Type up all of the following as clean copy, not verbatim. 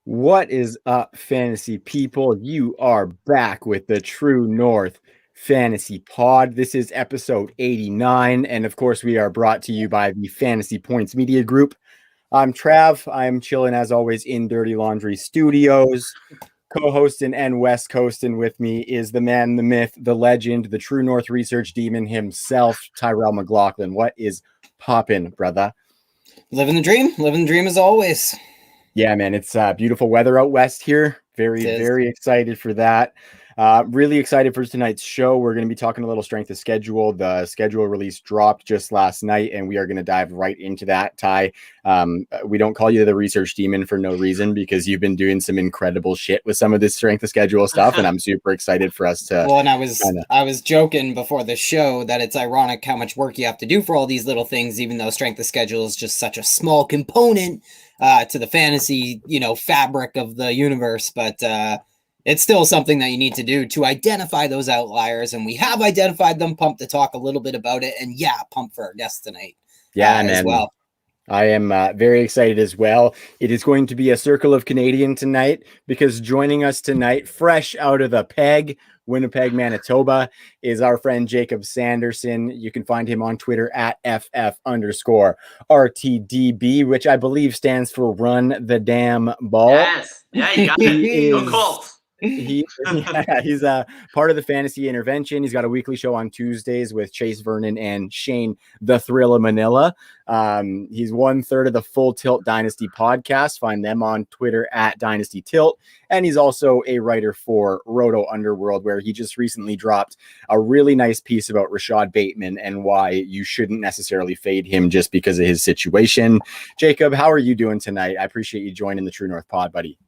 What is up, fantasy people? You are back with the True North Fantasy Pod. This is episode 89, and of course, we are brought to you by the Fantasy Points Media Group. I'm Trav. I'm chilling, as always, in Dirty Laundry Studios. Co-hosting and West Coasting with me is the man, the myth, the legend, the True North Research Demon himself, Tyrell McLaughlin. What is poppin', brother? Living the dream as always. Yeah, man, it's beautiful weather out west here. Very excited for that. Really excited for tonight's show. We're going to be talking a little strength of schedule. The schedule release dropped just last night, and we are going to dive right into that. Ty, we don't call you the research demon for no reason, because you've been doing some incredible shit with some of this strength of schedule stuff, and I'm super excited for us to. Well, and I was joking before the show that it's ironic how much work you have to do for all these little things, even though strength of schedule is just such a small component to the fantasy, fabric of the universe, but it's still something that you need to do to identify those outliers, and we have identified them. Pumped to talk a little bit about it, and pumped for our guest tonight. Yeah, man. As well. I am very excited as well. It is going to be a circle of Canadian tonight, because joining us tonight, fresh out of the Peg, Winnipeg, Manitoba, is our friend Jakob Sanderson. You can find him on Twitter at FF_RTDB, which I believe stands for Run the Damn Ball. Yes. Yeah, you got it. Go Colts. He's part of the Fantasy Intervention. He's got a weekly show on Tuesdays with Chase Vernon and Shane the Thrill of Manila. He's 1/3 of the full Tilt Dynasty Podcast. Find them on Twitter at Dynasty Tilt. And he's also a writer for RotoUnderworld, where he just recently dropped a really nice piece about Rashad Bateman and why you shouldn't necessarily fade him just because of his situation. Jacob, how are you doing tonight? I appreciate you joining the True North Pod, buddy.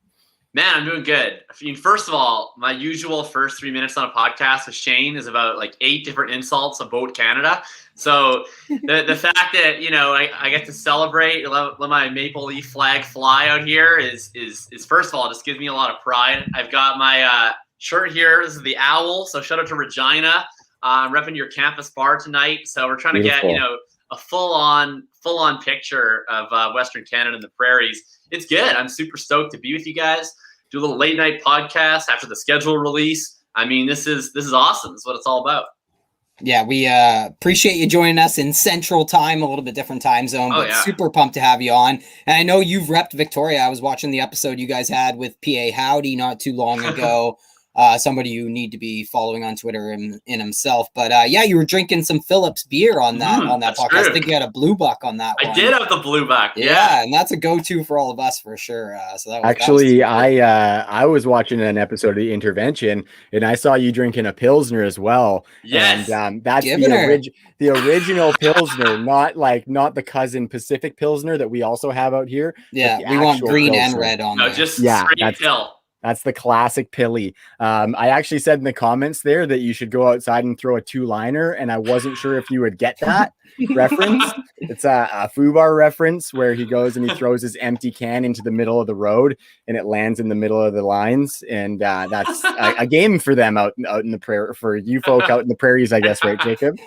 Man, I'm doing good. I mean, first of all, my usual first 3 minutes on a podcast with Shane is about like 8 different insults about Canada. So the fact that, I get to celebrate, let my maple leaf flag fly out here is first of all, just gives me a lot of pride. I've got my shirt here. This is the Owl. So shout out to Regina. I'm repping your campus bar tonight. So we're trying to get, a full on picture of Western Canada and the prairies. It's good. I'm super stoked to be with you guys. Do a little late night podcast after the schedule release. I mean, this is awesome. This is what it's all about. Yeah, we appreciate you joining us in Central Time, a little bit different time zone, but super pumped to have you on. And I know you've repped Victoria. I was watching the episode you guys had with PA Howdy not too long ago. Somebody you need to be following on Twitter in himself. But you were drinking some Phillips beer on that podcast. True. I think you had a Blue Buck on that one. I did have the Blue Buck. Yeah, and that's a go-to for all of us for sure. So that was actually, I was watching an episode of The Intervention, and I saw you drinking a Pilsner as well. Yes, and that's the original Pilsner, not the cousin Pacific Pilsner that we also have out here. Yeah, we want green Pilsner. And red on. No, just straight pill. That's the classic Pilly. I actually said in the comments there that you should go outside and throw a 2-liner, and I wasn't sure if you would get that reference. It's a FUBAR reference where he goes and he throws his empty can into the middle of the road, and it lands in the middle of the lines. And that's a game for them out in the prairie, for you folk out in the prairies, I guess, right, Jacob?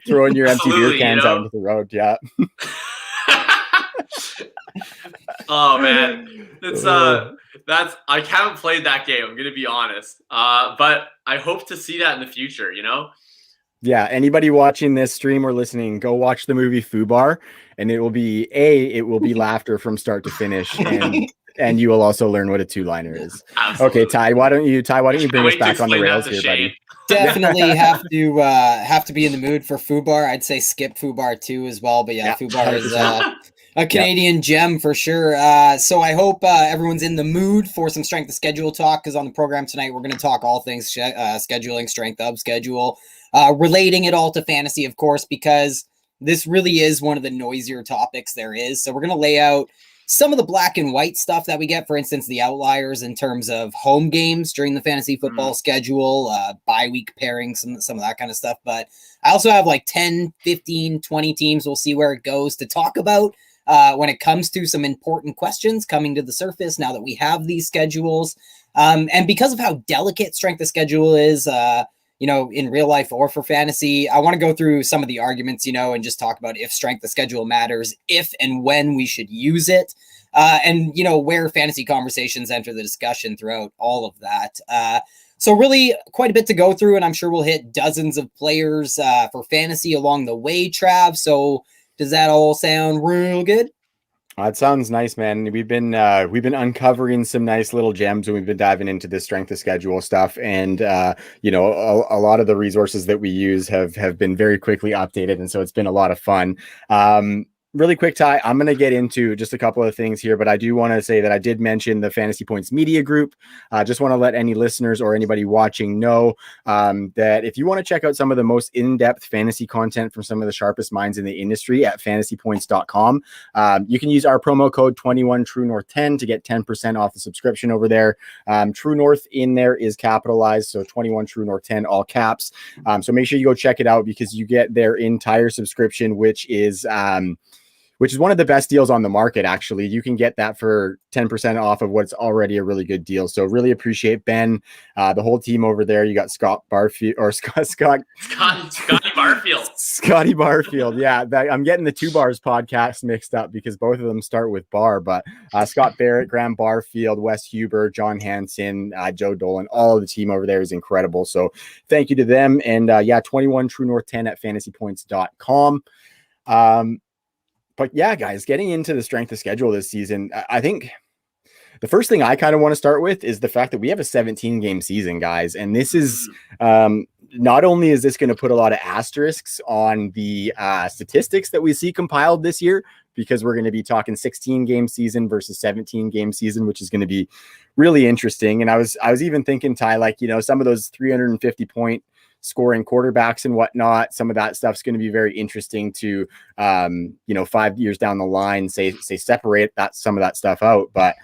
Throwing your empty beer cans out into the road. Yeah. Oh man, it's I haven't played that game. I'm gonna be honest, but I hope to see that in the future. Yeah. Anybody watching this stream or listening, go watch the movie FUBAR, and it will be laughter from start to finish, and you will also learn what a 2-liner is. Absolutely. Okay, Ty, why don't you bring us back on the rails here, buddy? Definitely have to be in the mood for FUBAR. I'd say skip FUBAR 2 as well, but FUBAR is a Canadian gem for sure. So I hope everyone's in the mood for some strength of schedule talk, because on the program tonight, we're going to talk all things scheduling, strength of schedule, relating it all to fantasy, of course, because this really is one of the noisier topics there is. So we're going to lay out some of the black and white stuff that we get, for instance, the outliers in terms of home games during the fantasy football schedule, bye week pairings, some of that kind of stuff. But I also have like 10, 15, 20 teams. We'll see where it goes to talk about when it comes to some important questions coming to the surface now that we have these schedules. And because of how delicate strength of schedule is, in real life or for fantasy. I want to go through some of the arguments, and just talk about if strength of schedule matters, if and when we should use it, and where fantasy conversations enter the discussion throughout all of that. So really quite a bit to go through, and I'm sure we'll hit dozens of players for fantasy along the way, Trav. So does that all sound real good? That sounds nice, man. We've been uncovering some nice little gems, and we've been diving into this strength of schedule stuff. And a lot of the resources that we use have been very quickly updated, and so it's been a lot of fun. Really quick, Ty, I'm going to get into just a couple of things here, but I do want to say that I did mention the Fantasy Points Media Group. Just want to let any listeners or anybody watching know that if you want to check out some of the most in-depth fantasy content from some of the sharpest minds in the industry at fantasypoints.com, you can use our promo code 21TrueNorth10 to get 10% off the subscription over there. True North in there is capitalized, so 21TrueNorth10, all caps. So make sure you go check it out because you get their entire subscription, which is one of the best deals on the market. Actually, you can get that for 10% off of what's already a really good deal. So really appreciate Ben, the whole team over there. You got Scotty Barfield. Scotty Barfield. Yeah. I'm getting the Two Bars podcast mixed up because both of them start with bar, but Scott Barrett, Graham Barfield, Wes Huber, John Hansen, Joe Dolan, all of the team over there is incredible. So thank you to them. And 21 True North 10 at fantasypoints.com. But yeah, guys, getting into the strength of schedule this season, I think the first thing I kind of want to start with is the fact that we have a 17-game season, guys. And this is not only is this going to put a lot of asterisks on the statistics that we see compiled this year, because we're going to be talking 16-game season versus 17-game season, which is going to be really interesting. And I was even thinking, Ty, some of those 350-point scoring quarterbacks and whatnot, some of that stuff's going to be very interesting to 5 years down the line, say separate some of that stuff out. But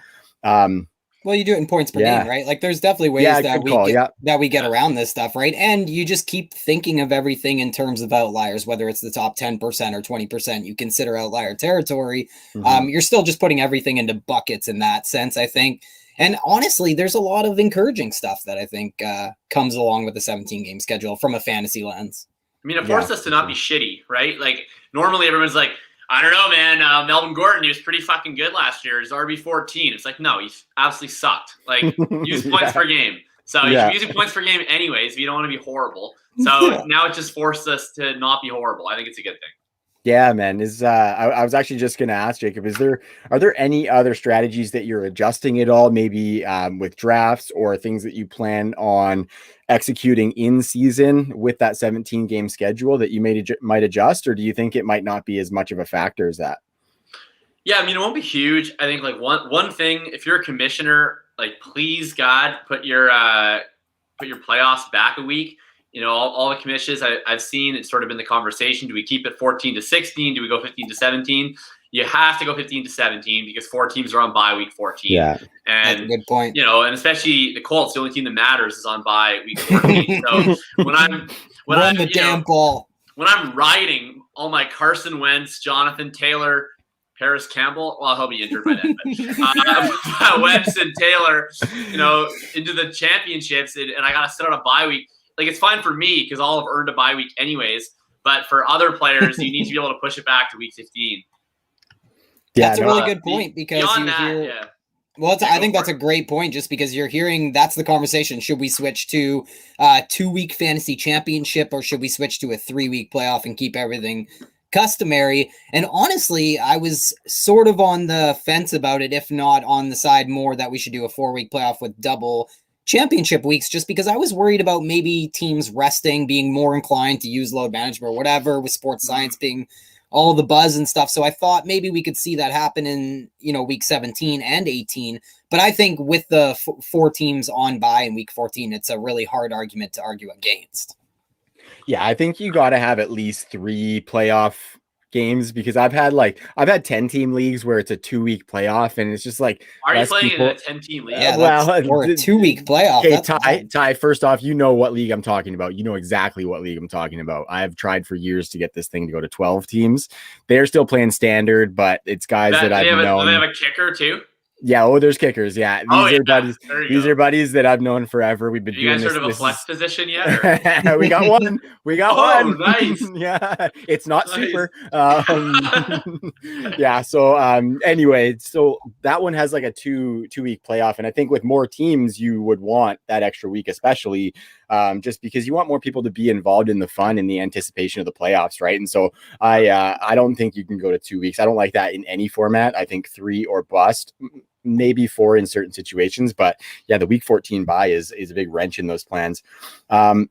well, you do it in points per game, right? Like there's definitely ways that we get around this stuff, right? And you just keep thinking of everything in terms of outliers, whether it's the top 10% or 20% you consider outlier territory. You're still just putting everything into buckets in that sense, I think. And honestly, there's a lot of encouraging stuff that I think comes along with the 17-game schedule from a fantasy lens. I mean, it forced us to not be shitty, right? Like normally everyone's like, I don't know, man. Melvin Gordon, he was pretty fucking good last year. His RB14. It's like, no, he absolutely sucked. Like, use points per game. So you're using points per game anyways if you don't want to be horrible. So now it just forced us to not be horrible. I think it's a good thing. Yeah, man. I was actually just going to ask Jacob, are there any other strategies that you're adjusting at all, maybe with drafts or things that you plan on executing in season with that 17-game schedule that you might adjust, or do you think it might not be as much of a factor as that? Yeah, I mean, it won't be huge. I think like one thing, if you're a commissioner, like please God, put your playoffs back a week. All the commissions I've seen, it's sort of been the conversation. Do we keep it 14 to 16? Do we go 15 to 17? You have to go 15 to 17 because 4 teams are on bye week 14. Yeah, and that's a good point. And especially the Colts, the only team that matters is on bye week 14. So when I'm riding all my Carson Wentz, Jonathan Taylor, Paris Campbell, well, he'll be injured by then. But Wentz and Taylor, into the championships, and I got to sit on a bye week. Like, it's fine for me because I'll have earned a bye week anyways. But for other players, you need to be able to push it back to week 15. Yeah, that's a really good point because I think that's a great point just because you're hearing that's the conversation. Should we switch to a 2-week fantasy championship or should we switch to a 3-week playoff and keep everything customary? And honestly, I was sort of on the fence about it, if not on the side more that we should do a 4-week playoff with double championship weeks, just because I was worried about maybe teams resting, being more inclined to use load management or whatever, with sports science being all the buzz and stuff. So I thought maybe we could see that happen in, week 17 and 18. But I think with the 4 teams on bye in week 14, it's a really hard argument to argue against. Yeah, I think you got to have at least 3 playoff games because I've had 10-team leagues where it's a 2-week playoff and it's just like, are you playing in a 10-team league? Yeah, or a 2-week playoff. Okay, Ty, first off, you know what league I'm talking about. You know exactly what league I'm talking about. I've tried for years to get this thing to go to 12 teams. They're still playing standard, but it's guys that I've known. Do they have a kicker too? Yeah. Oh, there's kickers. Yeah. These are buddies. These are buddies that I've known forever. We've been doing this. You guys heard of a flex position yet? We got one. We got one. Nice. Yeah. It's not super. Yeah. So anyway, so that one has like a two-week playoff. And I think with more teams, you would want that extra week, especially just because you want more people to be involved in the fun and the anticipation of the playoffs. Right. And so I don't think you can go to 2 weeks. I don't like that in any format. I think 3 or bust. Maybe 4 in certain situations, but yeah, the week 14 bye is a big wrench in those plans. I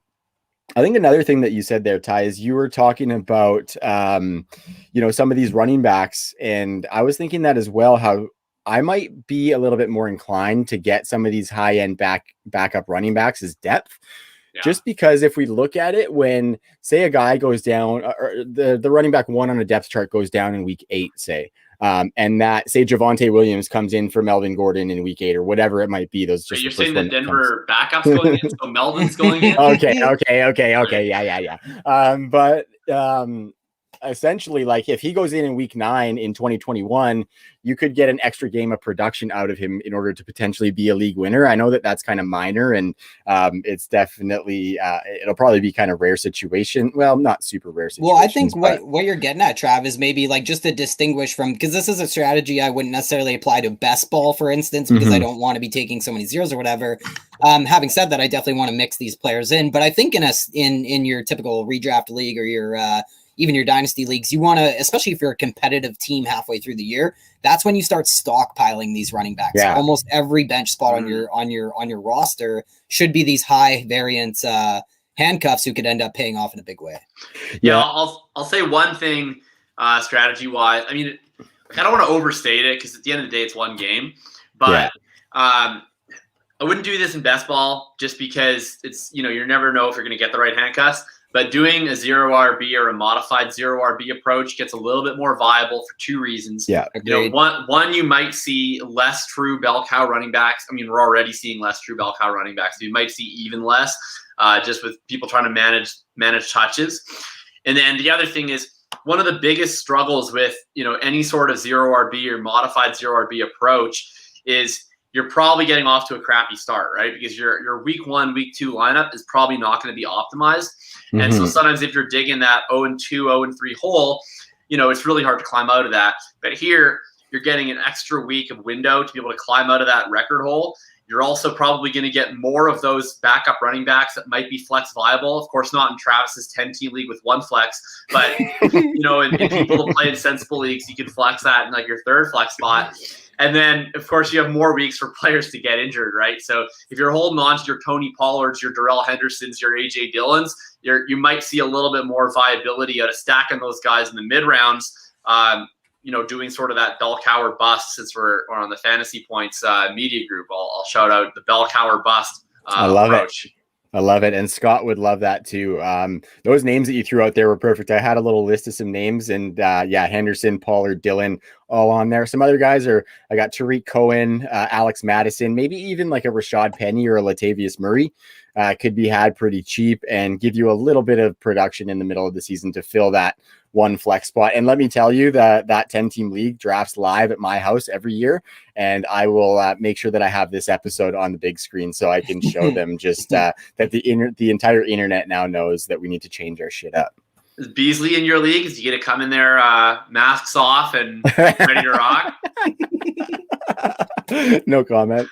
think another thing that you said there, Ty, is you were talking about, some of these running backs, and I was thinking that as well, how I might be a little bit more inclined to get some of these high end backup running backs as depth. Yeah. Just because if we look at it, when say a guy goes down, or the running back 1 on a depth chart goes down in week 8, say, and that say Javonte Williams comes in for Melvin Gordon in week 8 or whatever it might be. Those just you're saying the Denver backups going in, so Melvin's going in. Okay. Yeah. But essentially, like if he goes in week 9 in 2021, you could get an extra game of production out of him in order to potentially be a league winner. I know that that's kind of minor, and it's definitely it'll probably be kind of rare situation. Well, not super rare situation. Well, I think what you're getting at, Trav, is maybe like just to distinguish from, because this is a strategy I wouldn't necessarily apply to best ball, for instance, because I don't want to be taking so many zeros or whatever. Having said that, I definitely want to mix these players in, but I think in your typical redraft league or your even your dynasty leagues, you want to, especially if you're a competitive team halfway through the year, that's when you start stockpiling these running backs. Yeah. Almost every bench spot on your roster should be these high variance handcuffs who could end up paying off in a big way. Yeah, I'll say one thing strategy wise. I mean, I don't want to overstate it because at the end of the day, it's one game, but I wouldn't do this in best ball just because it's, you never know if you're going to get the right handcuffs. But doing a 0 RB or a modified 0 RB approach gets a little bit more viable for 2 reasons. Yeah, one, you might see less true bell cow running backs. I mean, we're already seeing less true bell cow running backs. You might see even less, just with people trying to manage touches. And then the other thing is, one of the biggest struggles with any sort of 0 RB or modified 0 RB approach is you're probably getting off to a crappy start, right? Because your week 1, week 2 lineup is probably not going to be optimized. And so sometimes if you're digging that 0-2, 0-3 hole, it's really hard to climb out of that. But here, you're getting an extra week of window to be able to climb out of that record hole. You're also probably going to get more of those backup running backs that might be flex viable. Of course, not in Travis's 10-team league with 1 flex, but in people to play in sensible leagues, you can flex that in like your 3rd flex spot. And then, of course, you have more weeks for players to get injured, right? So if you're holding on to your Tony Pollards, your Darrell Hendersons, your A.J. Dillons, you might see a little bit more viability out of stacking those guys in the mid-rounds, doing sort of that bell cow or bust, since we're on the Fantasy Points media group. I'll shout out the bell cow or bust I love approach. I love it. And Scott would love that too. Those names that you threw out there were perfect. I had a little list of some names, and Henderson, Pollard, Dillon, all on there. Some other guys I got Tariq Cohen, Alex Madison, maybe even like a Rashad Penny or a Latavius Murray could be had pretty cheap and give you a little bit of production in the middle of the season to fill that 1 flex spot. And let me tell you that 10-team league drafts live at my house every year. And I will make sure that I have this episode on the big screen so I can show them just that the entire internet now knows that we need to change our shit up. Is Beasley in your league? Is you get to come in there, masks off and ready to rock? No comment.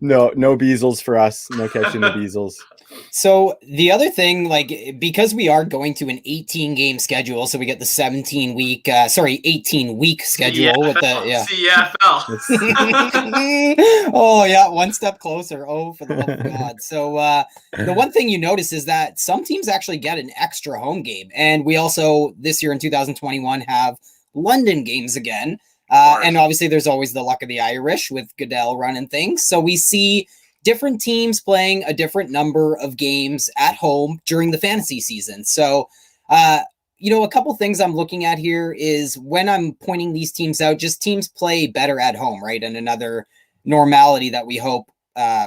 No Beasles for us. No catching the Beasles. So the other thing, because we are going to an 18-game schedule, so we get the 18-week schedule with the CFL. Oh yeah, one step closer. Oh, for the love of God. So the one thing you notice is that some teams actually get an extra home game, and we also this year in 2021 have London games again. And obviously there's always the luck of the Irish with Goodell running things. So we see different teams playing a different number of games at home during the fantasy season. So, a couple things I'm looking at here is when I'm pointing these teams out, just teams play better at home, right? And another normality that we hope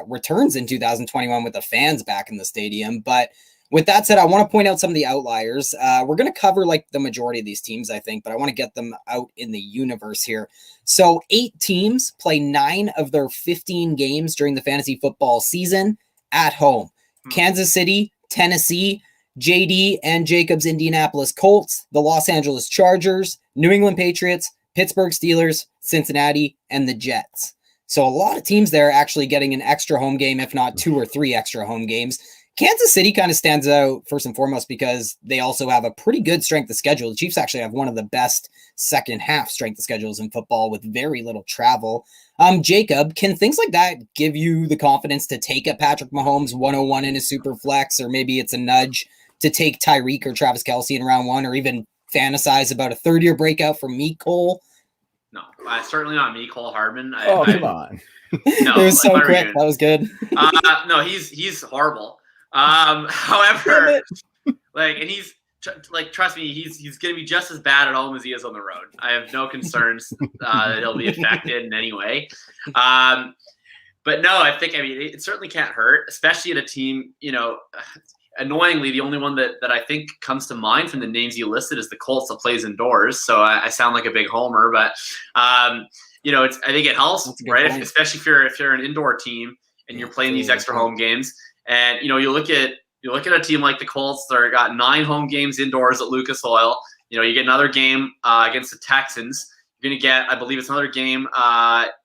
returns in 2021 with the fans back in the stadium. But with that said, I want to point out some of the outliers. We're going to cover like the majority of these teams, I think, but I want to get them out in the universe here. So 8 teams play 9 of their 15 games during the fantasy football season at home. Kansas City, Tennessee, JD and Jacob's Indianapolis Colts, the Los Angeles Chargers, New England Patriots, Pittsburgh Steelers, Cincinnati, and the Jets. So a lot of teams there actually getting an extra home game, if not 2 or 3 extra home games. Kansas City kind of stands out first and foremost because they also have a pretty good strength of schedule. The Chiefs actually have one of the best second half strength of schedules in football with very little travel. Jacob, can things like that give you the confidence to take a Patrick Mahomes 101 in a super flex, or maybe it's a nudge to take Tyreek or Travis Kelce in round 1, or even fantasize about a third-year breakout for Cole? No, certainly not Cole Hardman. Come on. No, it was so quick. That was good. No, he's horrible. However, and he's trust me, he's going to be just as bad at home as he is on the road. I have no concerns that he'll be affected in any way. But no, I mean, it certainly can't hurt, especially at a team, annoyingly, the only one that I think comes to mind from the names you listed is the Colts that plays indoors. So I sound like a big homer, but I think it helps, right? Especially if you're an indoor team and you're playing these extra home games. And you look at a team like the Colts that got 9 home games indoors at Lucas Oil. You get another game against the Texans. You're going to get, I believe it's another game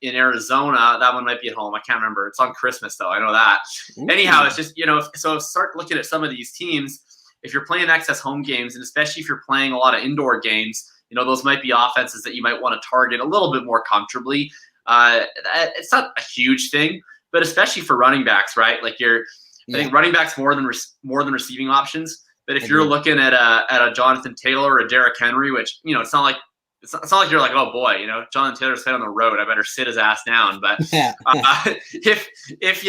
in Arizona. That one might be at home. I can't remember. It's on Christmas, though. I know that. Ooh. Anyhow, it's just, so start looking at some of these teams. If you're playing excess home games, and especially if you're playing a lot of indoor games, those might be offenses that you might want to target a little bit more comfortably. It's not a huge thing, but especially for running backs, right? I think running backs more than receiving options. But if you're looking at a Jonathan Taylor or a Derrick Henry, which it's not like you're like, oh boy, Jonathan Taylor's playing on the road, I better sit his ass down. But if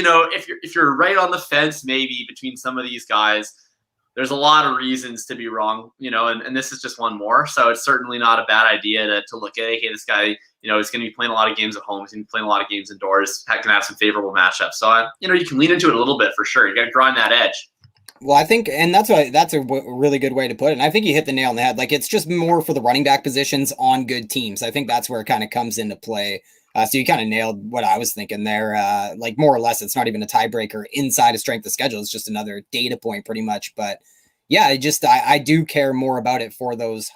you're right on the fence, maybe between some of these guys, there's a lot of reasons to be wrong, and this is just one more. So it's certainly not a bad idea to look at, hey, this guy, he's going to be playing a lot of games at home. He's going to be playing a lot of games indoors. Going to have some favorable matchups. So, you can lean into it a little bit for sure. You got to grind that edge. Well, I think, and that's a really good way to put it. And I think you hit the nail on the head. It's just more for the running back positions on good teams. I think that's where it kind of comes into play. So you kind of nailed what I was thinking there. More or less, it's not even a tiebreaker inside a strength of schedule. It's just another data point pretty much. But yeah, I do care more about it for those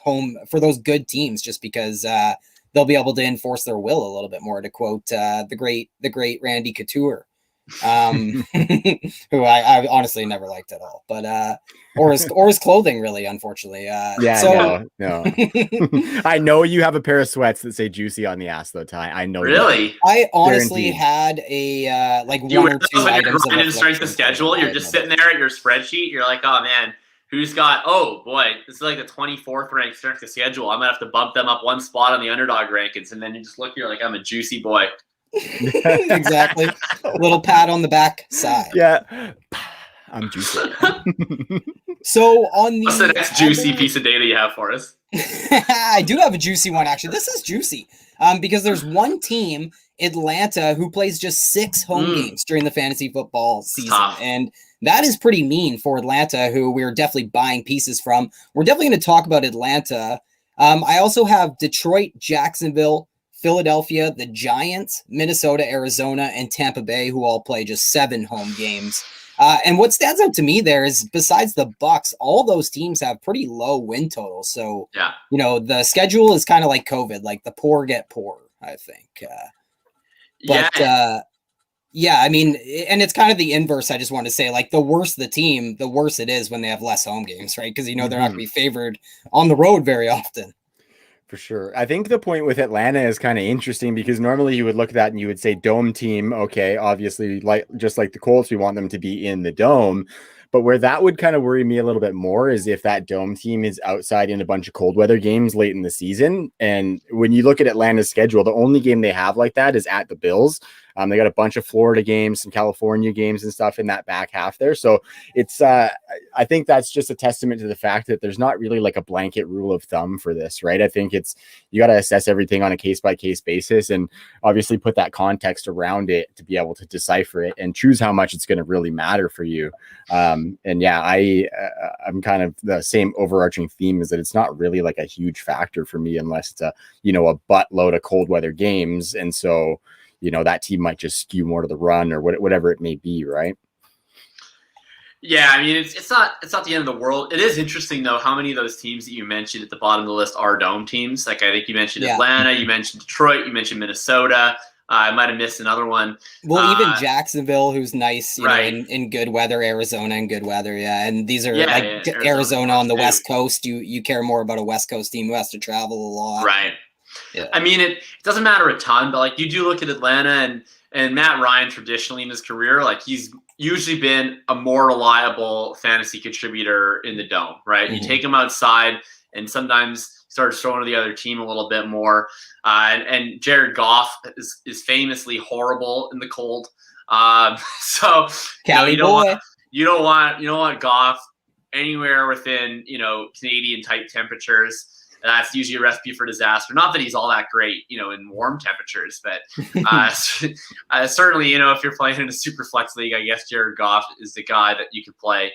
good teams, just because they'll be able to enforce their will a little bit more, to quote the great Randy Couture. Who I honestly never liked at all, but or his clothing, really, unfortunately. No. I know you have a pair of sweats that say "juicy" on the ass, though, Ty. I know. Really? That. I honestly had a one or two items. You didn't strength the schedule. You're just sitting there at your spreadsheet. You're like, oh man, who's got? Oh boy, this is like the 24th ranked strength of schedule. I'm gonna have to bump them up one spot on the underdog rankings, and then you just look. You're like, I'm a juicy boy. Exactly. Little pat on the back side. Yeah. I'm juicy. So what's the next juicy piece of data you have for us? I do have a juicy one, actually. This is juicy. Because there's one team, Atlanta, who plays just 6 home games during the fantasy football season. And that is pretty mean for Atlanta, who we're definitely buying pieces from. We're definitely going to talk about Atlanta. I also have Detroit, Jacksonville, Philadelphia, the Giants, Minnesota, Arizona, and Tampa Bay, who all play just 7 home games. And what stands out to me there is, besides the Bucs, all those teams have pretty low win totals. So, the schedule is kind of like COVID, like the poor get poorer, I think. I mean, and it's kind of the inverse. I just want to say, the worse the team, the worse it is when they have less home games, right? Because, they're not going to be favored on the road very often. For sure. I think the point with Atlanta is kind of interesting, because normally you would look at that and you would say dome team. Okay, obviously, just like the Colts, we want them to be in the dome. But where that would kind of worry me a little bit more is if that dome team is outside in a bunch of cold weather games late in the season. And when you look at Atlanta's schedule, the only game they have like that is at the Bills. They got a bunch of Florida games, some California games and stuff in that back half there. So it's, I think that's just a testament to the fact that there's not really like a blanket rule of thumb for this, right? I think you got to assess everything on a case by case basis, and obviously put that context around it to be able to decipher it and choose how much it's going to really matter for you. And yeah, I'm kind of the same overarching theme is that it's not really like a huge factor for me unless it's a buttload of cold weather games. And so, that team might just skew more to the run or whatever it may be. Right. Yeah, I mean, it's not the end of the world. It is interesting though how many of those teams that you mentioned at the bottom of the list are dome teams. Like I think you mentioned Atlanta, you mentioned Detroit, you mentioned Minnesota. I might have missed another one. Well, even Jacksonville, who's nice, right. in good weather. Arizona in good weather, and these are Arizona on the West Coast. You care more about a West Coast team who has to travel a lot, right? Yeah. I mean, it doesn't matter a ton, but like you do look at Atlanta and Matt Ryan traditionally in his career, like he's usually been a more reliable fantasy contributor in the dome, right? Mm-hmm. You take him outside and sometimes starts throwing to the other team a little bit more. And Jared Goff is famously horrible in the cold. So you don't want Goff anywhere within Canadian type temperatures. That's usually a recipe for disaster. Not that he's all that great, in warm temperatures, but certainly, if you're playing in a super flex league, I guess Jared Goff is the guy that you could play.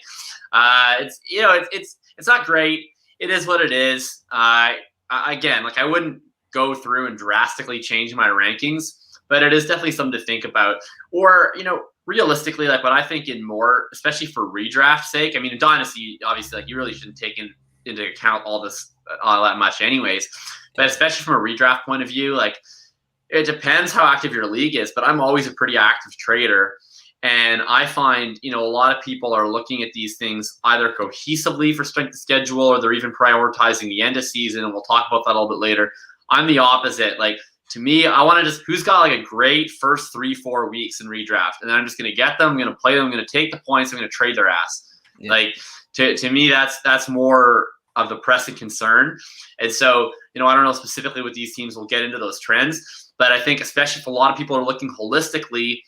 It's not great. It is what it is. Again, like I wouldn't go through and drastically change my rankings, but it is definitely something to think about. Or, realistically, like what I think in more, especially for redraft sake, I mean, in Dynasty, obviously, like you really shouldn't take into account all that much anyways, but especially from a redraft point of view, like it depends how active your league is, but I'm always a pretty active trader. And I find, a lot of people are looking at these things either cohesively for strength of schedule, or they're even prioritizing the end of season. And we'll talk about that a little bit later. I'm the opposite. Like, to me, I want to just, who's got like a great first 3-4 weeks in redraft? And then I'm just going to get them. I'm going to play them. I'm going to take the points. I'm going to trade their ass. Yeah. Like, to me, that's more of the pressing concern. And so, I don't know specifically what these teams will get into those trends, but I think especially if a lot of people are looking holistically,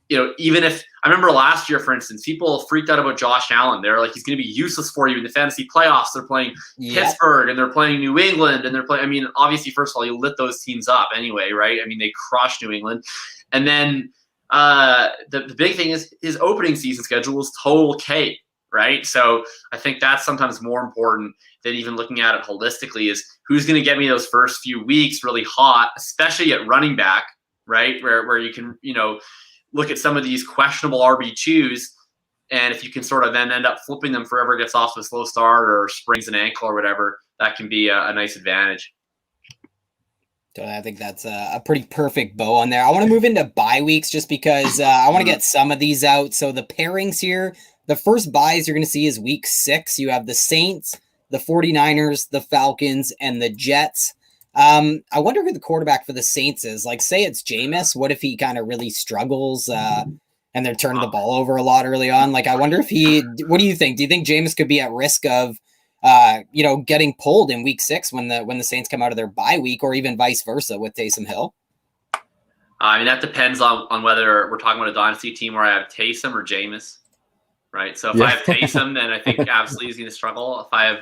even if I remember last year, for instance, people freaked out about Josh Allen. They're like, he's going to be useless for you in the fantasy playoffs. They're playing Pittsburgh and they're playing New England and they're playing, I mean, obviously, first of all, you lit those teams up anyway, right? I mean, they crushed New England. And then the big thing is his opening season schedule was total cake, right? So I think that's sometimes more important than even looking at it holistically is who's going to get me those first few weeks really hot, especially at running back, right? Where you can, look at some of these questionable RB2s, and if you can sort of then end up flipping them for whoever gets off to a slow start or sprains an ankle or whatever, that can be a nice advantage. I think that's a pretty perfect bow on there. I want to move into bye weeks just because I want to get some of these out. So the pairings here, the first buys you're going to see is week 6. You have the Saints, the 49ers, the Falcons, and the Jets. I wonder who the quarterback for the Saints is. Like, say it's Jameis. What if he kind of really struggles and they're turning the ball over a lot early on? Like, I wonder if what do you think? Do you think Jameis could be at risk of, getting pulled in week 6 when the Saints come out of their bye week, or even vice versa with Taysom Hill? I mean, that depends on whether we're talking about a dynasty team where I have Taysom or Jameis. Right. So if I have Taysom, then I think absolutely he's going to struggle. If I have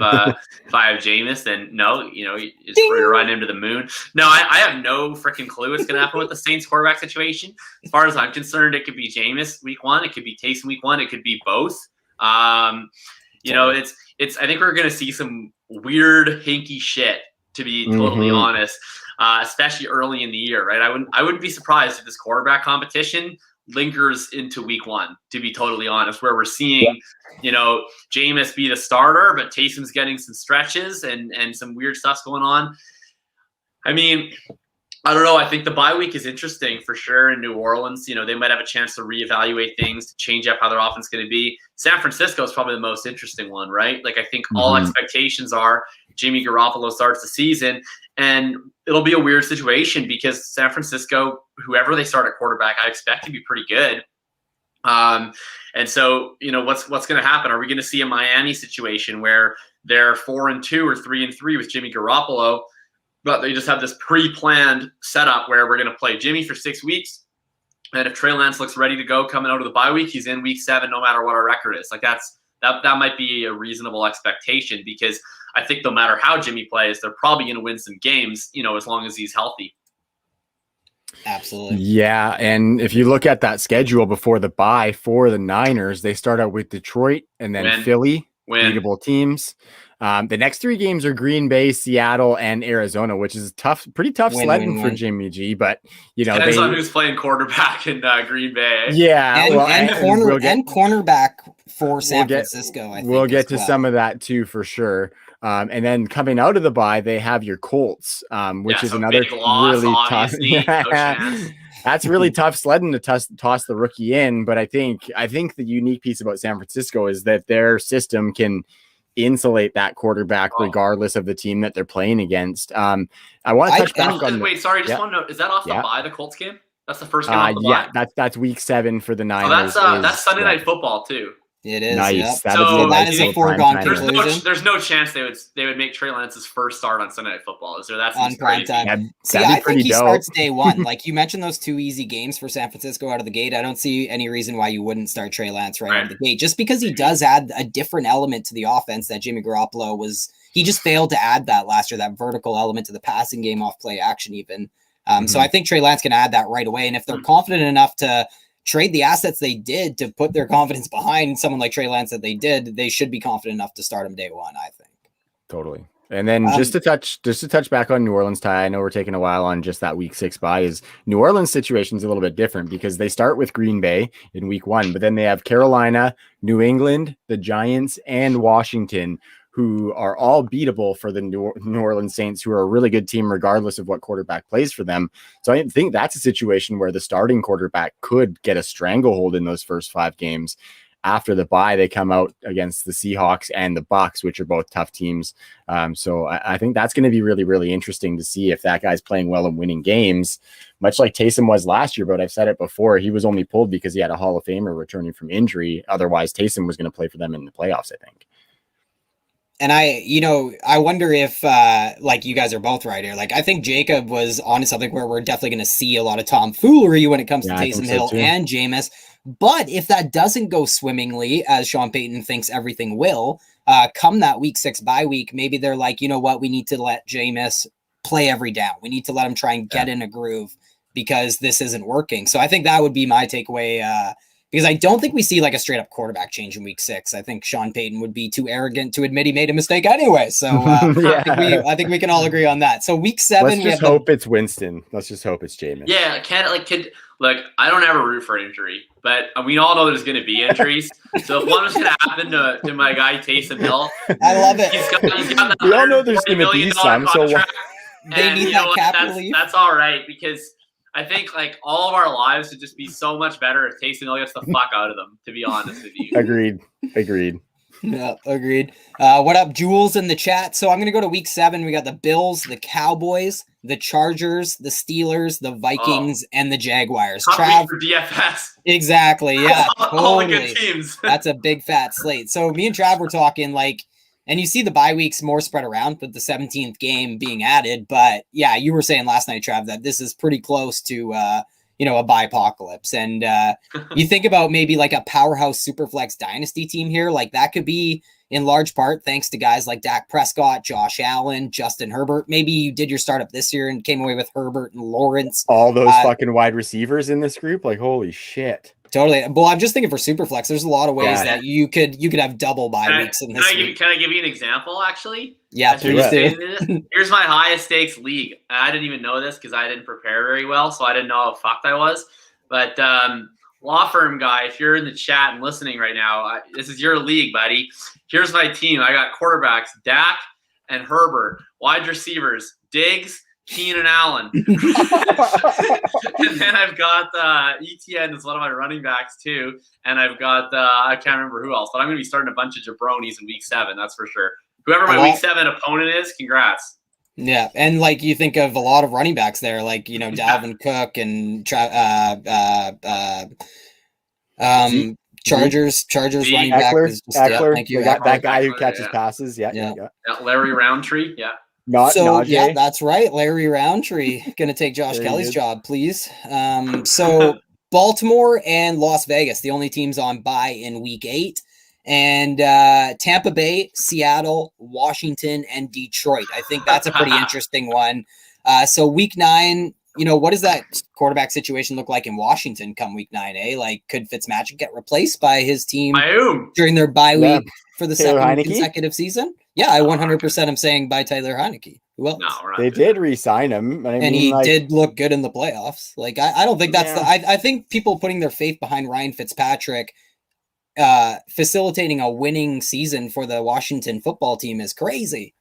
Jameis, then no, it's going to run him to the moon. No, I have no freaking clue what's going to happen with the Saints quarterback situation. As far as I'm concerned, it could be Jameis week 1. It could be Taysom week 1. It could be both. It's. I think we're going to see some weird hinky shit, to be totally honest, especially early in the year. Right. I wouldn't be surprised if this quarterback competition lingers into week 1, to be totally honest, where we're seeing, Jameis be the starter, but Taysom's getting some stretches and some weird stuff's going on. I mean, I don't know. I think the bye week is interesting for sure in New Orleans. They might have a chance to reevaluate things, to change up how their offense is going to be. San Francisco is probably the most interesting one, right? Like, I think all expectations are Jimmy Garoppolo starts the season, and it'll be a weird situation because San Francisco, whoever they start at quarterback, I expect to be pretty good. And so, what's going to happen? Are we going to see a Miami situation where they're 4-2 or 3-3 with Jimmy Garoppolo, but they just have this pre-planned setup where we're going to play Jimmy for 6 weeks, and if Trey Lance looks ready to go coming out of the bye week, he's in week 7 no matter what our record is. Like, that might be a reasonable expectation, because I think no matter how Jimmy plays, they're probably going to win some games, as long as he's healthy. Absolutely. Yeah, and if you look at that schedule before the bye for the Niners, they start out with Detroit and then Philly, beatable teams. The next 3 games are Green Bay, Seattle, and Arizona, which is pretty tough sledding for Jimmy G. But depends on who's playing quarterback in Green Bay. Yeah, and cornerback for San Francisco. I think we'll get to some of that too for sure. And then coming out of the bye, they have your Colts, which is another really tough. That's really tough sledding to toss the rookie in. But I think the unique piece about San Francisco is that their system can insulate that quarterback regardless of the team that they're playing against. I want to touch back on. Wait, sorry, just want to note: is that off the bye, the Colts game? That's the first game off the bye. Yeah, that's week 7 for the Niners. That's Sunday Night Football too. It is nice. Yep. That is a foregone conclusion. There's no chance they would make Trey Lance's first start on Sunday Night Football. Is there? That's on prime time. See, I think he starts day 1. Like you mentioned, those 2 easy games for San Francisco out of the gate. I don't see any reason why you wouldn't start Trey Lance right out of the gate, just because he does add a different element to the offense that Jimmy Garoppolo was. He just failed to add that last year, that vertical element to the passing game off play action even. So I think Trey Lance can add that right away, and if they're confident enough to trade the assets they did to put their confidence behind someone like Trey Lance that they did, they should be confident enough to start him day 1, I think. Totally. And then just to touch back on New Orleans, Ty, I know we're taking a while on just that week 6 bye. Is New Orleans situation is a little bit different because they start with Green Bay in week 1, but then they have Carolina, New England, the Giants, and Washington, who are all beatable for the New Orleans Saints, who are a really good team regardless of what quarterback plays for them. So I think that's a situation where the starting quarterback could get a stranglehold in those first 5 games. After the bye, they come out against the Seahawks and the Bucs, which are both tough teams. So I think that's going to be really, really interesting to see if that guy's playing well and winning games, much like Taysom was last year. But I've said it before, he was only pulled because he had a Hall of Famer returning from injury. Otherwise, Taysom was going to play for them in the playoffs, I think. And I wonder if, like you guys are both right here. Like, I think Jacob was onto something where we're definitely going to see a lot of tomfoolery when it comes to Taysom Hill and Jameis. But if that doesn't go swimmingly, as Sean Payton thinks everything will, come that week 6 bye week, maybe they're like, you know what, we need to let Jameis play every down. We need to let him try and get in a groove because this isn't working. So I think that would be my takeaway. Because I don't think we see like a straight up quarterback change in week 6. I think Sean Payton would be too arrogant to admit he made a mistake anyway. So I think we can all agree on that. So week 7, let's just hope it's Winston. Let's just hope it's Jameis. Yeah, look, I don't ever root for injury, but we all know there's going to be injuries. So if one was going to happen to my guy Taysom Hill, I love it. He's got we all know there's going to be some. So they need that cap relief. That's all right because I think like all of our lives would just be so much better if Taysom Hill gets the fuck out of them, to be honest with you. Agreed. Yeah, agreed. What up, Jules in the chat? So I'm going to go to week 7. We got the Bills, the Cowboys, the Chargers, the Steelers, the Vikings, and the Jaguars. Trav for DFS. Exactly. Yeah, all the good teams. That's a big fat slate. So me and Trav were talking like, and you see the bye weeks more spread around with the 17th game being added. But yeah, you were saying last night, Trav, that this is pretty close to, a Byepocalypse. And you think about maybe like a powerhouse Superflex dynasty team here. Like that could be in large part thanks to guys like Dak Prescott, Josh Allen, Justin Herbert. Maybe you did your startup this year and came away with Herbert and Lawrence. All those fucking wide receivers in this group. Like, holy shit. Totally. Well, I'm just thinking for Superflex, there's a lot of ways that you could have double bye weeks in this. Can I give you an example, actually? Yeah, please do. Here's my highest stakes league. I didn't even know this because I didn't prepare very well, so I didn't know how fucked I was. But law firm guy, if you're in the chat and listening right now, this is your league, buddy. Here's my team. I got quarterbacks, Dak and Herbert. Wide receivers, Diggs, Keenan Allen. And then I've got ETN is one of my running backs too. And I've got I can't remember who else, but I'm going to be starting a bunch of jabronis in week 7. That's for sure. Whoever my week 7 opponent is, congrats. Yeah, and like you think of a lot of running backs there, like Dalvin Cook and Chargers running back is just thank you. That guy who catches passes. Yeah. Larry Roundtree. Yeah. Yeah, that's right. Larry Roundtree going to take Josh Kelly's job, please. So Baltimore and Las Vegas, the only teams on bye in week 8, and Tampa Bay, Seattle, Washington, and Detroit. I think that's a pretty interesting one. So week 9, what does that quarterback situation look like in Washington come week 9, eh? Like, could Fitzmagic get replaced by his team during their bye week for the second consecutive season? Yeah, I 100% am saying by Taylor Heineke. Who else? No, they did re-sign him. And he did look good in the playoffs. Like, I don't think that's I think people putting their faith behind Ryan Fitzpatrick facilitating a winning season for the Washington football team is crazy.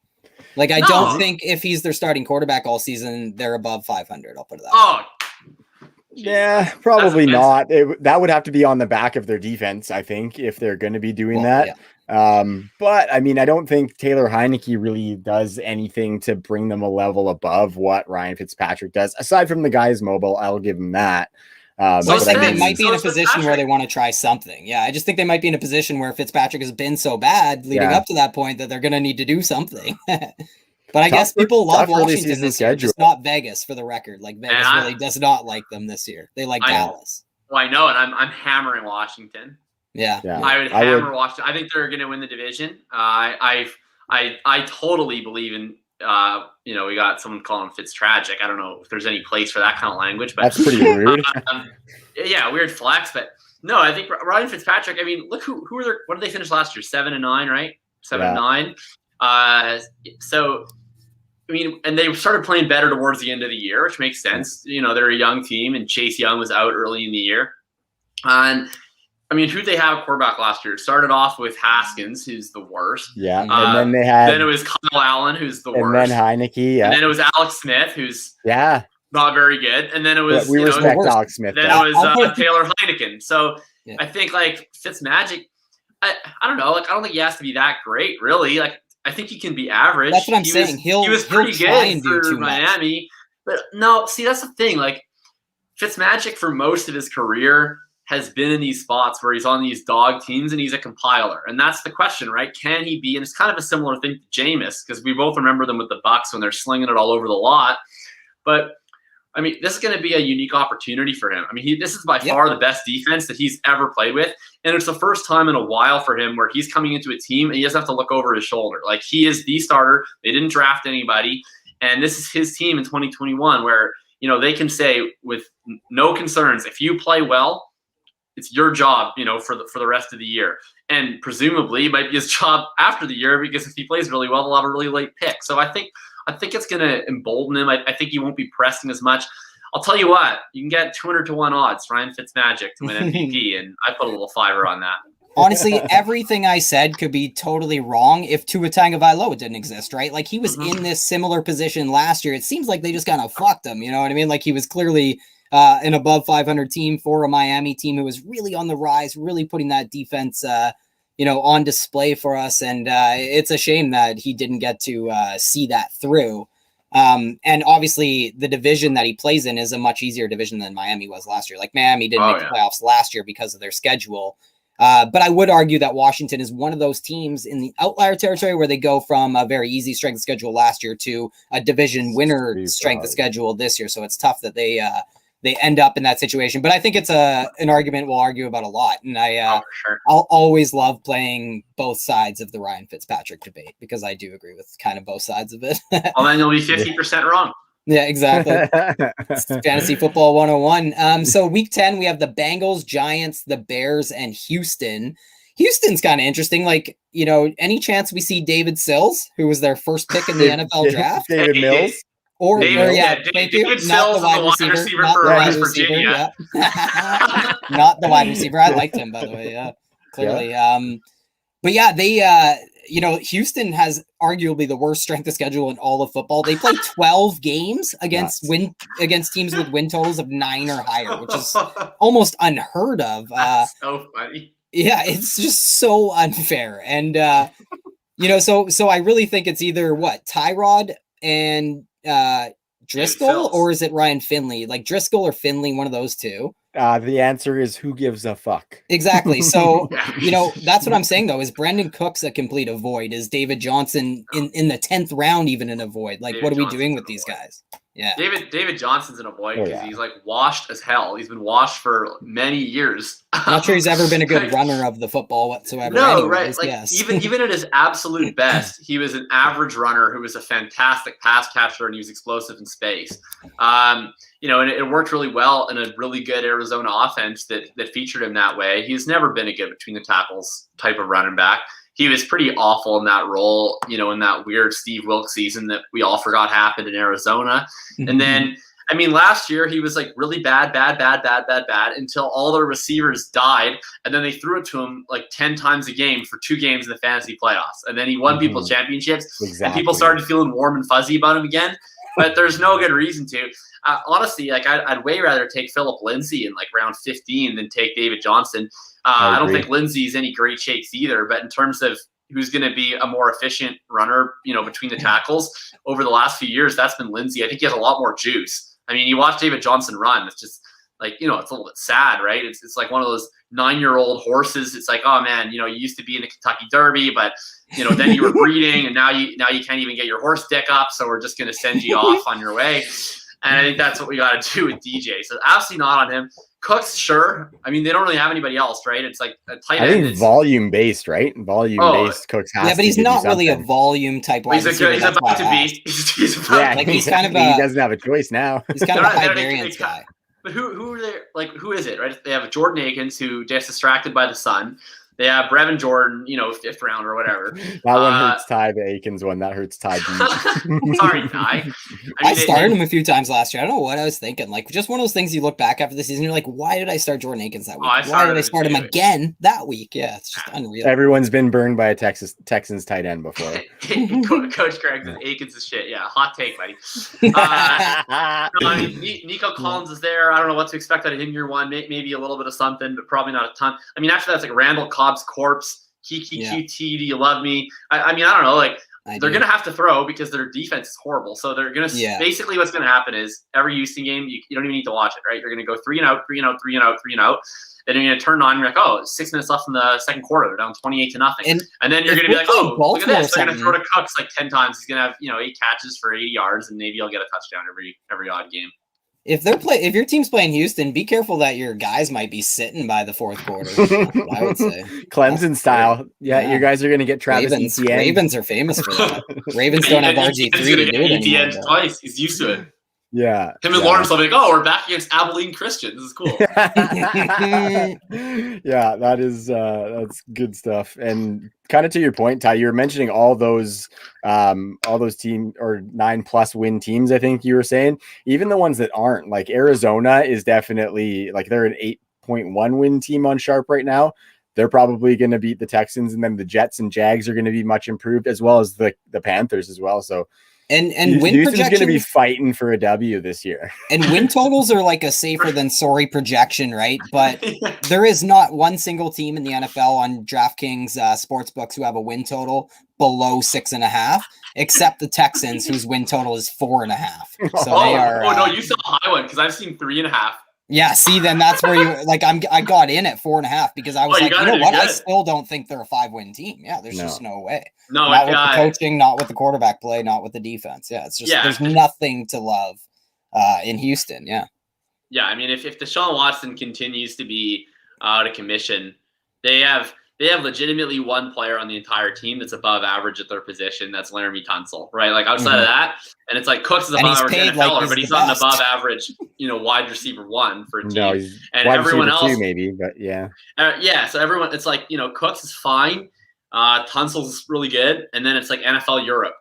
Like, I don't think if he's their starting quarterback all season, they're above 500. I'll put it that way. Yeah, probably not. That would have to be on the back of their defense, I think, if they're going to be doing that. Yeah. But I mean, I don't think Taylor Heineke really does anything to bring them a level above what Ryan Fitzpatrick does. Aside from the guy is mobile, I'll give him that. So I think they might be in a position where they want to try something. Yeah, I just think they might be in a position where Fitzpatrick has been so bad leading up to that point that they're going to need to do something. But I guess people love Washington this year, just not Vegas, for the record. Like, Vegas really does not like them this year. They like Dallas. Well, I know, and I'm hammering Washington. Yeah. I would hammer Washington. I think they're going to win the division. I totally believe in. We got someone calling him Fitztragic. I don't know if there's any place for that kind of language, but that's pretty rude. Weird flex, but no, I think Ryan Fitzpatrick. I mean, look who are what did they finish last year? 7-9, right? 7-9. So, I mean, and they started playing better towards the end of the year, which makes sense. They're a young team, and Chase Young was out early in the year, and I mean, who'd they have quarterback last year? It started off with Haskins, who's the worst. Yeah, and then then it was Kyle Allen, who's the worst. And then Heineke, and then it was Alex Smith, who's not very good. And then it was we respect Alex Smith. Then it was Taylor Heineken. So I think like Fitzmagic, I don't know. Like, I don't think he has to be that great, really. Like, I think he can be average. That's what I'm saying. He was pretty good for Miami, but no. See, that's the thing. Like, Fitzmagic for most of his career has been in these spots where he's on these dog teams and he's a compiler. And that's the question, right? Can he be? And it's kind of a similar thing to Jameis, because we both remember them with the Bucs when they're slinging it all over the lot. But, I mean, this is going to be a unique opportunity for him. I mean, this is by far the best defense that he's ever played with. And it's the first time in a while for him where he's coming into a team and he doesn't have to look over his shoulder. Like, he is the starter. They didn't draft anybody. And this is his team in 2021 where, they can say with no concerns, if you play well, it's your job, for the rest of the year. And presumably it might be his job after the year, because if he plays really well, they'll have a really late pick. So I think it's going to embolden him. I think he won't be pressing as much. I'll tell you what, you can get 200-1 odds, Ryan Fitzmagic to win MVP, and I put a little $5 on that. Honestly, everything I said could be totally wrong if Tua Tagovailoa didn't exist, right? Like, he was in this similar position last year. It seems like they just kind of fucked him, you know what I mean? Like, he was clearly an above 500 team for a Miami team who was really on the rise, really putting that defense, on display for us. And it's a shame that he didn't get to see that through. And obviously the division that he plays in is a much easier division than Miami was last year. Like, Miami didn't make the playoffs last year because of their schedule. But I would argue that Washington is one of those teams in the outlier territory where they go from a very easy strength of schedule last year to a division winner strength of schedule this year. So it's tough that they end up in that situation. But I think it's an argument we'll argue about a lot. And I'll always love playing both sides of the Ryan Fitzpatrick debate, because I do agree with kind of both sides of it. Well, then you'll be 50% wrong. Yeah, exactly. Fantasy football 101. So week 10, we have the Bengals, Giants, the Bears, and Houston. Houston's kind of interesting. Like, any chance we see David Sills, who was their first pick in the NFL draft? David Mills? David Sills is the wide receiver for West Virginia. Not the wide receiver. I liked him, by the way. Yeah, clearly. But yeah, they, Houston has arguably the worst strength of schedule in all of football. They play 12 games against teams with win totals of 9 or higher, which is almost unheard of. That's so funny. Yeah, it's just so unfair. And, so I really think it's either Tyrod and Driscoll, or is it Ryan Finley? Like, Driscoll or Finley, one of those two. The answer is who gives a fuck? Exactly. So, that's what I'm saying, though, is Brandon Cooks a complete avoid? Is David Johnson in the 10th round even an avoid? Like, David what are we doing with these guys? Yeah. David Johnson's an avoid because yeah. he's like washed as hell. He's been washed for many years. Not sure he's ever been a good runner of the football whatsoever. No, anyways, right? Like yes. even at his absolute best, he was an average runner who was a fantastic pass catcher and he was explosive in space. You know, and it worked really well in a really good Arizona offense that featured him that way. He's never been a good between the tackles type of running back. He was pretty awful in that role, you know, in that weird Steve Wilkes season that we all forgot happened in Arizona. And then, I mean, last year he was like really bad until all the receivers died. And then they threw it to him like 10 times a game for 2 games in the fantasy playoffs. And then he won people championships and people started feeling warm and fuzzy about him again. But there's no good reason to. Honestly, like I'd way rather take Philip Lindsay in like round 15 than take David Johnson. I don't think Lindsay's any great shakes either, but in terms of who's going to be a more efficient runner, you know, between the tackles over the last few years, that's been Lindsay. I think he has a lot more juice. I mean, you watch David Johnson run, it's just like, you know, it's a little bit sad, right? It's like one of those 9-year-old horses. It's like, oh man, you know, you used to be in the Kentucky Derby, but you know, then you were breeding and now you can't even get your horse dick up. So we're just going to send you off on your way. And I think that's what we got to do with DJ. So absolutely not on him. Cooks, sure. I mean, they don't really have anybody else, right? It's like a tight end. I think volume based, right? Volume based. Cooks has but he's not really a volume type wide receiver. He's about to be. He's kind of he doesn't have a choice now. He's kind of a high variance guy. But who are they? Like, who is it? Right? They have Jordan Akins, who gets distracted by the sun. They have Brevin Jordan, you know, 5th round or whatever. That one hurts Ty. The Akins one that hurts Ty. Sorry, Ty. I started him a few times last year. I don't know what I was thinking. Like, just one of those things you look back after the season, you're like, why did I start Jordan Akins that week? Why did I start him again that week? Yeah, it's just unreal. Everyone's been burned by a Texans tight end before. Coach Craig says Akins is shit. Yeah, hot take, buddy. I mean, Nico Collins is there. I don't know what to expect out of him year one. Maybe a little bit of something, but probably not a ton. I mean, after that's like Randall Cobb's corpse, Kiki QT, do you love me? I mean, I don't know. Like, they're going to have to throw because their defense is horrible. So they're going to basically what's going to happen is every Houston game, you don't even need to watch it, right? You're going to go 3 and out. Then you're going to turn on. You're like, oh, 6 minutes left in the second quarter. They're down 28-0. And then you're going to be like, oh, look at this. They're going to throw to Cooks like 10 times. He's going to have 8 catches for 80 yards, and maybe he'll get a touchdown every odd game. If your team's playing Houston, be careful that your guys might be sitting by the fourth quarter. I would say Clemson style. Yeah, you guys are going to get Travis Etienne. Ravens are famous for that. Ravens don't have RG3 to do it anymore. Twice. He's used to it. Yeah. Him and Lawrence will be like, oh, we're back against Abilene Christian. This is cool. Yeah, that's good stuff. And kind of to your point, Ty, you were mentioning all those team or 9+ win teams. I think you were saying even the ones that aren't, like Arizona is definitely like they're an 8.1 win team on Sharp right now. They're probably going to beat the Texans, and then the Jets and Jags are going to be much improved, as well as the Panthers as well. So. And win Houston's projections going to be fighting for a W this year. And win totals are like a safer than sorry projection, right? But there is not one single team in the NFL on DraftKings sportsbooks who have a win total below 6.5, except the Texans, whose win total is 4.5. So they are. Oh no, you saw a high one because I've seen 3.5. Yeah, see, then that's where you like. I got in at 4.5 because I was like, you know what? I still don't think they're a 5-win team. Yeah, there's just no way. No, not with the coaching, not with the quarterback play, not with the defense. Yeah, it's just there's nothing to love in Houston. Yeah. Yeah, I mean, if Deshaun Watson continues to be out of commission, they have legitimately one player on the entire team that's above average at their position. That's Laramie Tunsil, right? Like outside of that, and it's like Cooks is above average NFLer, but he's not an above average, wide receiver 1 for a team. No, he's and wide everyone else 2 maybe, but yeah. So everyone, it's like, Cooks is fine. Tunsil's really good, and then it's like NFL Europe.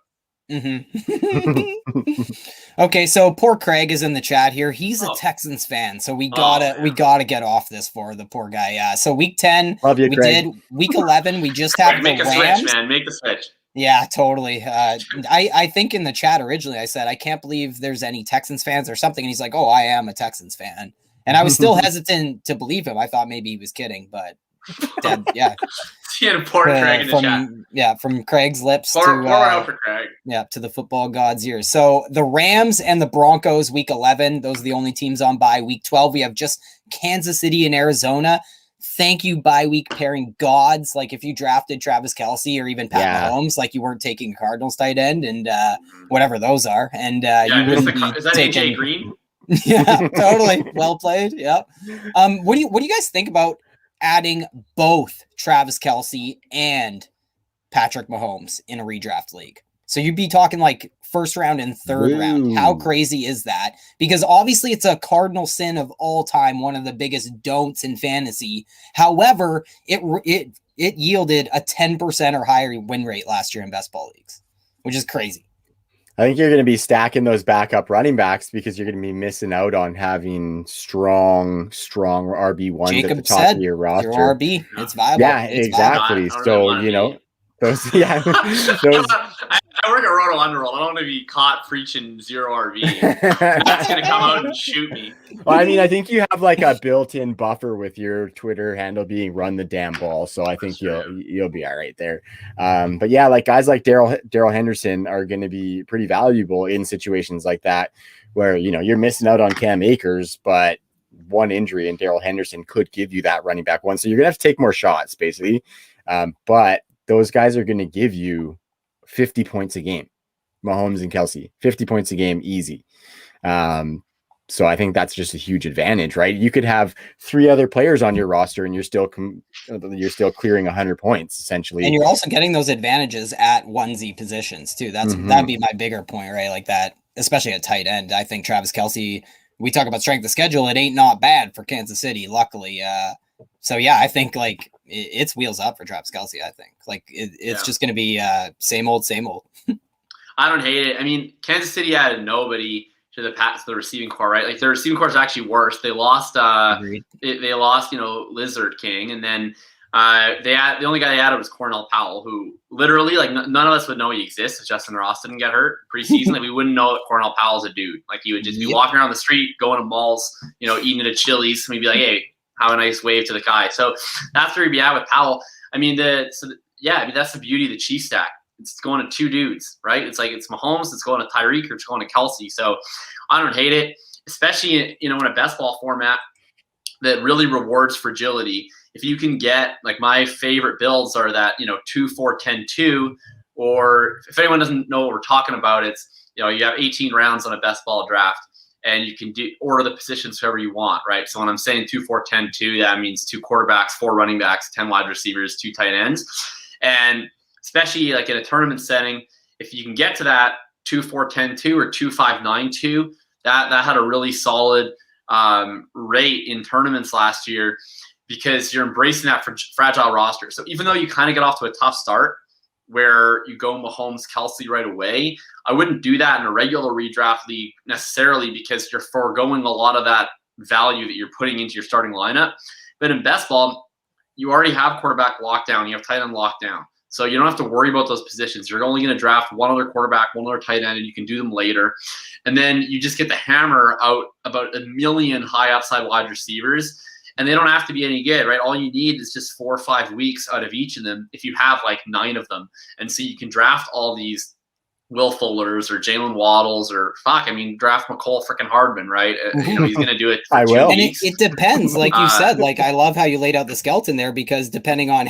Okay, so poor Craig is in the chat here. He's a Texans fan, so we gotta get off this for the poor guy. Yeah. So week 10, Love you, we Craig. did. Week 11, we just have make the a Rams. switch, man. Make the switch. Yeah, totally. I think in the chat originally I said I can't believe there's any Texans fans or something, and he's like, "Oh, I am a Texans fan," and I was still hesitant to believe him. I thought maybe he was kidding, but yeah. He had a poor Craig in the chat. Yeah, from Craig's lips pour one out for Craig. Yeah, to the football god's ears. So the Rams and the Broncos, week 11, those are the only teams on bye. Week 12, we have just Kansas City and Arizona. thank you bye week pairing gods. Like if you drafted Travis Kelce or even Pat Mahomes, like you weren't taking Cardinals tight end and whatever those are. And you wouldn't be is that taking AJ Green? Yeah, totally. Well played. Yep. What do you guys think about adding both Travis Kelce and Patrick Mahomes in a redraft league? So you'd be talking like first round and third round. How crazy is that? Because obviously it's a cardinal sin of all time, one of the biggest don'ts in fantasy. However, it yielded a 10% or higher win rate last year in best ball leagues, which is crazy. I think you're going to be stacking those backup running backs because you're going to be missing out on having strong RB1s at the top of your roster. Your RB, it's viable. Yeah, exactly. So, those, those. I work at RotoUnderworld. I don't want to be caught preaching zero RB. That's going to come out and shoot me. Well, I mean, I think you have like a built-in buffer with your Twitter handle being "run the damn ball," so I think you'll be all right there. But yeah, like guys like Darrell Henderson are going to be pretty valuable in situations like that, where you're missing out on Cam Akers, but one injury and Darrell Henderson could give you that running back one. So you're gonna have to take more shots, basically. But those guys are going to give you 50 points a game. Mahomes and Kelce, 50 points a game, easy. So I think that's just a huge advantage, right? You could have 3 other players on your roster and you're still clearing 100 points essentially. And you're also getting those advantages at 1Z positions too. That'd be my bigger point, right? Like that, especially at tight end. I think Travis Kelce, we talk about strength of schedule. It ain't not bad for Kansas City, luckily. So yeah, I think like it's wheels up for Travis Kelce. I think like it's just going to be same old. I don't hate it. I mean, Kansas City added nobody to the receiving core, right? Like their receiving core is actually worse. They lost Lizard King, and then the only guy they added was Cornell Powell, who literally like none of us would know he exists if Justin Ross didn't get hurt preseason. Like we wouldn't know that Cornell Powell's a dude. Like he would just be walking around the street, going to malls, eating at a Chili's, and we'd be like, hey, have a nice wave to the guy. So that's where you'd be at with Powell. I mean, that's the beauty of the Chiefs stack. It's going to 2 dudes, right? It's like it's Mahomes, it's going to Tyreek, or it's going to Kelce. So I don't hate it, especially in a best ball format that really rewards fragility. If you can get like my favorite builds are that 2-4-10-2, or if anyone doesn't know what we're talking about, it's you have 18 rounds on a best ball draft. And you can order the positions however you want, right? So when I'm saying 2-4-10-2, that means 2 quarterbacks, 4 running backs, 10 wide receivers, 2 tight ends. And especially like in a tournament setting, if you can get to that 2-4-10-2 or 2-5-9-2, that had a really solid rate in tournaments last year because you're embracing that fragile roster. So even though you kind of get off to a tough start, where you go Mahomes, Kelce right away, I wouldn't do that in a regular redraft league necessarily because you're foregoing a lot of that value that you're putting into your starting lineup. But in best ball, you already have quarterback lockdown, you have tight end lockdown. So you don't have to worry about those positions. You're only going to draft one other quarterback, one other tight end, and you can do them later. And then you just get to hammer out about 1 million high upside wide receivers. And they don't have to be any good, right? All you need is just 4 or 5 weeks out of each of them if you have like 9 of them. And so you can draft all these Will Fullers or Jalen Waddles or draft McCole freaking Hardman, right? He's going to do it. I will. And it depends. Like you said, like I love how you laid out the skeleton there because depending on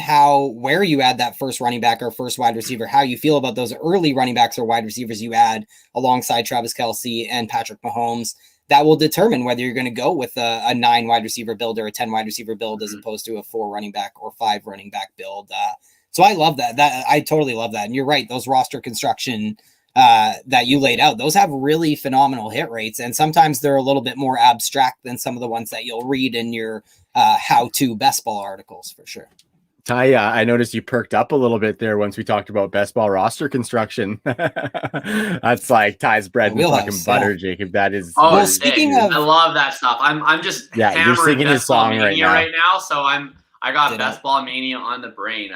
where you add that first running back or first wide receiver, how you feel about those early running backs or wide receivers you add alongside Travis Kelce and Patrick Mahomes, that will determine whether you're going to go with a 9 wide receiver build or a 10 wide receiver build as opposed to a 4 running back or 5 running back build. So I love that. I totally love that. And you're right. Those roster construction that you laid out, those have really phenomenal hit rates. And sometimes they're a little bit more abstract than some of the ones that you'll read in your how-to best ball articles for sure. Ty, I noticed you perked up a little bit there once we talked about best ball roster construction. That's like Ty's bread and fucking butter, Jacob. That is. Oh, well, speaking of, I love that stuff. I'm just you're singing his song right now. So I got best ball mania on the brain.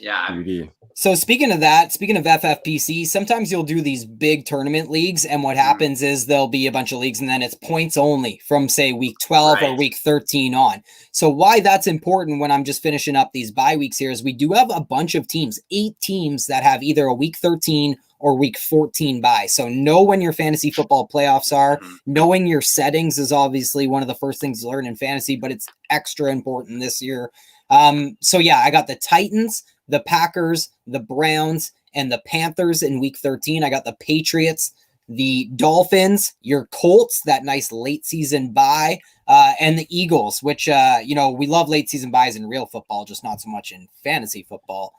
Beauty. So speaking of that, speaking of FFPC, sometimes you'll do these big tournament leagues, and what happens is there'll be a bunch of leagues, and then it's points only from, say, week 12 or week 13 on. So why that's important when I'm just finishing up these bye weeks here is we do have a bunch of teams, 8 teams that have either a week 13 or week 14 bye. So know when your fantasy football playoffs are. Knowing your settings is obviously one of the first things to learn in fantasy, but it's extra important this year. So yeah, I got the Titans, the Packers, the Browns, and the Panthers in week 13. I got the Patriots, the Dolphins, your Colts, that nice late season bye, and the Eagles, which, we love late season buys in real football, just not so much in fantasy football.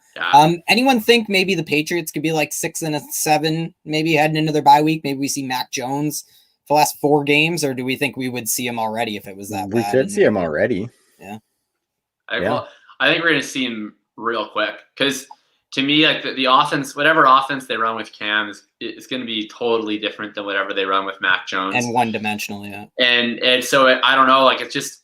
Anyone think maybe the Patriots could be like 6-7, maybe heading into their bye week? Maybe we see Mac Jones for the last 4 games, or do we think we would see him already if it was that bad? We could see him already. Yeah. Well, I think we're going to see him real quick because to me, like the offense, whatever offense they run with Cam is going to be totally different than whatever they run with Mac Jones. And one-dimensional, yeah. And so I don't know, like it's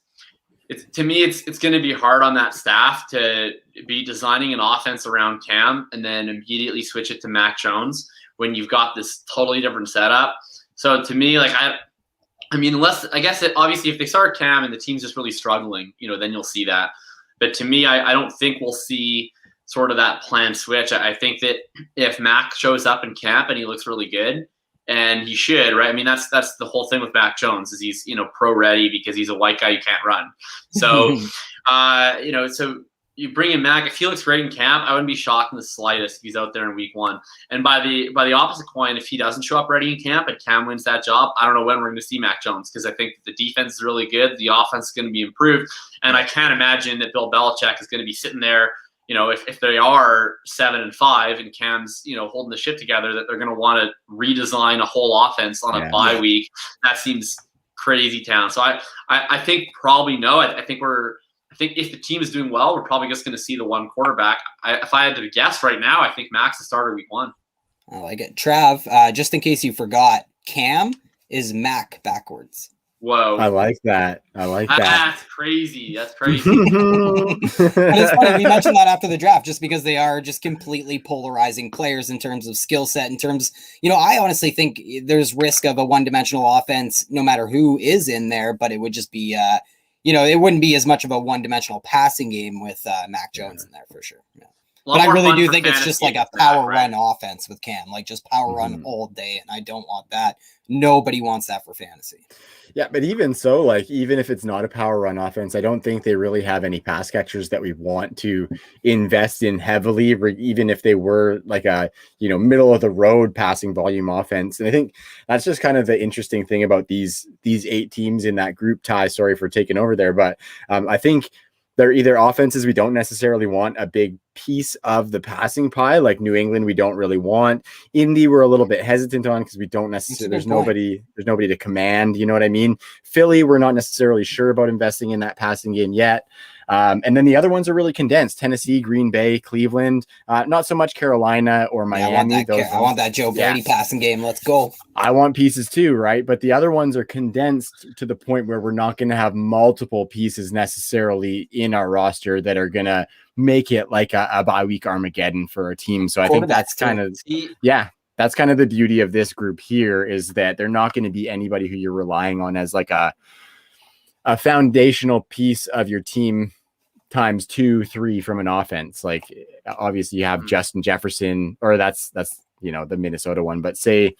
to me, it's going to be hard on that staff to be designing an offense around Cam and then immediately switch it to Mac Jones when you've got this totally different setup. So to me, like I mean, unless I guess obviously if they start Cam and the team's just really struggling, then you'll see that. But to me, I don't think we'll see sort of that planned switch. I think that if Mac shows up in camp and he looks really good, and he should, right? I mean, that's the whole thing with Mac Jones is he's pro ready because he's a white guy you can't run. So so you bring in Mac. If he looks great in camp, I wouldn't be shocked in the slightest if he's out there in week 1. And by the opposite coin, if he doesn't show up ready in camp and Cam wins that job, I don't know when we're going to see Mac Jones because I think the defense is really good. The offense is going to be improved. And I can't imagine that Bill Belichick is going to be sitting there, if they are 7-5 and Cam's, holding the shit together, that they're going to want to redesign a whole offense on a bye week. That seems crazy town. So I think probably no. I think if the team is doing well, we're probably just going to see the one quarterback. If I had to guess right now, I think Mac's the starter week 1. I like it. Trav, just in case you forgot, Cam is Mac backwards. Whoa. I like that. That's crazy. But it's funny. We mentioned that after the draft just because they are just completely polarizing players in terms of skill set, in terms, I honestly think there's risk of a one-dimensional offense no matter who is in there, but it would just be, it wouldn't be as much of a one-dimensional passing game with Mac Jones in there for sure. Yeah. But I really do think it's just like a power run offense with Cam, like just power run all day. And I don't want that. Nobody wants that for fantasy. Yeah, but even so, like, even if it's not a power run offense, I don't think they really have any pass catchers that we want to invest in heavily, even if they were like a, middle of the road passing volume offense. And I think that's just kind of the interesting thing about these 8 teams in that group. Ty, sorry for taking over there, but I think they're either offenses we don't necessarily want a big piece of the passing pie, like New England we don't really want. Indy we're a little bit hesitant on because we don't necessarily there's nobody to command, you know what I mean? Philly we're not necessarily sure about investing in that passing game yet. And then the other ones are really condensed. Tennessee, Green Bay, Cleveland, not so much Carolina or Miami. I want that Joe Brady passing game. Let's go. I want pieces too, right? But the other ones are condensed to the point where we're not going to have multiple pieces necessarily in our roster that are going to make it like a bye week Armageddon for a team. So I think that's kind of, that's kind of the beauty of this group here, is that they're not going to be anybody who you're relying on as like a foundational piece of your team times 2-3 from an offense. Like obviously you have Justin Jefferson, or that's the Minnesota one, but say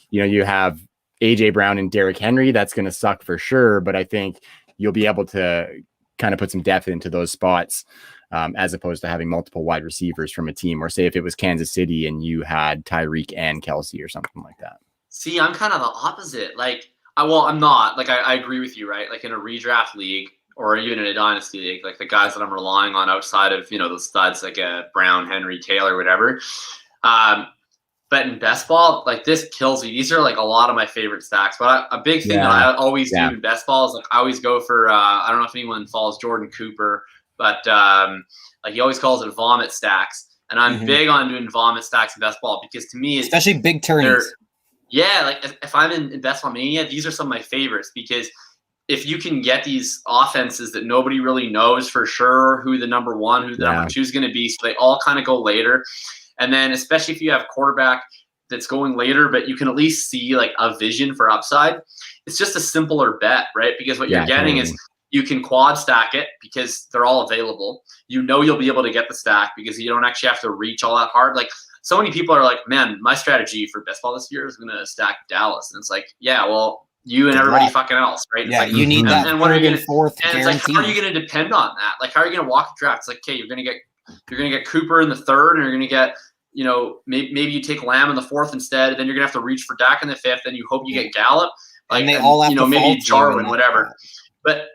you have AJ Brown and Derrick Henry, that's going to suck for sure, but I think you'll be able to kind of put some depth into those spots, as opposed to having multiple wide receivers from a team. Or say if it was Kansas City and you had Tyreek and Kelce or something like that. See, I'm kind of the opposite. Like I'm not, like, I agree with you, right? Like in a redraft league or even in a dynasty league, like the guys that I'm relying on outside of, the studs like Brown, Henry, Taylor, whatever. But in best ball, like this kills me. These are like a lot of my favorite stacks. But a big thing that I always do in best ball is like I always go for, I don't know if anyone follows Jordan Cooper, but like he always calls it vomit stacks. And I'm big on doing vomit stacks in best ball because to me, especially big turns. Yeah, like if I'm in Best Ball Mania, these are some of my favorites because if you can get these offenses that nobody really knows for sure who the number 1, who the number 2 is going to be, so they all kind of go later. And then especially if you have quarterback that's going later, but you can at least see like a vision for upside, it's just a simpler bet, right? Because what you're getting is you can quad stack it because they're all available. You'll be able to get the stack because you don't actually have to reach all that hard. Like so many people are like, man, my strategy for best ball this year is going to stack Dallas. And it's like, yeah, well, you and everybody fucking else, right? Yeah, it's like, you need that and what are you gonna, fourth and guaranteed. it's like, how are you going to depend on that? Like, how are you going to walk the draft? It's like, okay, you're going to get Cooper in the third, and you're going to get, maybe you take Lamb in the fourth instead, and then you're going to have to reach for Dak in the fifth, and you hope you get Gallup. Like, and they all have to maybe Jarwin, fall whatever. But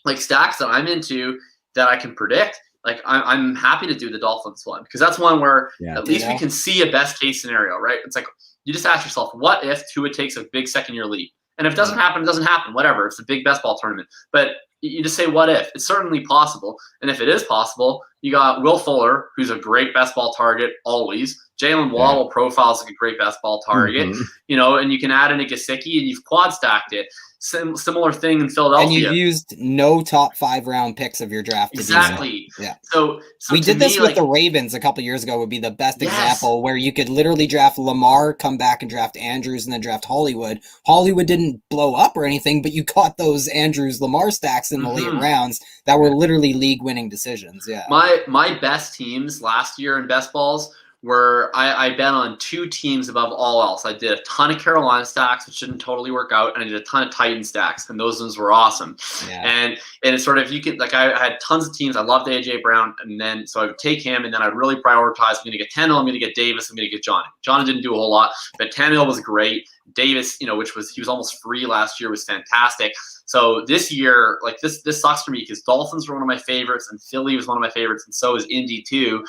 like stacks that I'm into that I can predict, like I'm happy to do the Dolphins one, because that's one where at least we can see a best case scenario, right? It's like you just ask yourself, what if Tua takes a big second year leap? And if it doesn't happen, it doesn't happen. Whatever. It's a big best ball tournament. But you just say, what if? It's certainly possible. And if it is possible, you got Will Fuller, who's a great best ball target always. Jalen Waddle profiles like a great best ball target, and you can add in a Gesicki, and you've quad stacked it. Similar thing in Philadelphia. And you've used no top 5 round picks of your draft. Exactly. Yeah. So we did this with the Ravens a couple years ago. Would be the best example, where you could literally draft Lamar, come back and draft Andrews, and then draft Hollywood. Hollywood didn't blow up or anything, but you caught those Andrews Lamar stacks in the late rounds that were literally league winning decisions. Yeah. My best teams last year in best balls where I bet on 2 teams above all else. I did a ton of Carolina stacks, which didn't totally work out, and I did a ton of Titan stacks, and those ones were awesome. Yeah. And it's sort of, you can, like, I had tons of teams. I loved AJ Brown, and then so I would take him, and then I'd really prioritize. I'm going to get Tannehill, I'm going to get Davis, I'm going to get Johnny. Johnny didn't do a whole lot, but Tannehill was great. Davis, he was almost free last year, was fantastic. So this year, like this sucks for me, because Dolphins were one of my favorites, and Philly was one of my favorites, and so is Indy too.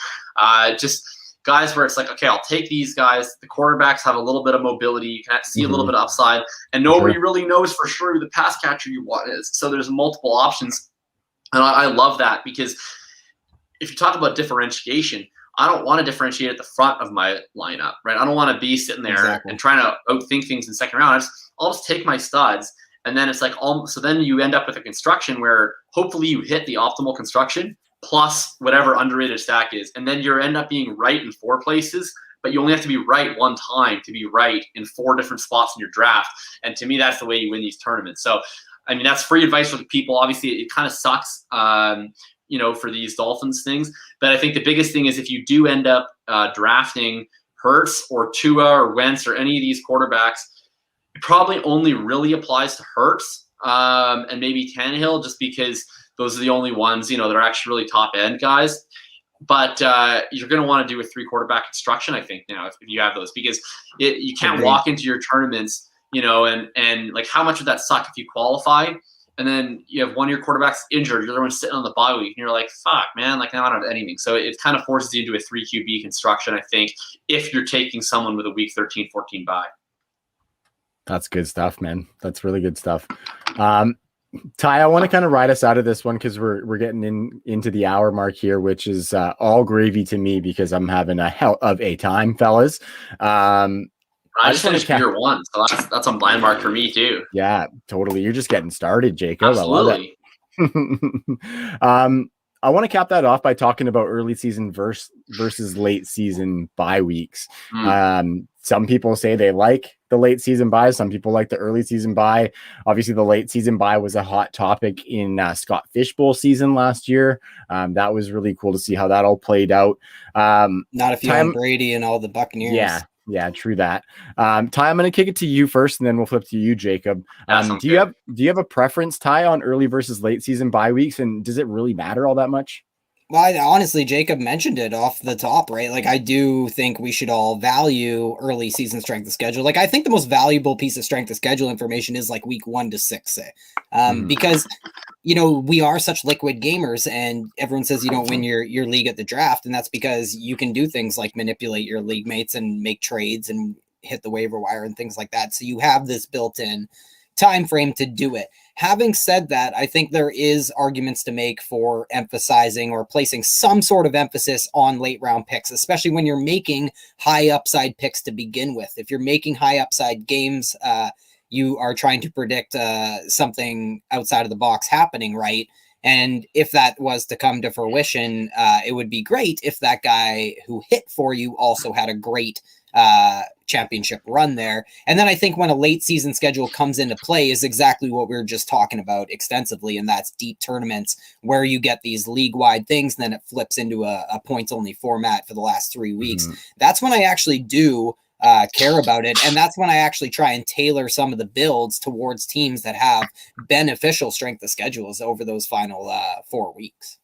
Just guys where it's like, okay, I'll take these guys. The quarterbacks have a little bit of mobility. You can see a little bit of upside, and nobody really knows for sure who the pass catcher you want is. So there's multiple options, and I love that, because if you talk about differentiation, I don't want to differentiate at the front of my lineup, right? I don't want to be sitting there and trying to outthink things in the second round. I'll just take my studs, and then it's like, so then you end up with a construction where hopefully you hit the optimal construction plus whatever underrated stack is. And then you end up being right in 4 places, but you only have to be right one time to be right in 4 different spots in your draft. And to me, that's the way you win these tournaments. So, I mean, that's free advice for the people. Obviously, it kind of sucks, for these Dolphins things. But I think the biggest thing is if you do end up drafting Hurts or Tua or Wentz or any of these quarterbacks, it probably only really applies to Hurts and maybe Tannehill, just because those are the only ones, that are actually really top end guys. But you're going to want to do a 3 quarterback construction, I think, now, if you have those, because you can't walk into your tournaments, and like, how much would that suck if you qualify and then you have one of your quarterbacks injured, your other one's sitting on the bye week, and you're like, fuck, man, like, now I don't have anything. So it kind of forces you into a 3 QB construction, I think, if you're taking someone with a week 13, 14 bye. That's good stuff, man. That's really good stuff. Ty, I want to kind of ride us out of this one, because we're getting into the hour mark here, which is all gravy to me, because I'm having a hell of a time, fellas. I just finished year 1, so that's on blind mark for me too. Yeah, totally. You're just getting started, Jacob. Absolutely. I love it. I want to cap that off by talking about early season versus late season bye weeks. Some people say they like the late season bye. Some people like the early season bye. Obviously, the late season bye was a hot topic in Scott Fishbowl season last year. That was really cool to see how that all played out. Not if you have Brady and all the Buccaneers. Yeah, true that. Ty, I'm going to kick it to you first, and then we'll flip to you, Jacob. Do you have a preference, Ty, on early versus late season bye weeks, and does it really matter all that much? Well, honestly, Jacob mentioned it off the top, right? Like, I do think we should all value early season strength of schedule. Like, I think the most valuable piece of strength of schedule information is like week 1 to 6, say, because we are such liquid gamers, and everyone says you don't win your league at the draft, and that's because you can do things like manipulate your league mates and make trades and hit the waiver wire and things like that. So you have this built-in time frame to do it. Having said that, I think there is arguments to make for emphasizing or placing some sort of emphasis on late round picks, especially when you're making high upside picks to begin with. If you're making high upside games, you are trying to predict something outside of the box happening, right? And if that was to come to fruition, it would be great if that guy who hit for you also had a great championship run there. And then I think when a late season schedule comes into play is exactly what we were just talking about extensively, and that's deep tournaments where you get these league-wide things, and then it flips into a points-only format for the last 3 weeks. That's when I actually do care about it, and that's when I actually try and tailor some of the builds towards teams that have beneficial strength of schedules over those final 4 weeks.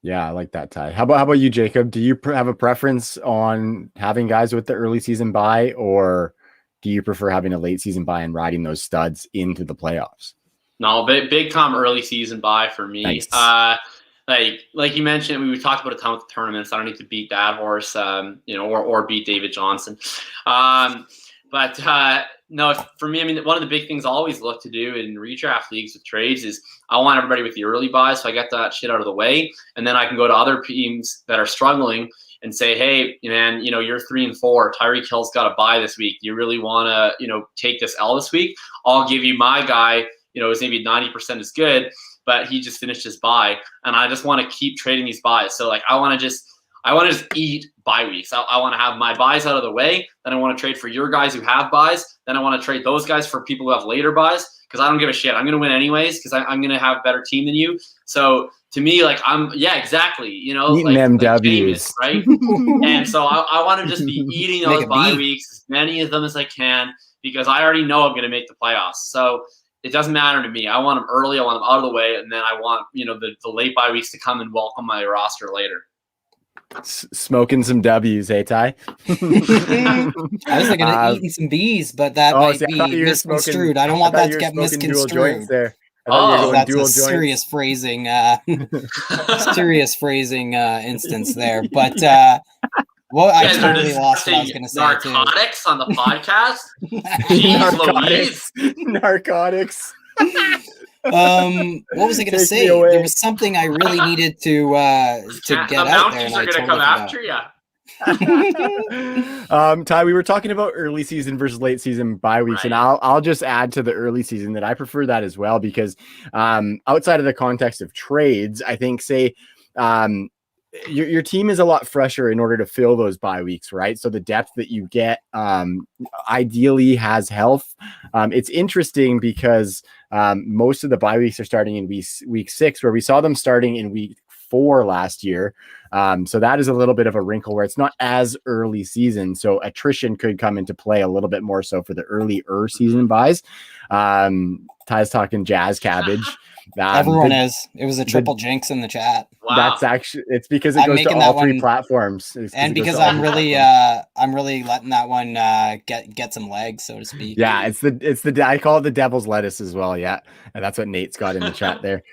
Yeah, I like that, Ty. How about you, Jacob? Do you have a preference on having guys with the early season bye, or do you prefer having a late season bye and riding those studs into the playoffs? No, big time early season bye for me. Nice. Like you mentioned, we talked about a ton with the tournaments. I don't need to beat that horse, or beat David Johnson. No, for me, I mean, one of the big things I always look to do in redraft leagues with trades is I want everybody with the early buy, so I get that shit out of the way, and then I can go to other teams that are struggling and say, hey, man, you're 3-4. Tyreek Hill's got a bye this week. You really want to, take this L this week? I'll give you my guy, is maybe 90% as good, but he just finished his bye, and I just want to keep trading these buys. So I want to just eat bye weeks. I want to have my buys out of the way. Then I want to trade for your guys who have buys. Then I want to trade those guys for people who have later buys, because I don't give a shit. I'm going to win anyways because I'm going to have a better team than you. So to me, exactly. Eating them W's, famous, right? And so I want to just be eating those bye weeks, as many of them as I can, because I already know I'm going to make the playoffs. So it doesn't matter to me. I want them early. I want them out of the way. And then I want, the late bye weeks to come and welcome my roster later. Smoking some W's, hey, Ty? I was thinking of eating some B's, but that might be misconstrued. I don't want that to get misconstrued. There. That's a serious phrasing, instance there. But I totally lost what I was going to say. Narcotics on the podcast? Narcotics. What was I going to say? There was something I really needed to get out there. The Mounties are going to come after you. Ty, we were talking about early season versus late season bye weeks, right. And I'll just add to the early season that I prefer that as well, because outside of the context of trades, I think your team is a lot fresher in order to fill those bye weeks, right? So the depth that you get ideally has health. It's interesting because most of the bye weeks are starting in week 6, where we saw them starting in week 4 last year. So that is a little bit of a wrinkle where it's not as early season. So attrition could come into play a little bit more so for the earlier season buys. Ty's talking jazz cabbage. Everyone is. It was a triple jinx in the chat. Wow. That's actually, it's because it goes to all 3 platforms. And because I'm really letting that one get some legs, so to speak. Yeah, it's I call it the devil's lettuce as well. Yeah. And that's what Nate's got in the chat there.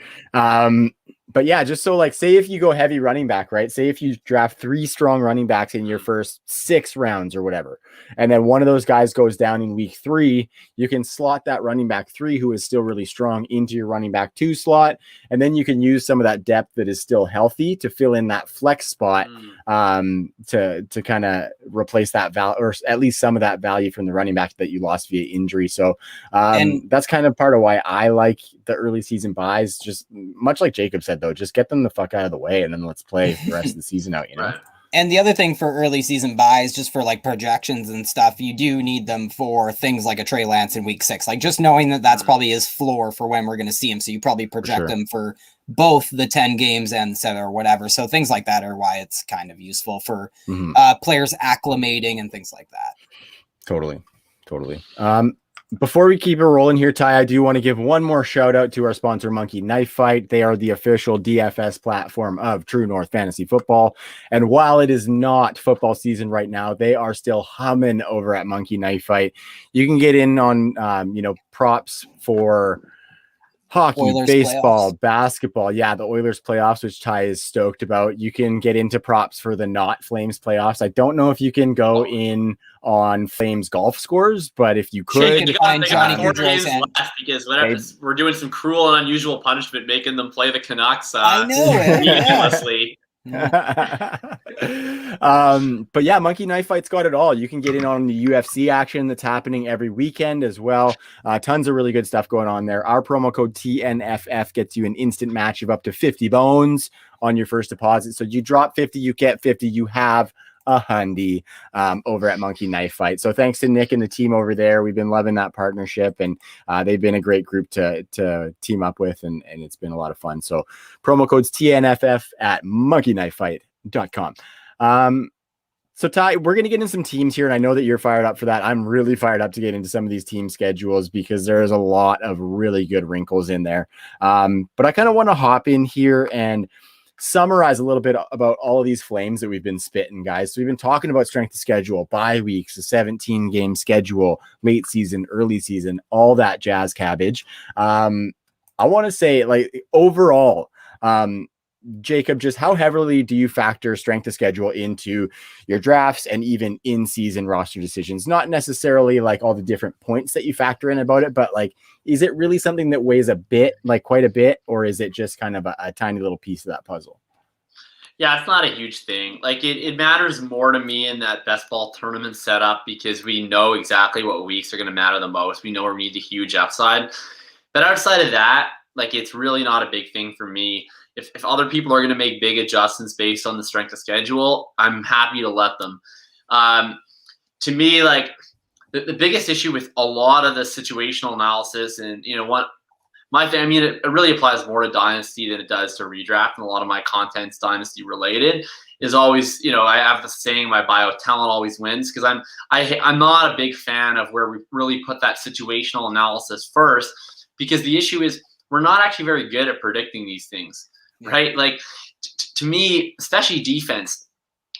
But yeah, just so say if you go heavy running back, right? Say if you draft 3 strong running backs in your first 6 rounds or whatever, and then one of those guys goes down in week 3, you can slot that running back 3 who is still really strong into your running back 2 slot. And then you can use some of that depth that is still healthy to fill in that flex spot to kind of replace that value, or at least some of that value from the running back that you lost via injury. So that's kind of part of why I like the early season buys, just much like Jacob said, though, just get them the fuck out of the way and then let's play the rest of the season out, Right. And the other thing for early season buys, just for projections and stuff, you do need them for things like a Trey Lance in week 6, just knowing that that's probably his floor for when we're going to see him. So you probably project them for both the 10 games and 7 or whatever. So things like that are why it's kind of useful for players acclimating and things like that. Totally. Before we keep it rolling here, Ty, I do want to give one more shout out to our sponsor, Monkey Knife Fight. They are the official DFS platform of True North Fantasy Football. And while it is not football season right now, they are still humming over at Monkey Knife Fight. You can get in on, props for hockey, Oilers baseball, playoffs. basketball. Yeah, the Oilers playoffs, which Ty is stoked about. You can get into props for the not Flames playoffs. I don't know if you can go in on Flames golf scores, but if you could, because we're doing some cruel and unusual punishment, making them play the Canucks. I know ridiculously. But yeah, Monkey Knife Fight's got it all. You can get in on the UFC action that's happening every weekend as well. Tons of really good stuff going on there. Our promo code TNFF gets you an instant match of up to 50 bones on your first deposit. So you drop 50, you get 50, you have a hundy over at Monkey Knife Fight. So thanks to Nick and the team over there. We've been loving that partnership, and they've been a great group to team up with, and it's been a lot of fun. So promo code's TNFF at monkeyknifefight.com. So Ty, we're going to get into some teams here, and I know that you're fired up for that. I'm really fired up to get into some of these team schedules because there's a lot of really good wrinkles in there. But I kind of want to hop in here and summarize a little bit about all of these flames that we've been spitting, guys. So we've been talking about strength of schedule, bye weeks, a 17-game schedule, late season, early season, all that jazz cabbage. I want to say, like, overall, Jacob, just how heavily do you factor strength of schedule into your drafts and even in-season roster decisions? Not necessarily like all the different points that you factor in about it, but like, is it really something that weighs a bit, like quite a bit, or is it just kind of a tiny little piece of that puzzle? Yeah, it's not a huge thing. Like it matters more to me in that best ball tournament setup because we know exactly what weeks are going to matter the most. We know where we need the huge upside. But outside of that, like it's really not a big thing for me. If other people are going to make big adjustments based on the strength of schedule, I'm happy to let them. To me, like the biggest issue with a lot of the situational analysis, and you know what, it really applies more to Dynasty than it does to redraft, and a lot of my content's Dynasty related. Is always, you know, I have the saying, my bio, talent always wins, because I'm not a big fan of where we really put that situational analysis first, because the issue is we're not actually very good at predicting these things. Right? Like to me, especially defense,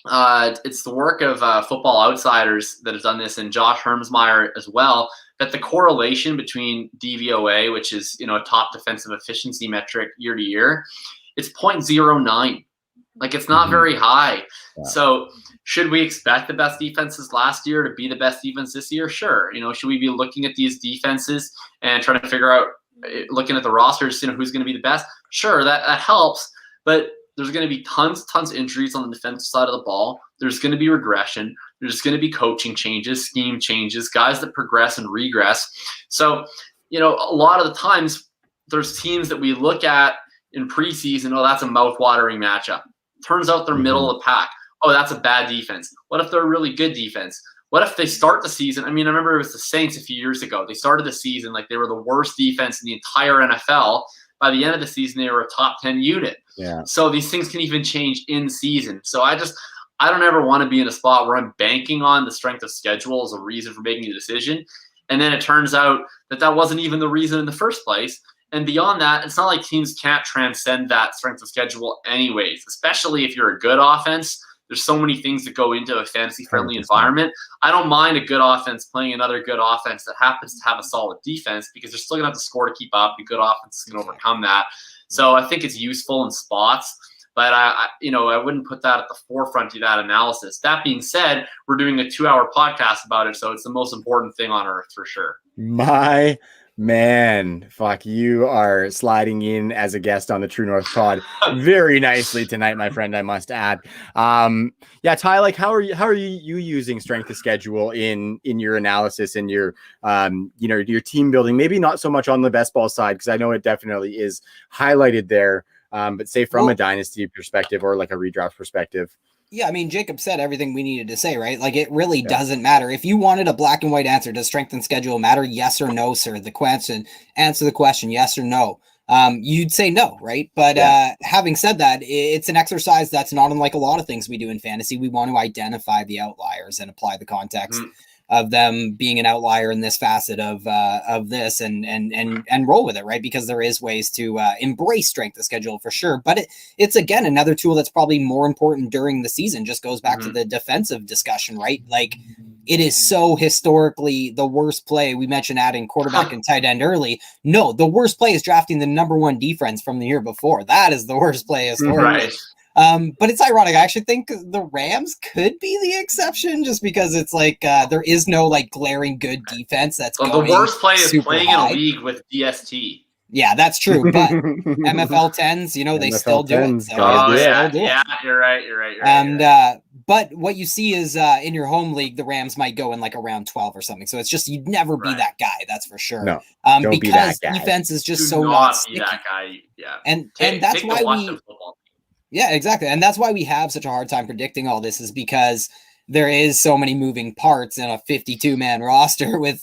it's the work of Football Outsiders that have done this, and Josh Hermsmeyer as well, that the correlation between DVOA, which is, you know, a top defensive efficiency metric year to year, it's 0.09. Like it's not very high. Yeah. So should we expect the best defenses last year to be the best defense this year? Sure. You know, should we be looking at these defenses and trying to figure out, looking at the rosters, you know, who's going to be the best? Sure, that helps, but there's going to be tons of injuries on the defensive side of the ball. There's going to be regression. There's going to be coaching changes, scheme changes, guys that progress and regress. So, you know, a lot of the times there's teams that we look at in preseason, oh, that's a mouth-watering matchup. Turns out they're middle of the pack. Oh, that's a bad defense. What if they're a really good defense? What if they start the season? I mean, I remember it was the Saints a few years ago. They started the season like they were the worst defense in the entire NFL. By the end of the season, they were a top 10 unit. Yeah. So these things can even change in season. So I don't ever want to be in a spot where I'm banking on the strength of schedule as a reason for making a decision. And then it turns out that wasn't even the reason in the first place. And beyond that, it's not like teams can't transcend that strength of schedule anyways, especially if you're a good offense. There's so many things that go into a fantasy-friendly environment. I don't mind a good offense playing another good offense that happens to have a solid defense, because they're still going to have to score to keep up. A good offense is going to overcome that. So I think it's useful in spots, but I wouldn't put that at the forefront of that analysis. That being said, we're doing a 2-hour podcast about it, so it's the most important thing on earth for sure. My man, fuck, you are sliding in as a guest on the True North pod very nicely tonight, my friend, I must add. Yeah, Ty, like how are you using strength of schedule in your analysis and your your team building? Maybe not so much on the best ball side, because I know it definitely is highlighted there, but say from a dynasty perspective or like a redraft perspective. Yeah, I mean, Jacob said everything we needed to say, right? Like, it really doesn't matter. If you wanted a black and white answer, does strength and schedule matter? Yes or no, sir? Answer the question, yes or no. You'd say no, right? But having said that, it's an exercise that's not unlike a lot of things we do in fantasy. We want to identify the outliers and apply the context of them being an outlier in this facet of this and roll with it, right? Because there is ways to embrace strength of schedule for sure. But it's again, another tool that's probably more important during the season. Just goes back to the defensive discussion, right? Like, it is so historically the worst play. We mentioned adding quarterback and tight end early. No, the worst play is drafting the number one defense from the year before. That is the worst play historically. Right. But it's ironic. I actually think the Rams could be the exception, just because it's like there is no like glaring good defense that's going. The worst play is playing in a league with DST. Yeah, that's true. But MFL 10s, they still do it. So you're right. But what you see is in your home league, the Rams might go in like around 12 or something. So it's just, you'd never be that guy. That's for sure. No, don't because be that guy. Defense is just Do so not sticky. be that guy. Yeah. And that's why Yeah, exactly. And that's why we have such a hard time predicting all this, is because there is so many moving parts in a 52-man roster with,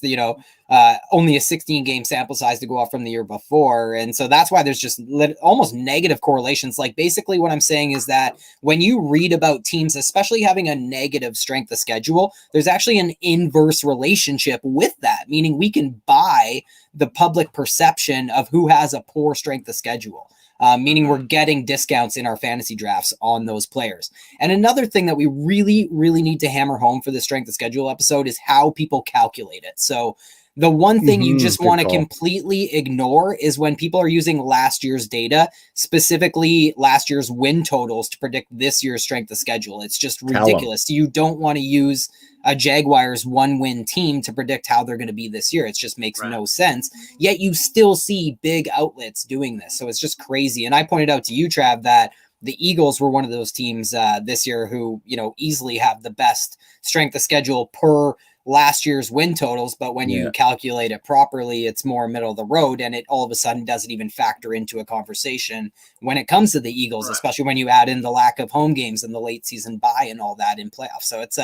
only a 16-game sample size to go off from the year before. And so that's why there's just almost negative correlations. Like, basically what I'm saying is that when you read about teams, especially having a negative strength of schedule, there's actually an inverse relationship with that, meaning we can buy the public perception of who has a poor strength of schedule. Meaning we're getting discounts in our fantasy drafts on those players. And another thing that we really, really need to hammer home for the strength of schedule episode is how people calculate it. So the one thing you just want to completely ignore is when people are using last year's data, specifically last year's win totals, to predict this year's strength of schedule. It's just ridiculous. You don't want to use a Jaguars 1-win team to predict how they're going to be this year. It just makes no sense. Yet you still see big outlets doing this. So it's just crazy. And I pointed out to you, Trav, that the Eagles were one of those teams this year who, easily have the best strength of schedule per last year's win totals, but when you calculate it properly, it's more middle of the road, and it all of a sudden doesn't even factor into a conversation when it comes to the Eagles, especially when you add in the lack of home games and the late season bye and all that in playoffs. So it's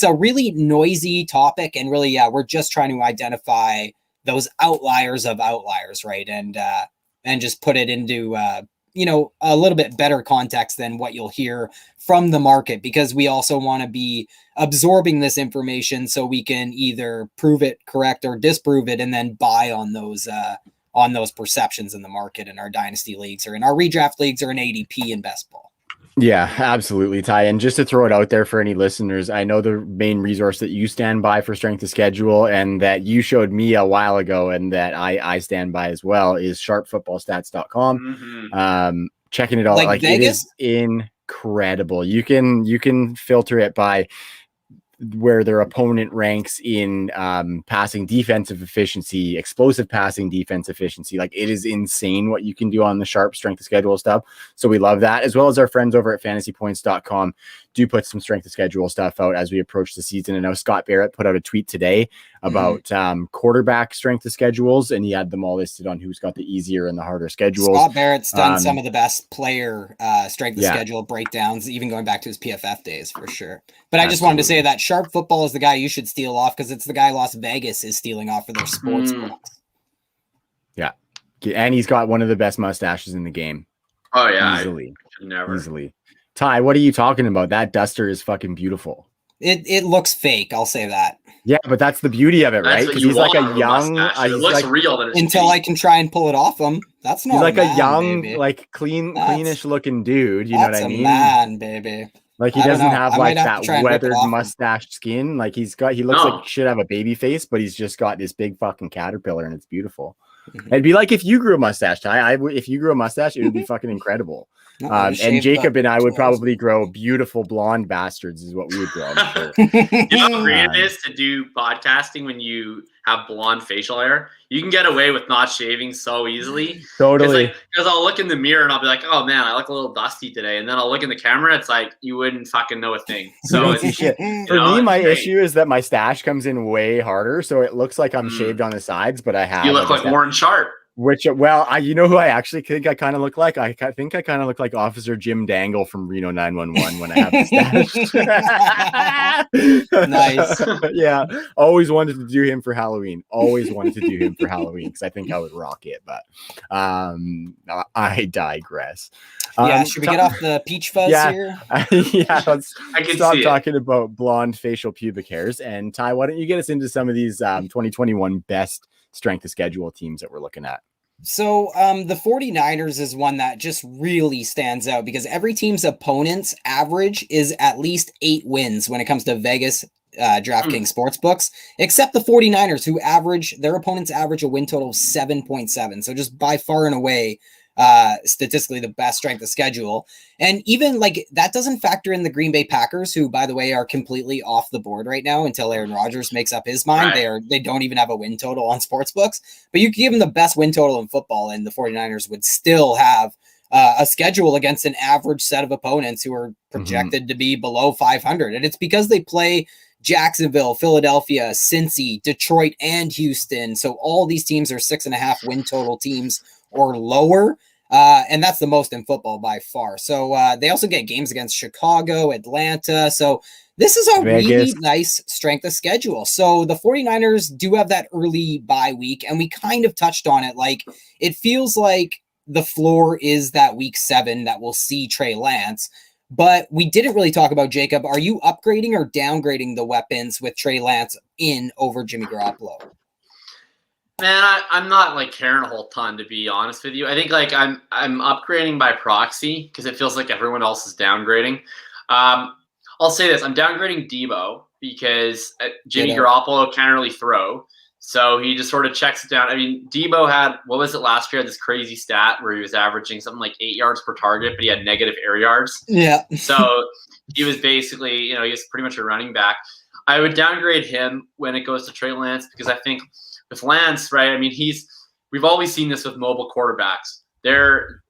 a really noisy topic, and really, we're just trying to identify those outliers of outliers, right? And just put it into a little bit better context than what you'll hear from the market, because we also want to be absorbing this information so we can either prove it correct or disprove it, and then buy on those perceptions in the market in our dynasty leagues or in our redraft leagues or in ADP and best ball. Yeah, absolutely, Ty. And just to throw it out there for any listeners, I know the main resource that you stand by for strength of schedule and that you showed me a while ago and that I stand by as well is sharpfootballstats.com. Checking it out. Like it is incredible. You can filter it by where their opponent ranks in passing defensive efficiency, explosive passing defense efficiency. Like, it is insane what you can do on the Sharp strength of schedule stuff. So we love that, as well as our friends over at fantasypoints.com do put some strength of schedule stuff out as we approach the season. And now Scott Barrett put out a tweet today about quarterback strength of schedules, and he had them all listed on who's got the easier and the harder schedules. Scott Barrett's done some of the best player strength of schedule breakdowns, even going back to his PFF days for sure. But I just wanted to say that Sharp Football is the guy you should steal off, because it's the guy Las Vegas is stealing off for their sports books. Yeah. And he's got one of the best mustaches in the game. Oh, yeah. Easily. Ty, what are you talking about? That duster is fucking beautiful. It looks fake, I'll say that. Yeah, but that's the beauty of it, right? Because he's like a young. It looks real. Until I can try and pull it off him. That's not. He's like a young, baby. Like cleanish looking dude. You know what I mean? Man, baby. Like, he doesn't have like that weathered mustache skin. Like, he looks like he should have a baby face, but he's just got this big fucking caterpillar, and it's beautiful. It'd be like if you grew a mustache, Ty. If you grew a mustache, it would be fucking incredible. And Jacob and I would probably grow beautiful blonde bastards, is what we would grow. Sure. You know how great it is to do podcasting when you have blonde facial hair? You can get away with not shaving so easily. Totally. Because I'll look in the mirror and I'll be like, oh man, I look a little dusty today. And then I'll look in the camera. It's like, you wouldn't fucking know a thing. So for me, my issue is that my stash comes in way harder. So it looks like I'm shaved on the sides, but I have. You look like Warren Sharp. Which, well, you know who I actually think I kind of look like? I think I kind of look like Officer Jim Dangle from Reno 911 when I have the stash. Nice. Yeah. Always wanted to do him for Halloween. Because I think I would rock it. But I digress. Should we get off the peach fuzz here? Let's stop talking about blonde facial pubic hairs. And Ty, why don't you get us into some of these 2021 best strength of schedule teams that we're looking at? So the 49ers is one that just really stands out, because every team's opponent's average is at least 8 wins when it comes to Vegas DraftKings sportsbooks, except the 49ers, who their opponents average a win total of 7.7. So just by far and away, statistically the best strength of schedule. And even like that doesn't factor in the Green Bay Packers, who, by the way, are completely off the board right now until Aaron Rodgers makes up his mind. Right. They don't even have a win total on sportsbooks, but you could give them the best win total in football, and the 49ers would still have a schedule against an average set of opponents who are projected to be below 500. And it's because they play Jacksonville, Philadelphia, Cincy, Detroit, and Houston. So all these teams are 6.5 win total teams or lower. And that's the most in football by far. So they also get games against Chicago, Atlanta. So this is a really nice strength of schedule. So the 49ers do have that early bye week, and we kind of touched on it. Like, it feels like the floor is that week 7 that we'll see Trey Lance. But we didn't really talk about, Jacob. Are you upgrading or downgrading the weapons with Trey Lance in over Jimmy Garoppolo? Man, I'm not like caring a whole ton, to be honest with you. I think like I'm upgrading by proxy because it feels like everyone else is downgrading. I'll say this: I'm downgrading Debo because Jimmy Garoppolo can't really throw, so he just sort of checks it down. I mean, Debo had, what was it last year? This crazy stat where he was averaging something like 8 yards per target, but he had negative air yards. Yeah. So he was basically, he was pretty much a running back. I would downgrade him when it goes to Trey Lance because I think with Lance, right? I mean, we've always seen this with mobile quarterbacks. Their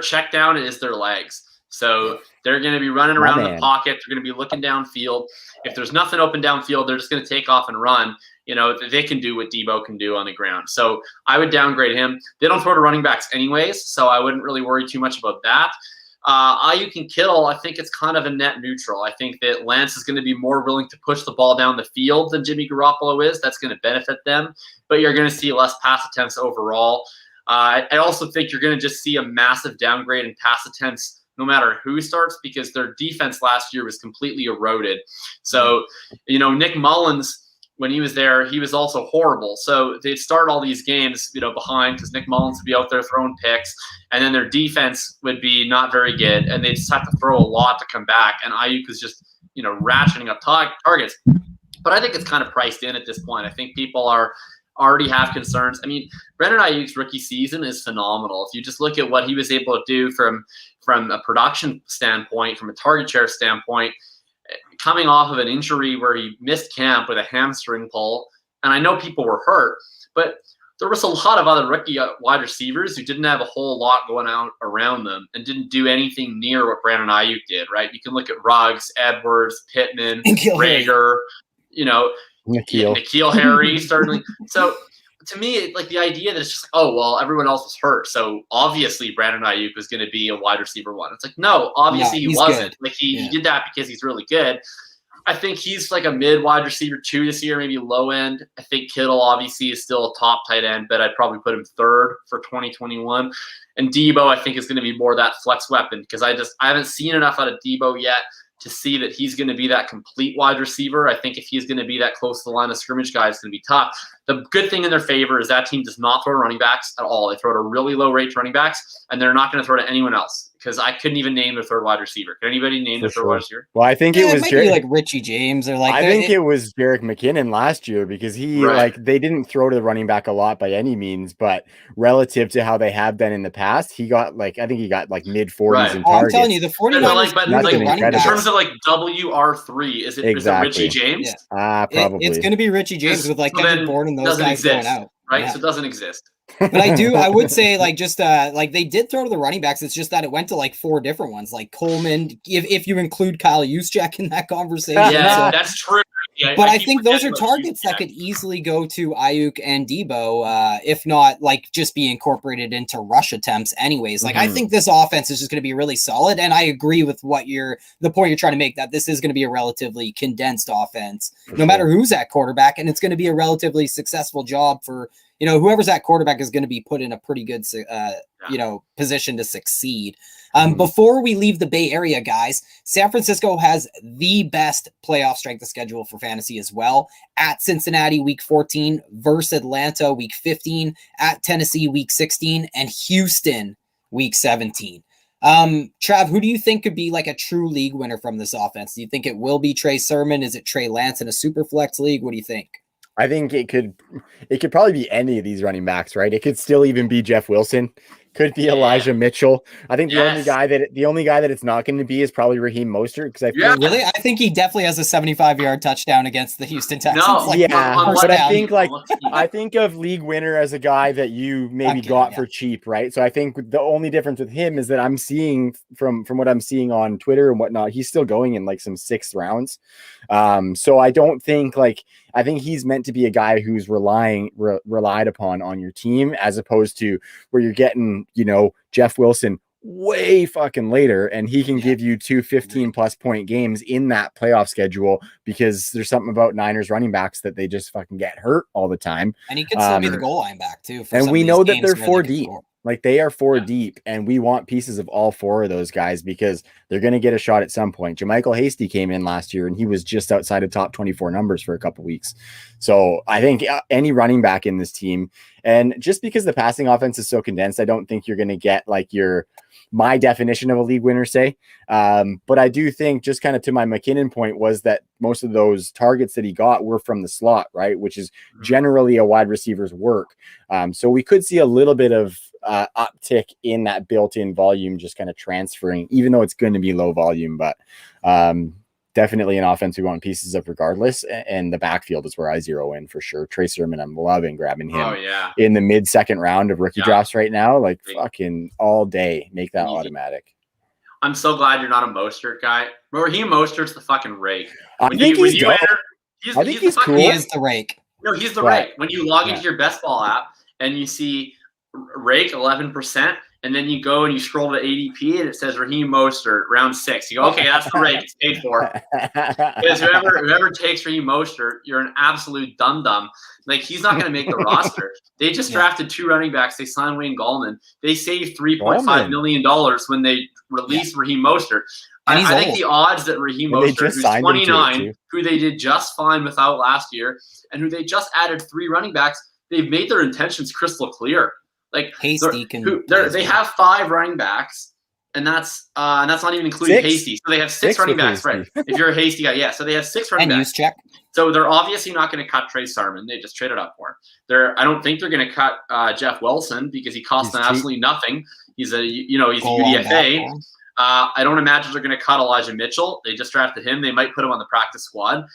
check down is their legs. So they're going to be running around the pocket. They're going to be looking downfield. If there's nothing open downfield, they're just going to take off and run. They can do what Debo can do on the ground. So I would downgrade him. They don't throw to running backs anyways, so I wouldn't really worry too much about that. Ayuk and Kittle, I think it's kind of a net neutral. I think that Lance is going to be more willing to push the ball down the field than Jimmy Garoppolo is. That's going to benefit them, but you're going to see less pass attempts overall. I also think you're going to just see a massive downgrade in pass attempts no matter who starts because their defense last year was completely eroded. So, Nick Mullins, when he was there, he was also horrible. So they'd start all these games, behind because Nick Mullins would be out there throwing picks, and then their defense would be not very good, and they just have to throw a lot to come back. And Ayuk is just, ratcheting up targets. But I think it's kind of priced in at this point. I think people already have concerns. I mean, Brandon Ayuk's rookie season is phenomenal. If you just look at what he was able to do from a production standpoint, from a target share standpoint, coming off of an injury where he missed camp with a hamstring pull, and I know people were hurt, but there was a lot of other rookie wide receivers who didn't have a whole lot going on around them and didn't do anything near what Brandon Ayuk did, right? You can look at Ruggs, Edwards, Pittman, Rager, N'Keal Harry, certainly. So to me, like the idea that it's just like, everyone else was hurt, so obviously Brandon Ayuk was going to be a wide receiver 1. It's like, no, obviously he wasn't. Good. Like he did that because he's really good. I think he's like a mid wide receiver 2 this year, maybe low end. I think Kittle obviously is still a top tight end, but I'd probably put him 3rd for 2021. And Debo, I think, is going to be more that flex weapon because I haven't seen enough out of Debo yet to see that he's going to be that complete wide receiver. I think if he's going to be that close to the line of scrimmage guy, it's going to be tough. The good thing in their favor is that team does not throw to running backs at all. They throw to really low rate running backs, and they're not going to throw to anyone else because I couldn't even name their 3rd wide receiver. Can anybody name their 3rd wide receiver? Well, I think it was like Richie James or like. I think it was Jerick McKinnon last year because they didn't throw to the running back a lot by any means, but relative to how they have been in the past, he got mid 40s in targets. I'm telling you, the 49ers. In terms of like WR3, is it Richie James? Yeah. Probably. It's going to be Richie James with like Kevin Bourne and those guys going out. Right, yeah. So it doesn't exist. But I would say they did throw to the running backs. It's just that it went to like 4 different ones, like Coleman, if you include Kyle Juszczyk in that conversation. Yeah, that's true. Yeah, but I think those are targets that could easily go to Ayuk and Debo, if not like just be incorporated into rush attempts anyways. Like, I think this offense is just going to be really solid. And I agree with the point you're trying to make, that this is going to be a relatively condensed offense, no matter who's at quarterback. And it's going to be a relatively successful job for, whoever's at quarterback is going to be put in a pretty good, position to succeed. Before we leave the Bay Area, guys, San Francisco has the best playoff strength of schedule for fantasy as well. At Cincinnati, week 14, versus Atlanta, week 15, at Tennessee, week 16, and Houston, week 17. Trav, who do you think could be like a true league winner from this offense? Do you think it will be Trey Sermon? Is it Trey Lance in a super flex league? What do you think? I think it could probably be any of these running backs, right? It could still even be Jeff Wilson. Could be Elijah Mitchell. I think the only guy that it's not going to be is probably Raheem Mostert, because I think he definitely has a 75-yard touchdown against the Houston Texans. But I think of league winner as a guy that you maybe got for cheap, right? So I think the only difference with him is that I'm seeing from what I'm seeing on Twitter and whatnot, he's still going in like some 6th rounds. So I don't think I think he's meant to be a guy who's relied upon on your team, as opposed to where you're getting, Jeff Wilson way fucking later, and he can give you 2 15+ point games in that playoff schedule, because there's something about Niners running backs that they just fucking get hurt all the time. And he could still be the goal line back too. And we know that they're 4 deep. Like, they are 4 deep, and we want pieces of all 4 of those guys because they're going to get a shot at some point. JaMychal Hasty came in last year, and he was just outside of top 24 numbers for a couple weeks. So I think any running back in this team, and just because the passing offense is so condensed, I don't think you're going to get like my definition of a league winner, say. But I do think, just kind of to my McKinnon point, was that most of those targets that he got were from the slot, right? Which is generally a wide receiver's work. So we could see a little bit of uptick in that built-in volume, just kind of transferring, even though it's going to be low volume, but definitely an offense we want pieces of regardless. And the backfield is where I zero in for sure. Trey Sermon, I'm loving grabbing him in the mid-second round of rookie drafts right now. Like, fucking all day, make that automatic. I'm so glad you're not a Mostert guy. Raheem Mostert's the fucking rake. I think he's cool. He is the rake. No, he's the rake. When you log into your Best Ball app and you see rake 11%, and then you go and you scroll to ADP and it says Raheem Mostert round 6. You go, okay, that's the rake. It's paid for. Because whoever takes Raheem Mostert, you're an absolute dum-dum. Like, he's not going to make the roster. They just drafted 2 running backs. They signed Wayne Gallman. They saved $3.5 million when they released Raheem Mostert. I think the odds that Raheem Mostert, who's 29, who they did just fine without last year, and who they just added 3 running backs, they've made their intentions crystal clear. Like, they have 5 running backs, and that's not even including 6. Hasty. So they have 6 running backs, right? If you're a Hasty guy, yeah. So they have 6 running backs. Check. So they're obviously not going to cut Trey Sermon. They just traded up for him. I don't think they're going to cut Jeff Wilson because he costs them absolutely nothing. He's a UDFA. I don't imagine they're going to cut Elijah Mitchell. They just drafted him. They might put him on the practice squad.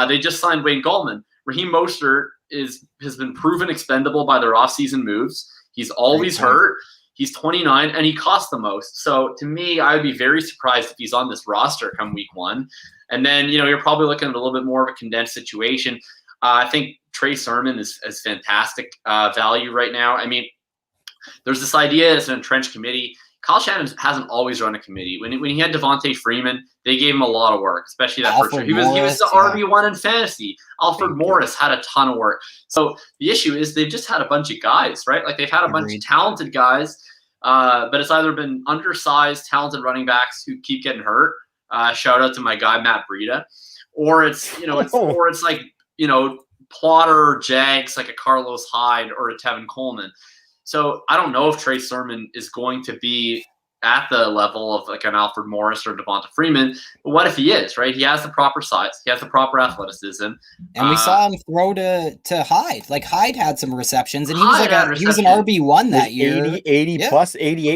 They just signed Wayne Gallman. Raheem Mostert has been proven expendable by their offseason moves. He's always hurt. He's 29, and he costs the most. So to me, I would be very surprised if he's on this roster come week 1. And then, you're probably looking at a little bit more of a condensed situation. I think Trey Sermon is fantastic value right now. I mean, there's this idea as an entrenched committee. Kyle Shanahan hasn't always run a committee. When he had Devontae Freeman, they gave him a lot of work, especially that first year. He was the RB1 in fantasy. Alfred Morris had a ton of work. So the issue is they've just had a bunch of guys, right? Like, they've had a bunch of talented guys, but it's either been undersized, talented running backs who keep getting hurt. Shout out to my guy Matt Breida, or it's like plotter Jags like a Carlos Hyde or a Tevin Coleman. So I don't know if Trey Sermon is going to be at the level of like an Alfred Morris or Devonta Freeman. But what if he is, right? He has the proper size. He has the proper athleticism. And we saw him throw to Hyde. Like, Hyde had some receptions, and he was an RB1 that year. 88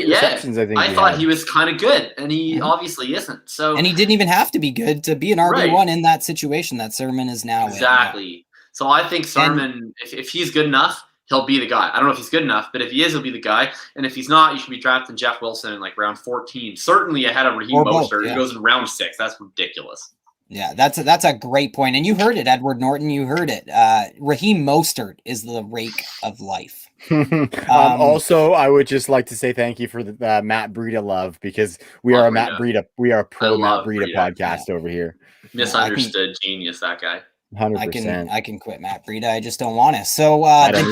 receptions, I think. I thought he was kind of good, and he obviously isn't. So, and he didn't even have to be good to be an RB1 in that situation that Sermon is now in. Exactly. So I think Sermon, if he's good enough, he'll be the guy. I don't know if he's good enough, but if he is, he'll be the guy. And if he's not, you should be drafting Jeff Wilson in like round 14. Certainly ahead of Raheem Mostert, who goes in round 6. That's ridiculous. Yeah, that's a great point. And you heard it, Edward Norton. You heard it. Raheem Mostert is the rake of life. Also, I would just like to say thank you for the Matt Breida love, because we are a Matt Breida. We are a pro Matt Breida podcast over here. Misunderstood genius, that guy. 100%. I can quit Matt Breida. I just don't want to. So the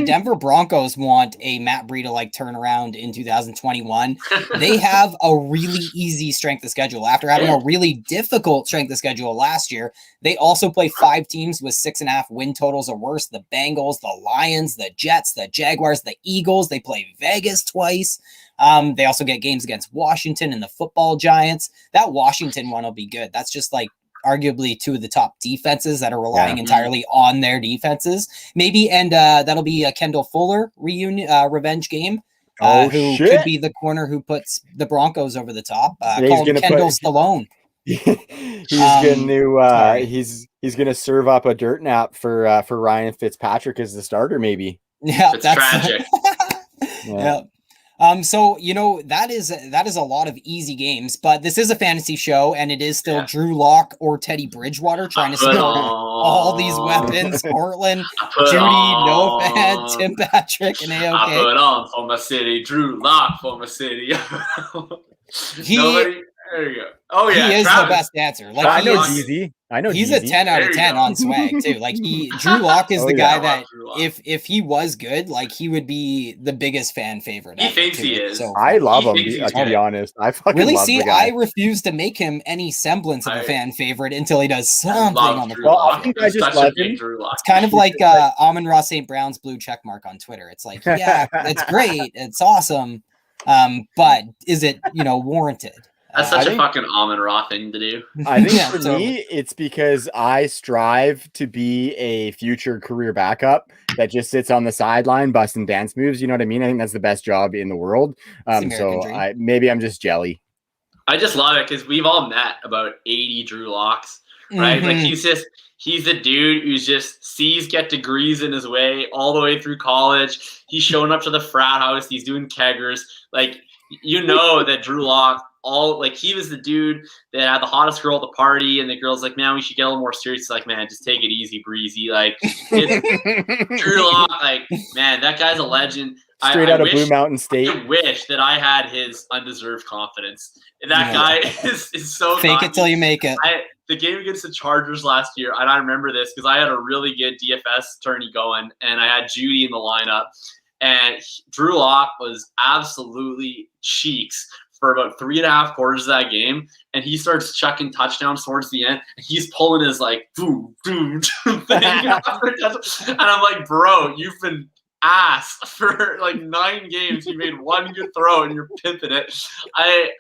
Denver Broncos want a Matt Breida like turnaround in 2021. They have a really easy strength of schedule after having a really difficult strength of schedule last year. They also play 5 teams with 6.5 win totals or worse: the Bengals, the Lions, the Jets, the Jaguars, the Eagles. They play Vegas twice. They also get games against Washington and the football Giants. That Washington one will be good. That's just like arguably 2 of the top defenses that are relying entirely on their defenses. Maybe, and that'll be a Kendall Fuller revenge game. Who could be the corner who puts the Broncos over the top. Call him Kendall Stallone. He's gonna serve up a dirt nap for Ryan Fitzpatrick as the starter, maybe. Yeah, it's tragic. So that is a lot of easy games, but this is a fantasy show, and it is still Drew Lock or Teddy Bridgewater trying to steal all these weapons. Portland, Judy, No Fan, Tim Patrick, and AOK. I put on for my city, Drew Lock for my city. There you go. Oh yeah, he is Travis. the best dancer. Like I know Jeezy. He's a 10 out of 10 on swag too. Like Drew Lock is the guy that if he was good, like he would be the biggest fan favorite. He thinks he is. So I love him. To be honest, I fucking love the guy. I refuse to make him any semblance of a fan favorite until he does something on the field. I think I just love him. It's kind of like Amon-Ra St. Brown's blue check mark on Twitter. It's like, yeah, it's great, it's awesome, but is it warranted? That's such a fucking Amon-Ra thing to do. I think for me, it's because I strive to be a future career backup that just sits on the sideline busting dance moves. You know what I mean? I think that's the best job in the world. So maybe I'm just jelly. I just love it because we've all met about 80 Drew Locks, right? Like he's the dude who's just sees get degrees in his way all the way through college. He's showing up to the frat house. He's doing keggers. Like, that Drew Lock, he was the dude that had the hottest girl at the party, and the girl's like, man, we should get a little more serious. It's like, man, just take it easy, breezy. Like, Drew Lock, like, man, that guy's a legend. Straight out of Blue Mountain State. I wish that I had his undeserved confidence. That guy is so fake it till you make it. The game against the Chargers last year, and I remember this because I had a really good DFS tourney going, and I had Judy in the lineup, and Drew Lock was absolutely cheeks for about 3.5 quarters of that game, and he starts chucking touchdowns towards the end, and he's pulling his like boom thing and I'm like, bro, you've been ass for like 9 games. You made one good throw and you're pimping it. I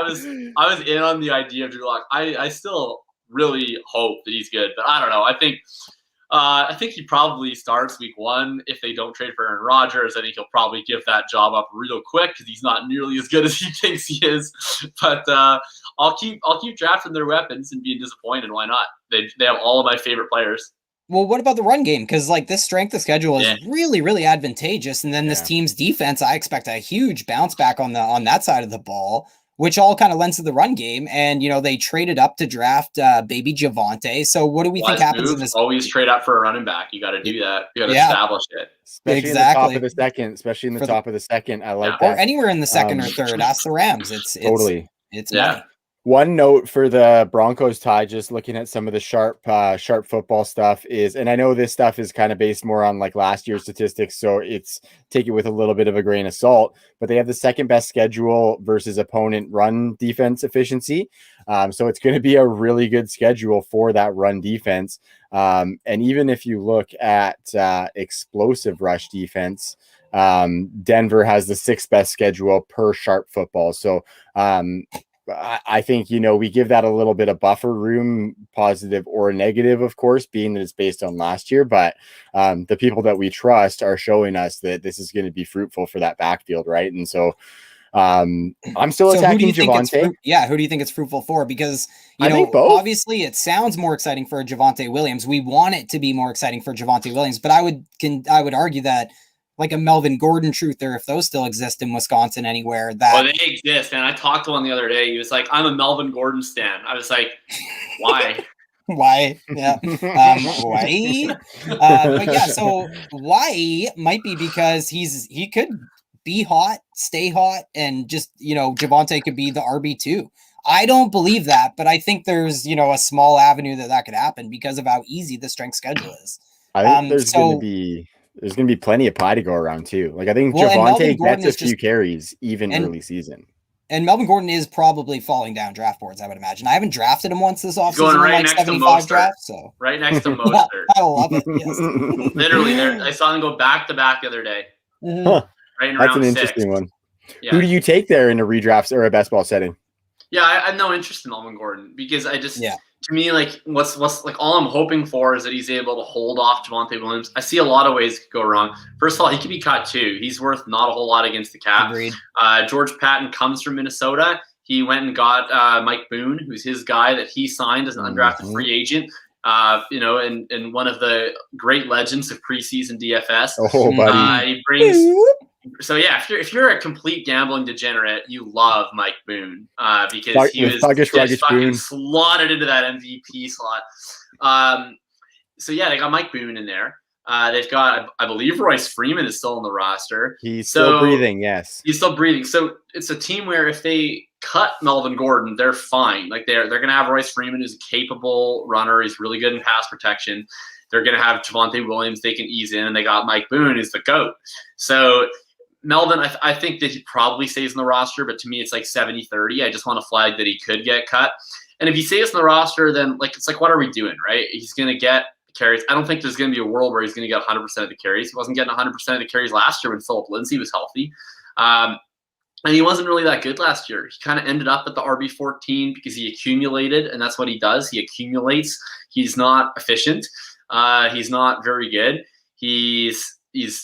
was in on the idea of Drew Lock. I still really hope that he's good, but I don't know. I think he probably starts week 1 if they don't trade for Aaron Rodgers. I think he'll probably give that job up real quick because he's not nearly as good as he thinks he is. But I'll keep drafting their weapons and being disappointed. Why not? They have all of my favorite players. Well, what about the run game? Because this strength of schedule is really, really advantageous, and then this team's defense, I expect a huge bounce back on that side of the ball, which all kind of lends to the run game. And, they traded up to draft baby Javonte. So what do we think happens in this? Always trade up for a running back. You got to do that. You got to establish it. Especially in the top of the second. Especially in the top of the second. I like that. Or anywhere in the second or third. Ask the Rams. It's money. One note for the Broncos, Ty, just looking at some of the sharp football stuff is, and I know this stuff is kind of based more on like last year's statistics, so take it with a little bit of a grain of salt, but they have the second best schedule versus opponent run defense efficiency. So it's going to be a really good schedule for that run defense. And even if you look at explosive rush defense, Denver has the 6th best schedule per sharp football. So, I think, we give that a little bit of buffer room, positive or negative, of course, being that it's based on last year. But the people that we trust are showing us that this is going to be fruitful for that backfield, right? And so I'm still attacking Javonte. Who do you think it's fruitful for? Because, I think both. Obviously it sounds more exciting for Javonte Williams. We want it to be more exciting for Javonte Williams, but I would argue that like a Melvin Gordon truther, if those still exist in Wisconsin anywhere. They exist. And I talked to one the other day. He was like, I'm a Melvin Gordon stan. I was like, why? Why? Yeah. Why? But yeah, so why might be because he could be hot, stay hot, and just, Javonte could be the RB2. I don't believe that, but I think there's, a small avenue that could happen because of how easy the strength schedule is. I think there's going to be plenty of pie to go around too. Like I think Javonte gets a few carries even early season. And Melvin Gordon is probably falling down draft boards, I would imagine. I haven't drafted him once this offseason. Going right next to Mostert. Right next to Mostert. I love it. Yes. Literally, I saw them go back to back the other day. Huh. Right in That's round an 6. interesting one. Yeah. Who do you take there in a redraft or a best ball setting? Yeah, I have no interest in Melvin Gordon because to me, like what's like all I'm hoping for is that he's able to hold off Javonte Williams. I see a lot of ways it could go wrong. First of all, he could be cut too. He's worth not a whole lot against the cap. Agreed. George Patton comes from Minnesota. He went and got Mike Boone, who's his guy that he signed as an undrafted free agent. And one of the great legends of preseason DFS. Oh, buddy. He brings So yeah, if you're a complete gambling degenerate, you love Mike Boone because he was just fucking slotted into that MVP slot. So yeah, they got Mike Boone in there. They've got, I believe, Royce Freeman is still on the roster. He's still breathing. Yes, he's still breathing. So it's a team where if they cut Melvin Gordon, they're fine. Like they're going to have Royce Freeman, who's a capable runner. He's really good in pass protection. They're going to have Javonte Williams they can ease in, and they got Mike Boone, who's the GOAT. So Melvin, I think that he probably stays in the roster, but to me, it's like 70-30. I just want to flag that he could get cut. And if he stays in the roster, then it's like, what are we doing, right? He's going to get carries. I don't think there's going to be a world where he's going to get 100% of the carries. He wasn't getting 100% of the carries last year when Philip Lindsay was healthy. And he wasn't really that good last year. He kind of ended up at the RB14 because he accumulated, and that's what he does. He accumulates. He's not efficient. He's not very good. He's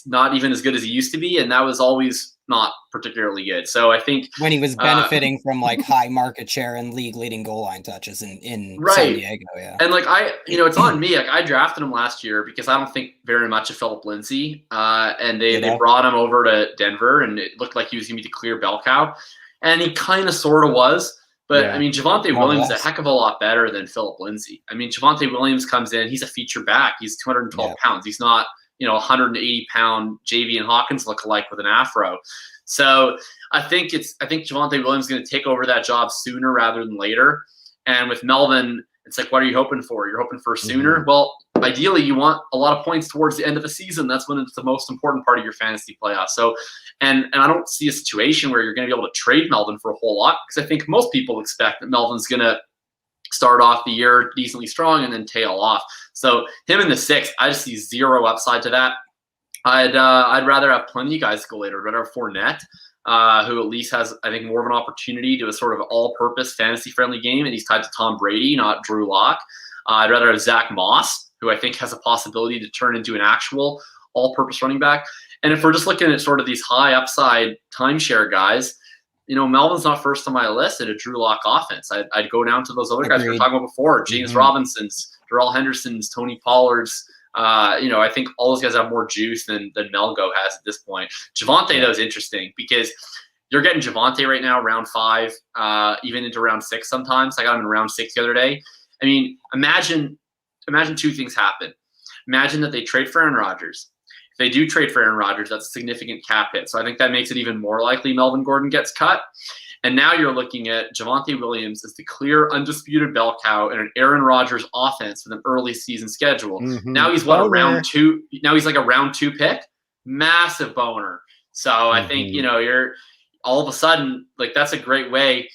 not even as good as he used to be, and that was always not particularly good. So I think when he was benefiting from high market share and league leading goal line touches in San Diego, yeah. And it's on me. I drafted him last year because I don't think very much of Philip Lindsay, and they brought him over to Denver, and it looked like he was going to be the clear bell cow, and he kind of sort of was. But I mean, Javonte Williams is a heck of a lot better than Philip Lindsay. I mean, Javonte Williams comes in; he's a feature back. He's 212 pounds. He's not 180-pound Javian Hawkins lookalike with an afro. So I think Javonte Williams is going to take over that job sooner rather than later. And with Melvin, it's like, what are you hoping for? You're hoping for sooner? Mm-hmm. Well, ideally, you want a lot of points towards the end of the season. That's when it's the most important part of your fantasy playoffs. So, and I don't see a situation where you're going to be able to trade Melvin for a whole lot, because I think most people expect that Melvin's going to start off the year decently strong and then tail off. So him in the 6th, I just see zero upside to that. I'd rather have plenty of guys go later. I'd rather have Fournette, who at least has, I think, more of an opportunity to a sort of all-purpose fantasy-friendly game, and he's tied to Tom Brady, not Drew Lock. I'd rather have Zach Moss, who I think has a possibility to turn into an actual all-purpose running back. And if we're just looking at sort of these high upside timeshare guys, Melvin's not first on my list at a Drew Lock offense. I'd go down to those other guys we were talking about before, James Robinson's, Darrell Henderson's, Tony Pollard's. I think all those guys have more juice than Melgo has at this point. Javonte, though, is interesting because you're getting Javonte right now, round 5, even into round 6 sometimes. I got him in round 6 the other day. I mean, imagine 2 things happen. Imagine that they trade for Aaron Rodgers. If they do trade for Aaron Rodgers, that's a significant cap hit. So I think that makes it even more likely Melvin Gordon gets cut. And now you're looking at Javonte Williams as the clear, undisputed bell cow in an Aaron Rodgers offense with an early season schedule. Mm-hmm. Now he's a round 2. Now he's like a round 2 pick. Massive boner. So I think, you're all of a sudden, that's a great way.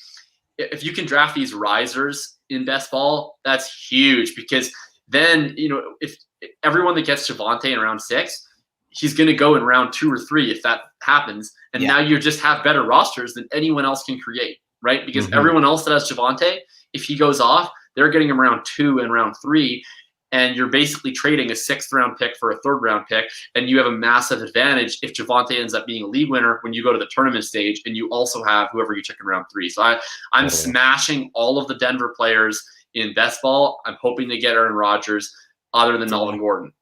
If you can draft these risers in best ball, that's huge, because then, if everyone that gets Javonte in round 6, he's going to go in round 2 or 3 if that happens. And now you just have better rosters than anyone else can create, right? Because everyone else that has Javonte, if he goes off, they're getting him round 2 and round 3. And you're basically trading a 6th round pick for a 3rd round pick. And you have a massive advantage if Javonte ends up being a league winner when you go to the tournament stage, and you also have whoever you check in round 3. So I'm smashing all of the Denver players in best ball. I'm hoping they get Aaron Rodgers other than Melvin Gordon.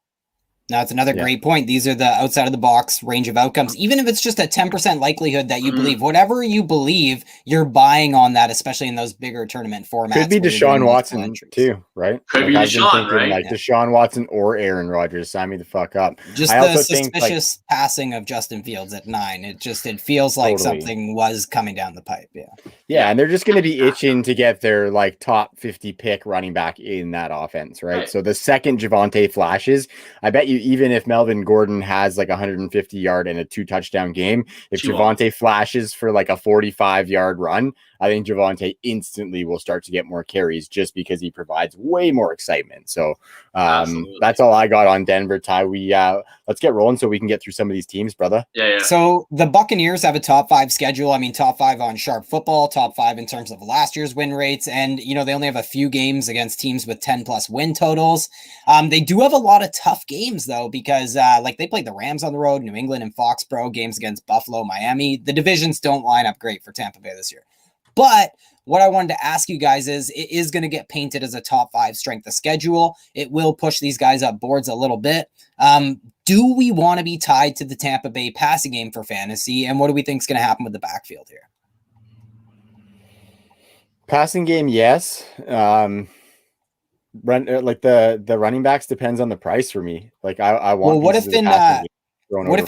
Now, it's another great point. These are the outside of the box range of outcomes. Even if it's just a 10% likelihood that you believe, whatever you believe, you're buying on that, especially in those bigger tournament formats. Could be Deshaun Watson too, right? Could be Deshaun, right? Deshaun Watson or Aaron Rodgers. Sign me the fuck up. Just the suspicious passing of Justin Fields at 9. It feels like something was coming down the pipe. Yeah, and they're just going to be itching to get their top 50 pick running back in that offense, right? So the second Javonte flashes, I bet you, even if Melvin Gordon has 150-yard and a 2-touchdown game, if Javonte flashes for a 45-yard run, I think Javonte instantly will start to get more carries just because he provides way more excitement. So that's all I got on Denver. Ty, let's get rolling so we can get through some of these teams, brother. Yeah. So the Buccaneers have a top 5 schedule. I mean, top 5 on Sharp Football, top 5 in terms of last year's win rates. And, they only have a few games against teams with 10+ win totals. They do have a lot of tough games, though, because they played the Rams on the road, New England and Foxborough, games against Buffalo, Miami. The divisions don't line up great for Tampa Bay this year. But what I wanted to ask you guys is, it is going to get painted as a top 5 strength of schedule. It will push these guys up boards a little bit. Do we want to be tied to the Tampa Bay passing game for fantasy? And what do we think is going to happen with the backfield here? Passing game, yes. Like the running backs depends on the price for me. Like I want. Well, what if in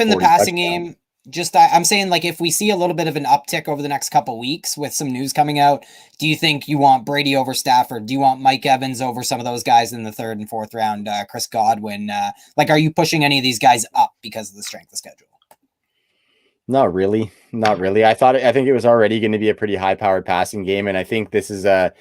the passing game? Just I'm saying, like, if we see a little bit of an uptick over the next couple weeks with some news coming out, do you think you want Brady over Stafford? Do you want Mike Evans over some of those guys in the 3rd and 4th round? Chris Godwin, like, are you pushing any of these guys up because of the strength of schedule? Not really. I think it was already going to be a pretty high-powered passing game, and I think this is a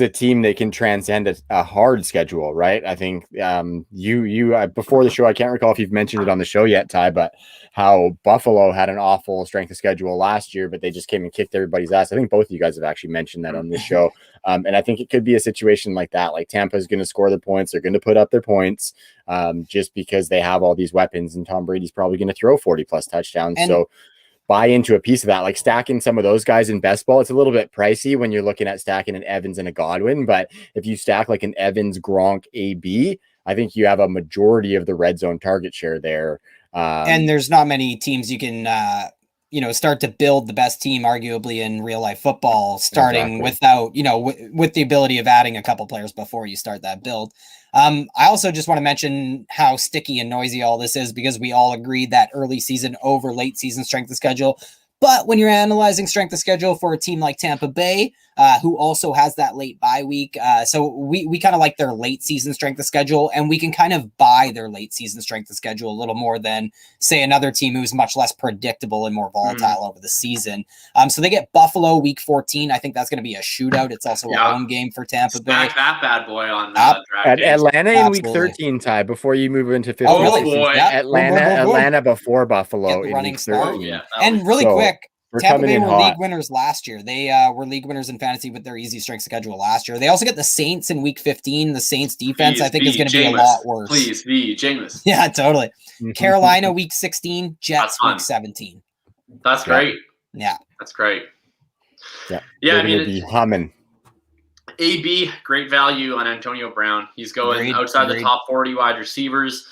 team that can transcend a hard schedule, right? I think you before the show, I can't recall if you've mentioned it on the show yet, Ty, but how Buffalo had an awful strength of schedule last year, but they just came and kicked everybody's ass. I think both of you guys have actually mentioned that on this show. And I think it could be a situation like that. Like Tampa is going to score the points. They're going to put up their points just because they have all these weapons, and Tom Brady's probably going to throw 40 plus touchdowns. So buy into a piece of that, like stacking some of those guys in best ball. It's a little bit pricey when you're looking at stacking an Evans and a Godwin, but if you stack like an Evans, Gronk, AB, I think you have a majority of the red zone target share there. And there's not many teams you can, start to build the best team, arguably in real life football, starting without, with the ability of adding a couple players before you start that build. I also just want to mention how sticky and noisy all this is, because we all agreed that early season over late season strength of schedule. But when you're analyzing strength of schedule for a team like Tampa Bay, who also has that late bye week, so we kind of like their late season strength of schedule, and we can kind of buy their late season strength of schedule a little more than, say, another team who's much less predictable and more volatile over the season. So they get Buffalo week 14. I think that's going to be a shootout. It's also a home game for Tampa Bay. That bad boy on at Atlanta in week 13, Ty, before you move into 15. Oh, really? Boy. Atlanta before Buffalo in running week 13. Yeah, and really quick, Tampa Bay were hot. league winners last year. They were league winners in fantasy with their easy strength schedule last year. They also get the Saints in week 15. The Saints defense, I think, is going to be a lot worse. Please, Jameis. Yeah, totally. Carolina week 16, Jets week 17. That's great. Yeah. That's great. Yeah, I mean, be humming. AB, great value on Antonio Brown. He's going outside the top 40 wide receivers.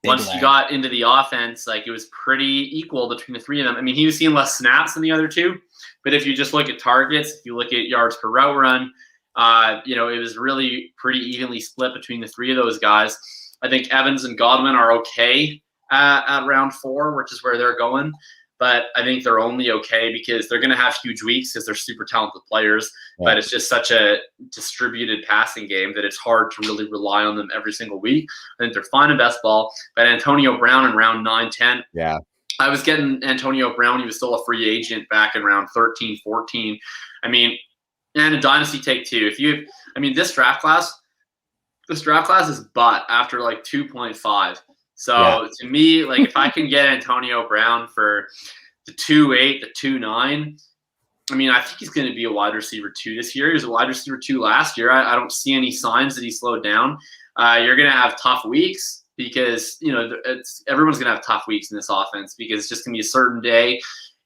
Once you got into the offense, like, it was pretty equal between the three of them. I mean, he was seeing less snaps than the other two, but if you just look at targets, if you look at yards per route run, it was really pretty evenly split between the three of those guys. I think Evans and Godwin are okay at round 4, which is where they're going. But I think they're only okay because they're going to have huge weeks because they're super talented players. Yeah. But it's just such a distributed passing game that it's hard to really rely on them every single week. I think they're fine in best ball. But Antonio Brown in round 9, 10. Yeah. I was getting Antonio Brown. He was still a free agent back in round 13, 14. I mean, and a dynasty take two. This draft class is butt after like 2.5. So to me, like, if I can get Antonio Brown for the 2.8, the 2.9, I mean, I think he's going to be a wide receiver 2 this year. He was a wide receiver 2 last year. I don't see any signs that he slowed down. You're going to have tough weeks because, everyone's going to have tough weeks in this offense because it's just going to be a certain day.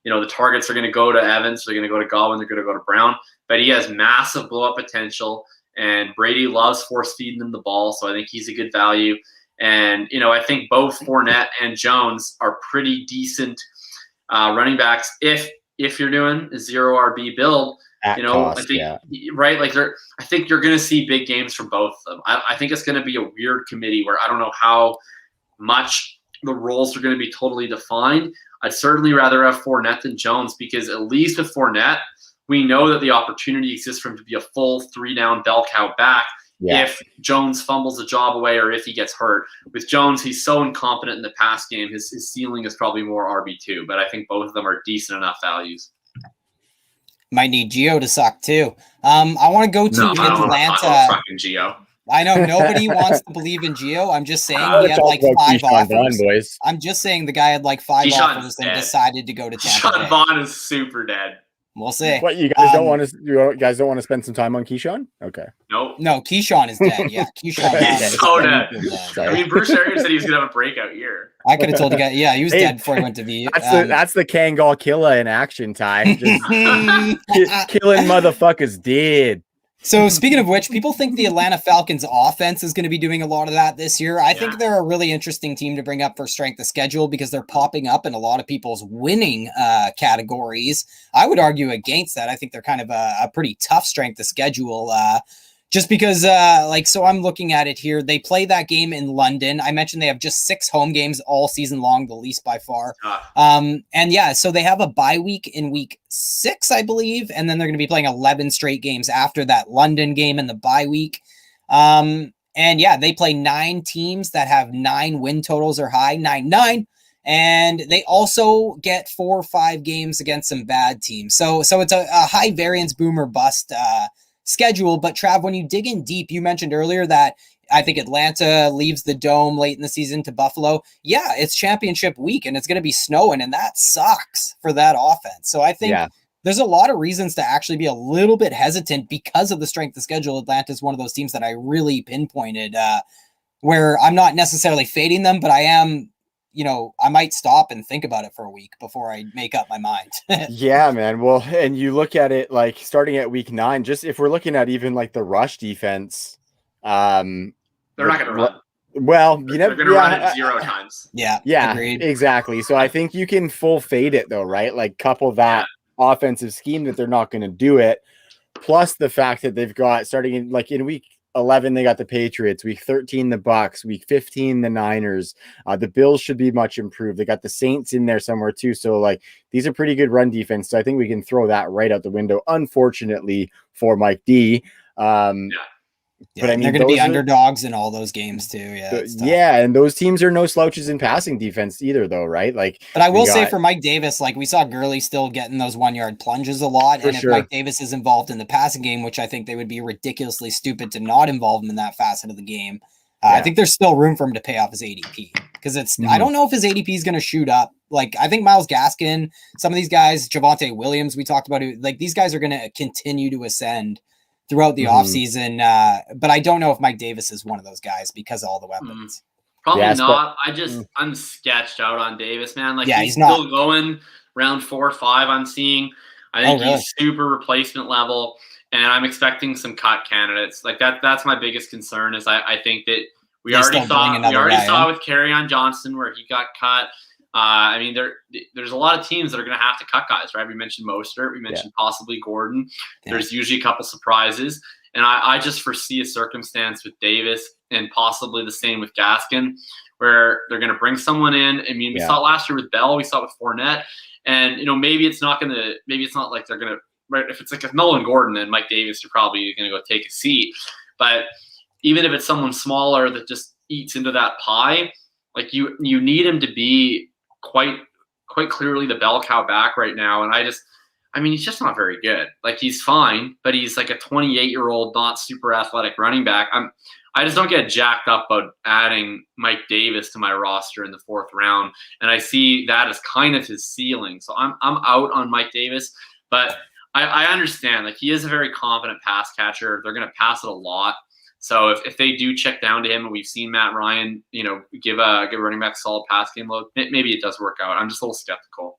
The targets are going to go to Evans. They're going to go to Godwin. They're going to go to Brown. But he has massive blow-up potential, and Brady loves force-feeding him the ball, so I think he's a good value. And, I think both Fournette and Jones are pretty decent running backs. If you're doing a 0 RB build, cost, I think, right? Like, I think you're going to see big games from both of them. I think it's going to be a weird committee where I don't know how much the roles are going to be totally defined. I'd certainly rather have Fournette than Jones because at least with Fournette, we know that the opportunity exists for him to be a full 3-down bell cow back. Yeah. If Jones fumbles a job away or if he gets hurt. With Jones, he's so incompetent in the pass game. His ceiling is probably more RB2, but I think both of them are decent enough values. Might need Gio to suck too. I want to go to Atlanta. I fucking Gio. I know nobody wants to believe in Gio. I'm just saying he had like 5 offers. I'm just saying the guy had like 5 offers and decided to go to Tampa Bay. Keyshawn Vaughn is super dead. We'll see. What, you guys don't want to? You guys don't want to spend some time on Keyshawn? Okay. Nope. No, Keyshawn is dead. Yeah, Keyshawn is so dead. I mean, Bruce Arians said he was gonna have a breakout year. I could have told you guys. Yeah, he was dead before he went to the. That's the Kangol killer in action, Ty. Just killing motherfuckers dead. So speaking of which, people think the Atlanta Falcons offense is going to be doing a lot of that this year. I think they're a really interesting team to bring up for strength of schedule because they're popping up in a lot of people's winning categories. I would argue against that. I think they're kind of a pretty tough strength of schedule just because so I'm looking at it here. They play that game in London. I mentioned they have just 6 home games all season long, the least by far. So they have a bye week in week 6, I believe. And then they're going to be playing 11 straight games after that London game and the bye week. They play 9 teams that have 9 win totals or high, 9-9. And they also get 4 or 5 games against some bad teams. So it's a high variance boom or bust schedule. But Trav, when you dig in deep, you mentioned earlier that I think Atlanta leaves the dome late in the season to Buffalo. Yeah, it's championship week and it's going to be snowing, and that sucks for that offense. So I think there's a lot of reasons to actually be a little bit hesitant because of the strength of schedule. Atlanta is one of those teams that I really pinpointed where I'm not necessarily fading them, but I am, I might stop and think about it for a week before I make up my mind. Yeah, man. Well, and you look at it like starting at week 9, just if we're looking at even like the rush defense, they're not going to run. Well, they're going to run it 0 times. Yeah, agreed. Exactly. So I think you can full fade it though, right? Like couple that offensive scheme that they're not going to do it, plus the fact that they've got starting in week 11 they got the Patriots, week 13 the Bucks, week 15 the Niners. The Bills should be much improved. They got the Saints in there somewhere too. So these are pretty good run defense. So I think we can throw that right out the window, unfortunately for Mike D. But I mean, they're going to be underdogs in all those games too. Yeah, and those teams are no slouches in passing defense either, though, right? But I will say for Mike Davis, we saw Gurley still getting those 1-yard plunges a lot, and if Mike Davis is involved in the passing game, which I think they would be ridiculously stupid to not involve him in that facet of the game, I think there's still room for him to pay off his ADP because I don't know if his ADP is going to shoot up. I think Myles Gaskin, some of these guys, Javonte Williams, we talked about it. These guys are going to continue to ascend throughout the offseason. But I don't know if Mike Davis is one of those guys because of all the weapons. Probably not. I'm sketched out on Davis, man. He's still going round 4 or 5. I'm seeing. I think he's super replacement level, and I'm expecting some cut candidates. That's my biggest concern. Is I think that we already saw with Kerryon Johnson where he got cut. There's a lot of teams that are going to have to cut guys, right? We mentioned Mostert. We mentioned possibly Gordon. There's usually a couple surprises. And I just foresee a circumstance with Davis and possibly the same with Gaskin where they're going to bring someone in. I mean, we saw it last year with Bell. We saw it with Fournette. And, maybe it's not like they're going to – right? If it's if Melvin Gordon and Mike Davis are probably going to go take a seat. But even if it's someone smaller that just eats into that pie, you need him to be – quite clearly the bell cow back right now. And he's just not very good. He's fine, but he's a 28-year-old, not super athletic running back. I just don't get jacked up about adding Mike Davis to my roster in the 4th round. And I see that as kind of his ceiling. So I'm out on Mike Davis, but I understand he is a very confident pass catcher. They're going to pass it a lot. So if they do check down to him, and we've seen Matt Ryan, give a running back a solid pass game load, maybe it does work out. I'm just a little skeptical.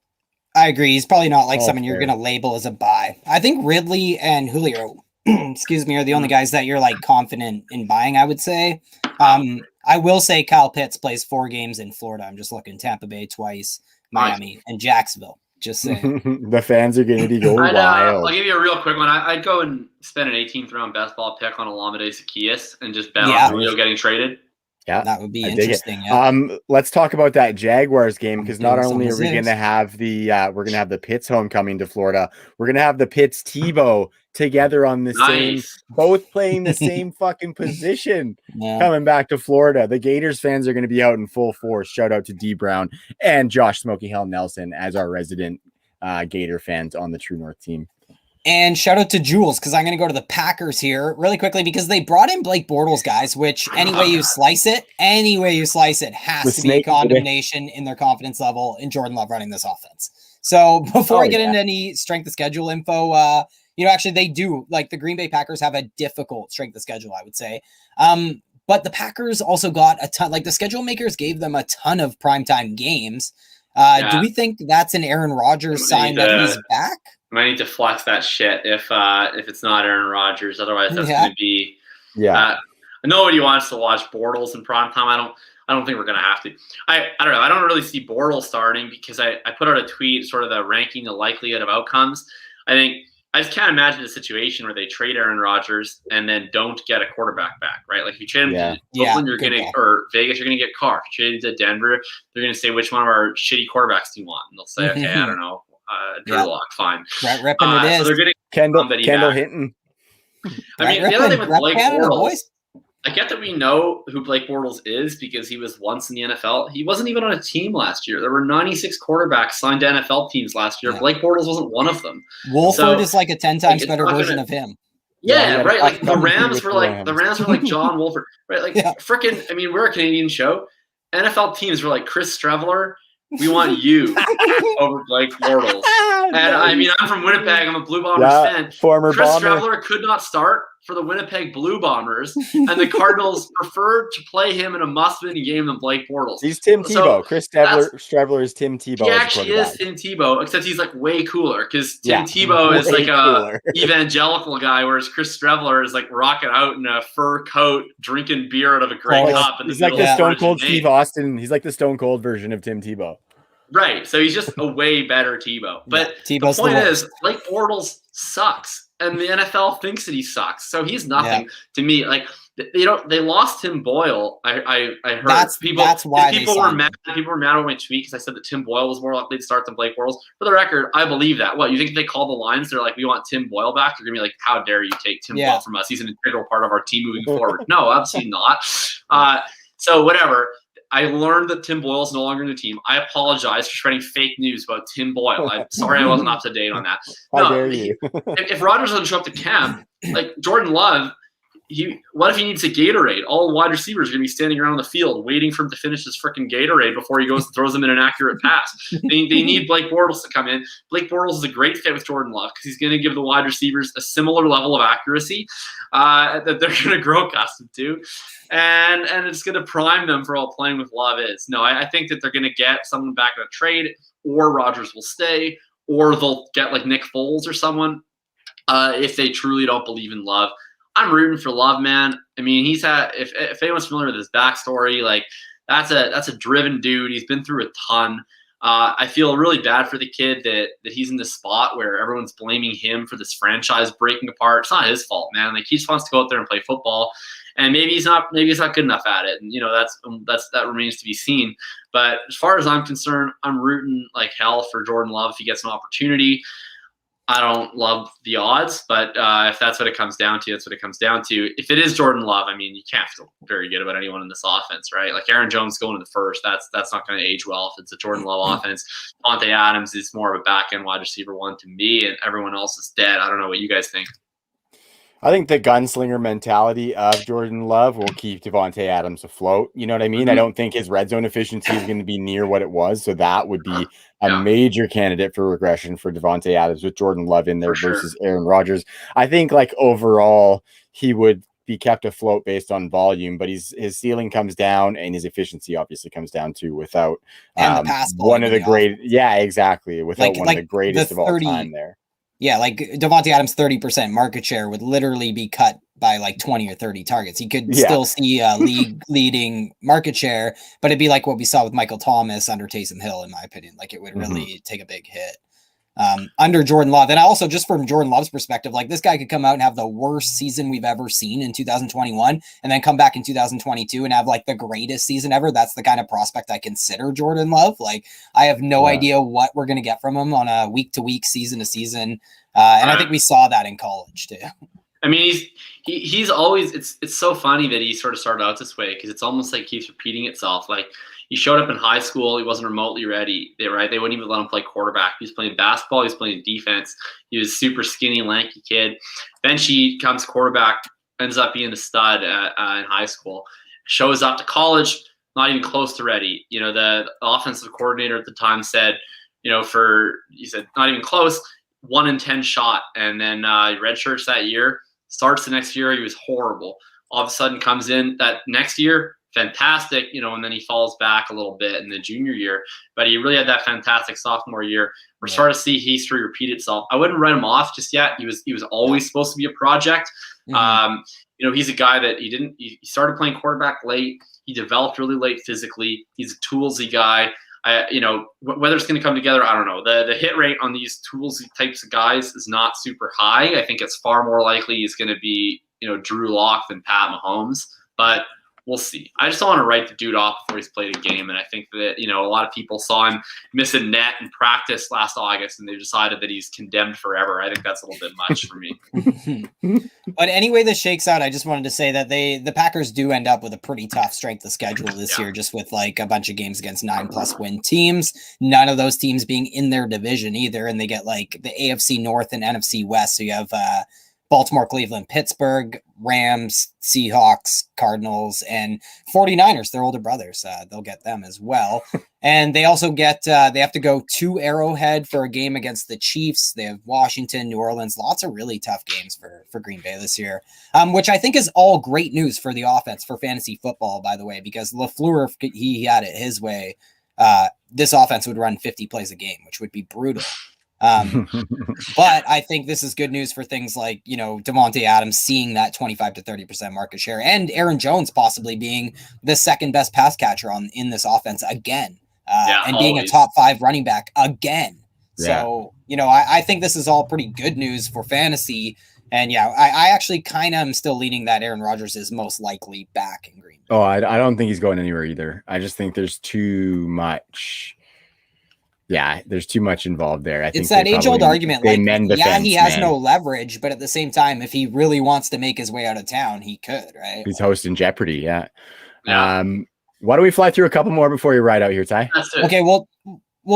I agree. He's probably not someone you're going to label as a buy. I think Ridley and Julio, are the only guys that you're confident in buying, I would say. I will say Kyle Pitts plays 4 games in Florida. I'm just looking Tampa Bay twice, Miami, and Jacksonville. Just saying. The fans are going to be going wild. I'll give you a real quick one. I'd go and spend an 18th round best ball pick on Olamide Zaccheaus and just bet on Julio getting traded. Yeah, that would be interesting. Let's talk about that Jaguars game because not only are we going to have the Pitts homecoming to Florida, we're going to have the Pitts Tebow together on the same, both playing the same fucking position coming back to Florida. The Gators fans are going to be out in full force. Shout out to D Brown and Josh Smoky Hell Nelson as our resident Gator fans on the True North team. And shout out to Jules, because I'm going to go to the Packers here really quickly because they brought in Blake Bortles, guys, which any way you slice it has to be condemnation in their confidence level in Jordan Love running this offense. So before I get into any strength of schedule info, actually they do, the Green Bay Packers have a difficult strength of schedule, I would say. But the Packers also got a ton, the schedule makers gave them a ton of primetime games. Do we think that's an Aaron Rodgers sign that he's back? might need to flex that shit if it's not Aaron Rodgers. Otherwise, that's going to be. Yeah. Nobody wants to watch Bortles in prime time. I don't think we're going to have to. I don't know. I don't really see Bortles starting because I put out a tweet, sort of the ranking the likelihood of outcomes. I just can't imagine a situation where they trade Aaron Rodgers and then don't get a quarterback back, right? Like if you trade him to Brooklyn, you're getting, or Vegas, you're going to get Carr. If you trade him to Denver, they're going to say, which one of our shitty quarterbacks do you want? And they'll say, okay, I don't know, Drew Lock, fine. Right, ripping it is. So they're getting Kendall Hinton. I mean, the other thing with Blake Bortles, I get that we know who Blake Bortles is because he was once in the NFL. He wasn't even on a team last year. There were 96 quarterbacks signed to NFL teams last year. Yeah. Blake Bortles wasn't one of them. Wolford is like a 10 times better version of him. Yeah, right. Like the Rams were like John Wolford, right? Like freaking. I mean, we're a Canadian show. NFL teams were like Chris Streveler. We want you over Blake Bortles. And I mean, I'm from Winnipeg. I'm a Blue Bombers fan. Former Chris Bomber. Streveler could not start for the Winnipeg Blue Bombers, and the Cardinals preferred to play him in a must-win game than Blake Bortles. He's Tim Tebow. So Chris Streveler is Tim Tebow. He actually is Tim Tebow, except he's like way cooler because Tim Tebow is like a evangelical guy, whereas Chris Streveler is like rocking out in a fur coat, drinking beer out of a Grey Cup. He's like the Stone Cold Steve Austin. He's like the Stone Cold version of Tim Tebow. Right. So he's just a way better Tebow. But the point is, Blake Bortles sucks. And the NFL thinks that he sucks. So he's nothing to me. Like, they lost Tim Boyle. I heard that's why people were mad. People were mad on my tweet because I said that Tim Boyle was more likely to start than Blake Bortles. For the record, I believe that. What, you think if they call the lines, they're like, we want Tim Boyle back? They're going to be like, how dare you take Tim Boyle from us? He's an integral part of our team moving forward. No, absolutely not. So whatever. I learned that Tim Boyle is no longer in the team. I apologize for spreading fake news about Tim Boyle. I'm sorry I wasn't up to date on that. How dare you? if Rodgers doesn't show up to camp, like Jordan Love, what if he needs a Gatorade? All wide receivers are going to be standing around the field waiting for him to finish his freaking Gatorade before he goes and throws them in an accurate pass. They need Blake Bortles to come in. Blake Bortles is a great fit with Jordan Love because he's going to give the wide receivers a similar level of accuracy that they're going to grow accustomed to. And it's going to prime them for what playing with Love is. No, I think that they're going to get someone back in a trade, or Rodgers will stay, or they'll get like Nick Foles or someone if they truly don't believe in Love. I'm rooting for Love, man. I mean, he's had, if anyone's familiar with his backstory, like that's a driven dude. He's been through a ton. I feel really bad for the kid that he's in this spot where everyone's blaming him for this franchise breaking apart. It's not his fault, man. Like he just wants to go out there and play football. And maybe he's not good enough at it. And that remains to be seen. But as far as I'm concerned, I'm rooting like hell for Jordan Love if he gets an opportunity. I don't love the odds, but if that's what it comes down to, that's what it comes down to. If it is Jordan Love, I mean, you can't feel very good about anyone in this offense, right? Like Aaron Jones going to the first, that's not going to age well if it's a Jordan Love offense. Javonte Adams is more of a back-end wide receiver one to me, and everyone else is dead. I don't know what you guys think. I think the gunslinger mentality of Jordan Love will keep Davante Adams afloat. You know what I mean? I don't think his red zone efficiency is going to be near what it was. So that would be a major candidate for regression for Davante Adams with Jordan Love in there versus Aaron Rodgers. I think like overall he would be kept afloat based on volume, but his ceiling comes down and his efficiency obviously comes down too without one of the great. Yeah, exactly. Without one of the greatest of all time there. Yeah, like Davante Adams' 30% market share would literally be cut by like 20 or 30 targets. He could still see league leading market share, but it'd be like what we saw with Michael Thomas under Taysom Hill, in my opinion. Like it would really take a big hit under Jordan Love. And also just from Jordan Love's perspective, like this guy could come out and have the worst season we've ever seen in 2021 and then come back in 2022 and have like the greatest season ever. That's the kind of prospect I consider Jordan Love. Like I have no idea what we're going to get from him on a week to week, season to season. And I think we saw that in college too. I mean, he's always, it's so funny that he sort of started out this way because it's almost like keeps repeating itself. Like he showed up in high school, he wasn't remotely ready. They wouldn't even let him play quarterback. He was playing basketball, he was playing defense. He was a super skinny, lanky kid. Then she comes quarterback, ends up being a stud in high school. Shows up to college, not even close to ready. You know, the offensive coordinator at the time said, he said not even close. 1 in 10 shot, and then redshirts that year. Starts the next year, he was horrible. All of a sudden comes in that next year, fantastic, and then he falls back a little bit in the junior year. But he really had that fantastic sophomore year. We're starting to see history repeat itself. I wouldn't write him off just yet. He was always supposed to be a project. He's a guy that he started playing quarterback late. He developed really late physically. He's a toolsy guy. Whether it's going to come together, I don't know. The hit rate on these toolsy types of guys is not super high. I think it's far more likely he's going to be, Drew Lock than Pat Mahomes. But we'll see. I just don't want to write the dude off before he's played a game. And I think that, a lot of people saw him miss a net in practice last August, and they decided that he's condemned forever. I think that's a little bit much for me. But anyway, this shakes out. I just wanted to say that the Packers do end up with a pretty tough strength of schedule this year, just with like a bunch of games against 9+ win teams. None of those teams being in their division either. And they get like the AFC North and NFC West. So you have, Baltimore, Cleveland, Pittsburgh, Rams, Seahawks, Cardinals, and 49ers. They're older brothers. They'll get them as well. And they also get, they have to go to Arrowhead for a game against the Chiefs. They have Washington, New Orleans, lots of really tough games for Green Bay this year, which I think is all great news for the offense for fantasy football, by the way, because LaFleur, if he had it his way, this offense would run 50 plays a game, which would be brutal. But I think this is good news for things like, Davante Adams seeing that 25 to 30% market share, and Aaron Jones possibly being the second best pass catcher in this offense again, and being a top 5 running back again. Yeah. So, I think this is all pretty good news for fantasy. And I actually kind of am still leaning that Aaron Rodgers is most likely back in Green Bay. Oh, I don't think he's going anywhere either. I just think there's too much. Yeah, there's too much involved there. I think it's that age-old argument. Like, he has no leverage, but at the same time, if he really wants to make his way out of town, he could, right? He's hosting Jeopardy, yeah. Why don't we fly through a couple more before you ride out here, Ty? Okay, we'll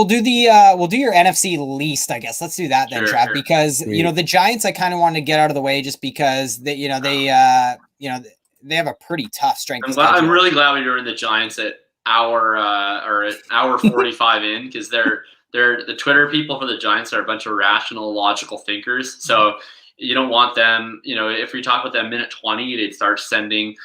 do your NFC least, I guess. Let's do that then, Trav, because the Giants I kind of wanted to get out of the way just because they have a pretty tough strength. I'm really glad we were in the Giants at hour 45 in, because they're the Twitter people for the Giants are a bunch of rational, logical thinkers. So you don't want them, if we talk about them minute 20, they'd start sending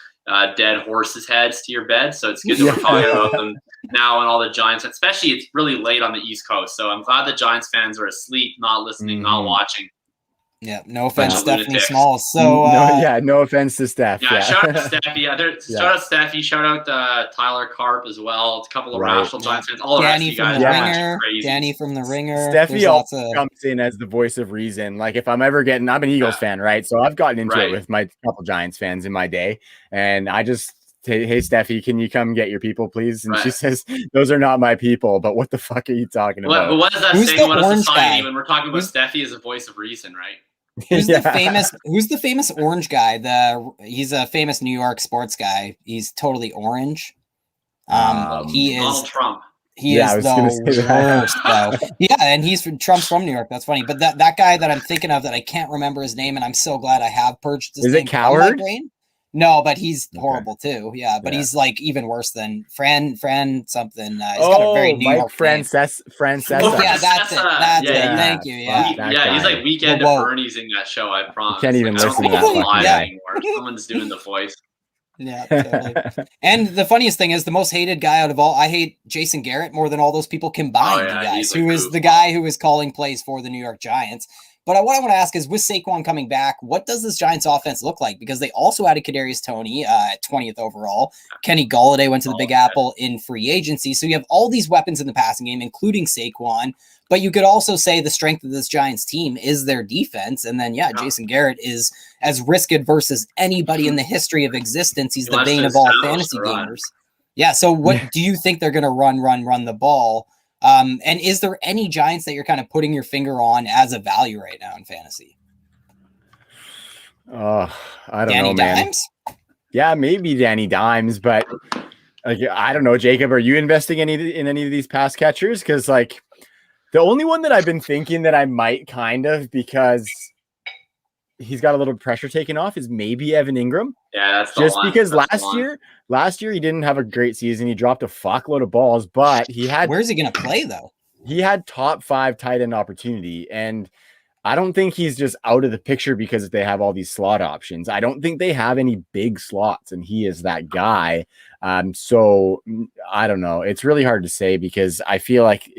dead horses' heads to your bed. So it's good that we're talking about them now, and all the Giants, especially it's really late on the East Coast. So I'm glad the Giants fans are asleep, not listening, not watching. Yeah, no offense, Stephanie Small. So no offense to Steph. Yeah, shout out to Steffi. Shout out Steffi. Shout out Tyler Karp as well. It's a couple of rational Giants fans. All the rest of you guys are crazy. Danny from the Ringer. Steffi also comes in as the voice of reason. Like if I'm an Eagles fan, right? So I've gotten into it with my couple Giants fans in my day, and I just. Hey, Steffi, can you come get your people, please? And she says, those are not my people. But what the fuck are you talking about? But what is that saying about a society when we're talking about Steffi as a voice of reason, right? Who's the famous orange guy? He's a famous New York sports guy. He's totally orange. He is Donald Trump. He is the worst, though. Yeah, and Trump's from New York. That's funny. But that guy that I'm thinking of that I can't remember his name, and I'm so glad I have purged his name. Is it Coward? No, but he's horrible too. Yeah, but he's like even worse than Fran something. He's got a very New York Francesa. Oh, yeah, that's it. That's it. Thank you. Yeah, he's like Weekend at Bernie's in that show. I promise. Can't even listen to that anymore. Someone's doing the voice. Yeah, totally. And the funniest thing is the most hated guy out of all. I hate Jason Garrett more than all those people combined. You guys, who is the guy who is calling plays for the New York Giants. But what I want to ask is, with Saquon coming back, what does this Giants offense look like? Because they also added Kadarius Toney at 20th overall. Kenny Golladay went to the Big Apple in free agency. So you have all these weapons in the passing game, including Saquon. But you could also say the strength of this Giants team is their defense. And then, Jason Garrett is as risk-adverse as anybody in the history of existence. He's the bane of all fantasy gamers. Yeah, so what do you think they're going to run the ball? And is there any Giants that you're kind of putting your finger on as a value right now in fantasy? I don't know, man. Dimes? Yeah, maybe Danny Dimes, but I don't know, Jacob. Are you investing in any of these pass catchers? Because the only one that I've been thinking that I might kind of, because he's got a little pressure taken off, is maybe Evan Ingram. Yeah, that's just because last year he didn't have a great season. He dropped a fuckload of balls, but he had. Where's he going to play though? He had top 5 tight end opportunity, and I don't think he's just out of the picture because they have all these slot options. I don't think they have any big slots, and he is that guy. So I don't know. It's really hard to say because I feel like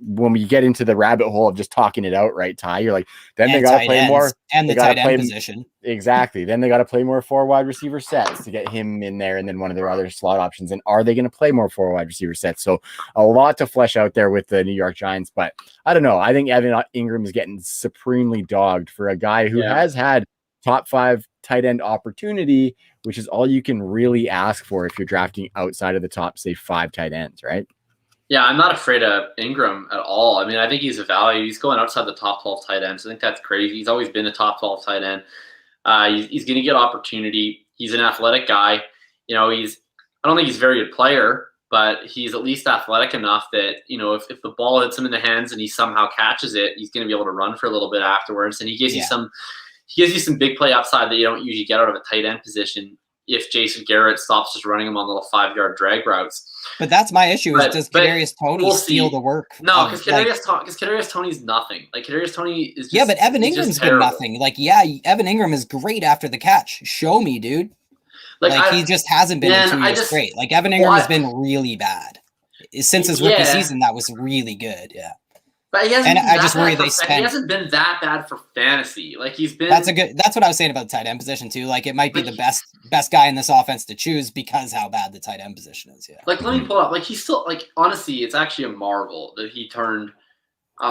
when we get into the rabbit hole of just talking it out, right, Ty, you're like, then they got to play more. And the tight end position. Exactly. Then they got to play more 4 wide receiver sets to get him in there and then one of their other slot options. And are they going to play more 4 wide receiver sets? So a lot to flesh out there with the New York Giants. But I don't know. I think Evan Ingram is getting supremely dogged for a guy who has had top 5 tight end opportunity, which is all you can really ask for if you're drafting outside of the top, say, 5 tight ends, right? Yeah, I'm not afraid of Ingram at all. I mean, I think he's a value. He's going outside the top 12 tight ends. I think that's crazy. He's always been a top 12 tight end. He's going to get opportunity. He's an athletic guy. You know, I don't think he's a very good player, but he's at least athletic enough that, you know, if the ball hits him in the hands and he somehow catches it, he's going to be able to run for a little bit afterwards. And he gives you some big play upside that you don't usually get out of a tight end position if Jason Garrett stops just running him on little 5-yard drag routes. But that's my issue. Does Kadarius Toney steal the work? No, because Kadarius Toney's nothing. Like Kadarius Toney is but Evan Ingram's been nothing. Like, Evan Ingram is great after the catch. Show me, dude. He just hasn't been in 2 years straight. Like Evan Ingram has been really bad since his rookie season. That was really good. Yeah. But he hasn't he hasn't been that bad for fantasy. Like he's been. That's what I was saying about the tight end position too. Like it might be the best guy in this offense to choose because how bad the tight end position is. Yeah. Like let me pull up. Like he's still honestly, it's actually a marvel that he turned. He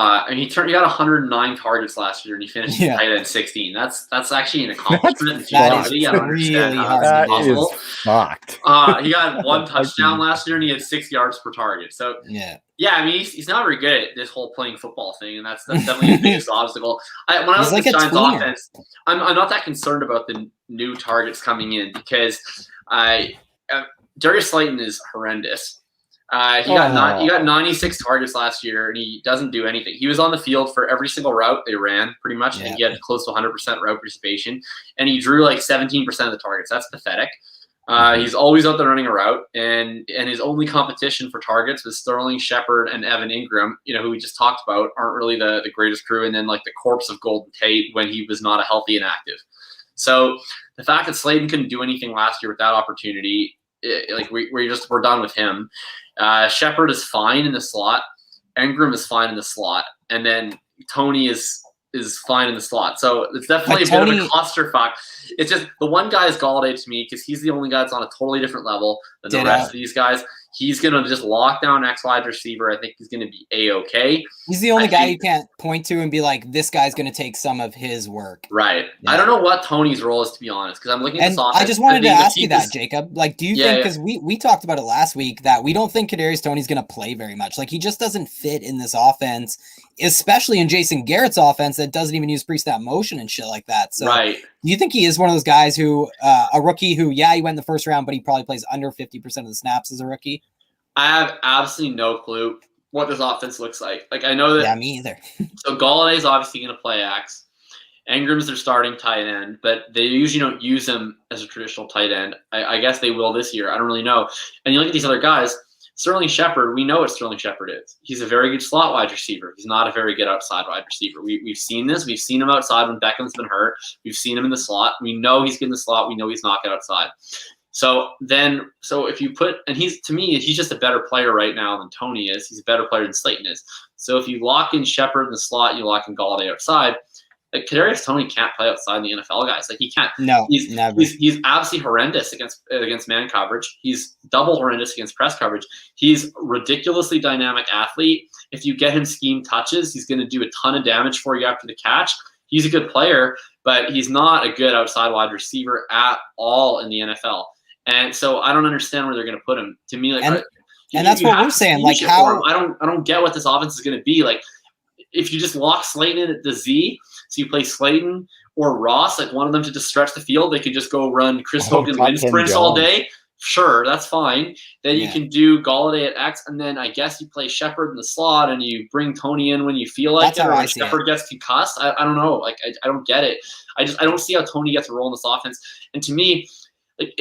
got 109 targets last year and he finished tight end 16. That's actually an accomplishment. That is really hard. That is fucked. He got 1 touchdown last year and he had 6 yards per target. So yeah, I mean he's not very good at this whole playing football thing, and that's definitely his biggest obstacle. When I look at the Giants offense, I'm not that concerned about the new targets coming in because Darius Slayton is horrendous. He got 96 targets last year, and he doesn't do anything. He was on the field for every single route they ran, pretty much. Yeah. And he had close to 100% route participation, and he drew like 17% of the targets. That's pathetic. He's always out there running a route, and his only competition for targets was Sterling Shepard and Evan Ingram, who we just talked about, aren't really the greatest crew, and then like the corpse of Golden Tate when he was not a healthy and active. So the fact that Slayton couldn't do anything last year with that opportunity, we're done with him. Shepard is fine in the slot. Ingram is fine in the slot, and then Toney is fine in the slot. So it's definitely a bit of a clusterfuck. It's just the one guy is Galladay to me because he's the only guy that's on a totally different level than the rest of these guys. He's going to just lock down X wide receiver. I think he's going to be A-okay. He's the only guy you can't point to and be like, this guy's going to take some of his work. Right. Yeah. I don't know what Toney's role is, to be honest, because I'm looking at this offense. I just wanted to ask you that, Jacob. Like, do you think, because we talked about it last week, that we don't think Kadarius Toney's going to play very much. Like, he just doesn't fit in this offense, especially in Jason Garrett's offense that doesn't even use pre-snap motion and shit like that. So do you think he is one of those guys who, a rookie who, he went in the first round, but he probably plays under 50% of the snaps as a rookie? I have absolutely no clue what this offense looks like. Like, I know that. Yeah, me either. So Galladay's obviously going to play X. Ingram's their starting tight end, but they usually don't use him as a traditional tight end. I guess they will this year. I don't really know. And you look at these other guys, Sterling Shepard, we know what Sterling Shepard is. He's a very good slot wide receiver. He's not a very good outside wide receiver. We've seen this. We've seen him outside when Beckham's been hurt. We've seen him in the slot. We know he's good in the slot. We know he's not good outside. So if you put, and he's just a better player right now than Toney is. He's a better player than Slayton is. So if you lock in Shepard in the slot, you lock in Galladay outside. Like Kadarius Toney can't play outside in the NFL, guys. Like he can't. No, never. He's absolutely horrendous against man coverage. He's double horrendous against press coverage. He's ridiculously dynamic athlete. If you get him scheme touches, he's going to do a ton of damage for you after the catch. He's a good player, but he's not a good outside wide receiver at all in the NFL. And so I don't understand where they're going to put him. To me, like, and that's what we're saying. Like, how I don't get what this offense is going to be. Like, if you just lock Slayton in at the Z, so you play Slayton or Ross, like one of them to just stretch the field, they could just go run Chris Hogan wind sprints all day. Sure, that's fine. Then you can do Galladay at X, and then I guess you play Shepard in the slot, and you bring Toney in when you feel like it, or Shepard gets concussed. I don't know. Like, I don't get it. I don't see how Toney gets a role in this offense. And to me, like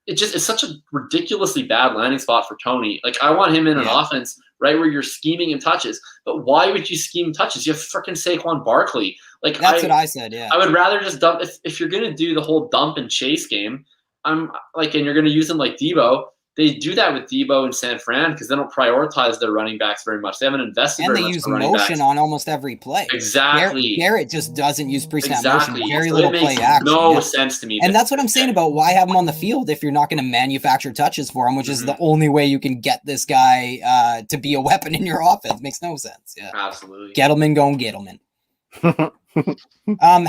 it's such a ridiculously bad landing spot for Toney. Like, I want him in an offense right where you're scheming and touches. But why would you scheme touches? You have freaking Saquon Barkley. Like that's what I said. Yeah, I would rather just dump if you're gonna do the whole dump and chase game. I'm like, and you're gonna use them like Debo. They do that with Debo and San Fran because they don't prioritize their running backs very much. They haven't invested and very they much use in running motion backs. on almost every play. Exactly. Garrett just doesn't use pre-snap exactly. motion. Very so little it makes play action. no sense to me. And that's what I'm saying about why have him on the field if you're not going to manufacture touches for him, which is the only way you can get this guy to be a weapon in your offense. Makes no sense. Yeah, absolutely. Gettleman going Gettleman.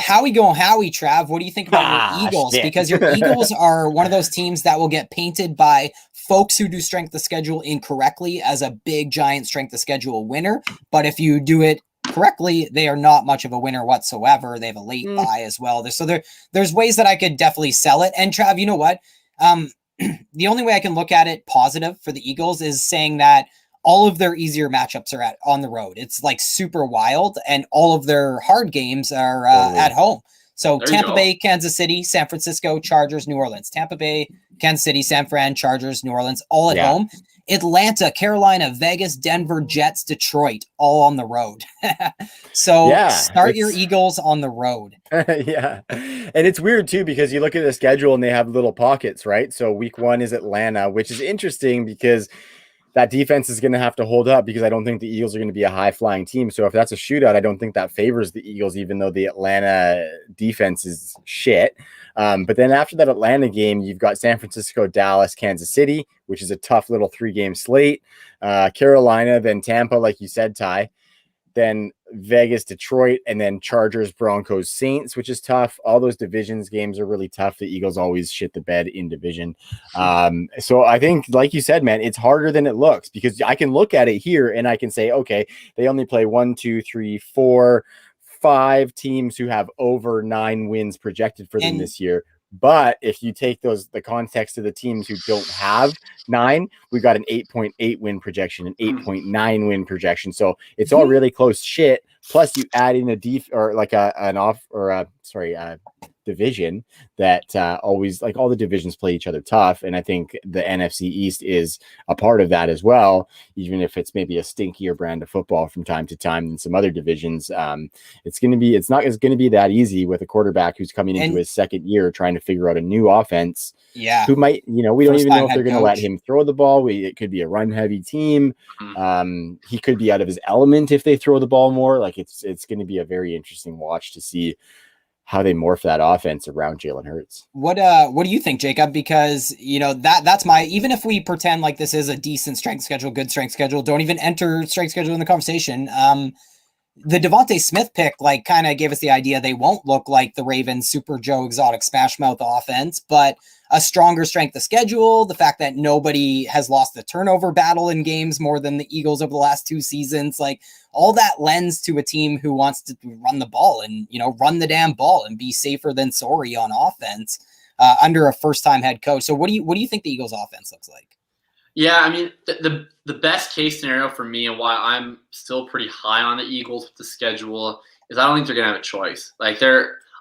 Howie going Howie, Trav. What do you think about your Eagles? Shit. Because your Eagles are one of those teams that will get painted by folks who do strength of schedule incorrectly as a big giant strength of schedule winner. But if you do it correctly, they are not much of a winner whatsoever. They have a late buy as well. There's ways that I could definitely sell it. And Trav, you know what? The only way I can look at it positive for the Eagles is saying that all of their easier matchups are on the road. It's like super wild, and all of their hard games are at home. So Tampa Bay, Kansas City, San Francisco, Chargers, New Orleans. Tampa Bay, Kansas City, San Fran, Chargers, New Orleans, all at home. Atlanta, Carolina, Vegas, Denver, Jets, Detroit, all on the road. So start your Eagles on the road. Yeah. And it's weird too, because you look at the schedule and they have little pockets, right? So week 1 is Atlanta, which is interesting because that defense is going to have to hold up, because I don't think the Eagles are going to be a high-flying team. So if that's a shootout, I don't think that favors the Eagles, even though the Atlanta defense is shit. But then after that Atlanta game, you've got San Francisco, Dallas, Kansas City, which is a tough little 3-game slate. Carolina, then Tampa, like you said, Ty. Then Vegas, Detroit, and then Chargers, Broncos, Saints, which is tough. All those divisions games are really tough. The Eagles always shit the bed in division. So I think, like you said, man, it's harder than it looks, because I can look at it here and I can say, okay, they only play 1, 2, 3, 4, 5 teams who have over 9 wins projected for them this year. But if you take the context of the teams who don't have 9, we've got an 8.8 win projection, an 8.9 win projection. So it's all really close shit. Plus you add in a division that always, like, all the divisions play each other tough. And I think the NFC East is a part of that as well, even if it's maybe a stinkier brand of football from time to time than some other divisions. It's not going to be that easy with a quarterback who's coming into his second year trying to figure out a new offense. Yeah. Who might, we don't even know if they're going to let him throw the ball. It could be a run heavy team. He could be out of his element if they throw the ball more. Like, it's going to be a very interesting watch to see how they morph that offense around Jalen Hurts. What do you think, Jacob? Because, that's even if we pretend like this is a decent strength schedule, good strength schedule, don't even enter strength schedule in the conversation. The Devontae Smith pick, kind of gave us the idea they won't look like the Ravens Super Joe Exotic Smash Mouth offense, but a stronger strength of schedule, the fact that nobody has lost the turnover battle in games more than the Eagles over the last 2 seasons, all that lends to a team who wants to run the ball and, run the damn ball and be safer than sorry on offense under a first-time head coach. So what do you think the Eagles offense looks like? Yeah, I mean, the best case scenario for me, and why I'm still pretty high on the Eagles with the schedule, is I don't think they're going to have a choice.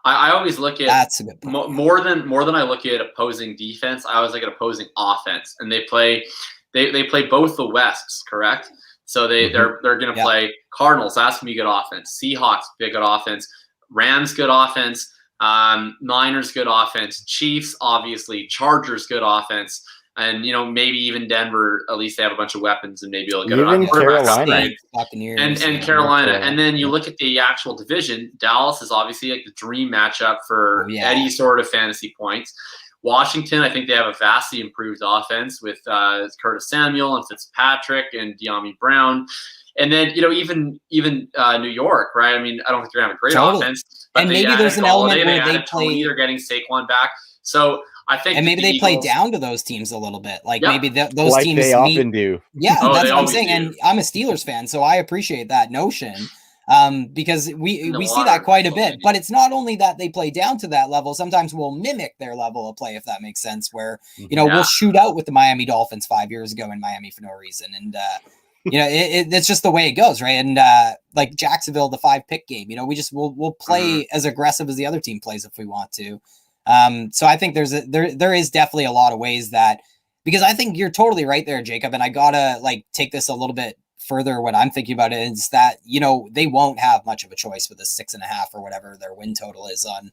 I always look at, that's a good point. more than I look at opposing defense. I always look at opposing offense, and they play both the Wests, correct? So they're going to play Cardinals. That's going to be good offense. Seahawks, big good offense. Rams, good offense. Niners, good offense. Chiefs, obviously. Chargers, good offense. And, maybe even Denver, at least they have a bunch of weapons, and maybe they'll get even Carolina. And Carolina. And then you look at the actual division. Dallas is obviously the dream matchup for any sort of fantasy points. Washington, I think they have a vastly improved offense with Curtis Samuel and Fitzpatrick and De'Ami Brown. And then, even New York, right? I mean, I don't think they're going to have a great offense. But and maybe there's an element where they play. They're getting Saquon back. So I think, and maybe they play down to those teams a little bit. Maybe those teams they often do. Yeah, that's what I'm saying. And I'm a Steelers fan, so I appreciate that notion. Because we see that quite a bit. But it's not only that they play down to that level. Sometimes we'll mimic their level of play, if that makes sense, where, we'll shoot out with the Miami Dolphins 5 years ago in Miami for no reason. And, it's just the way it goes, right? And like Jacksonville, the 5-pick game, we'll play as aggressive as the other team plays if we want to. So I think there is definitely a lot of ways that, because I think you're totally right there, Jacob. And I gotta take this a little bit further what I'm thinking about it is that, they won't have much of a choice with a 6.5 or whatever their win total is on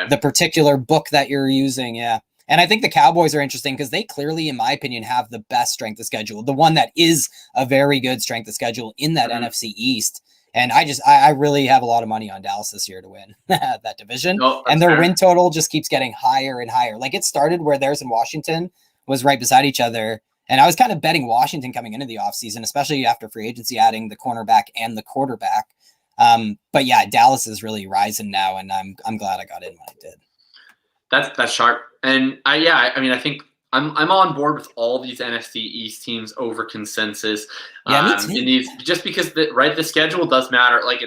the particular book that you're using. Yeah. And I think the Cowboys are interesting because they clearly, in my opinion, have the best strength of schedule, the one that is a very good strength of schedule in that NFC East. And I really have a lot of money on Dallas this year to win that division. And their win total just keeps getting higher and higher. Like, it started where theirs in Washington was right beside each other. And I was kind of betting Washington coming into the offseason, especially after free agency, adding the cornerback and the quarterback. But yeah, Dallas is really rising now, and I'm glad I got in when I did. That's sharp. And I think I'm on board with all these NFC East teams over consensus. Yeah, me too. In these, just because the schedule does matter. Like,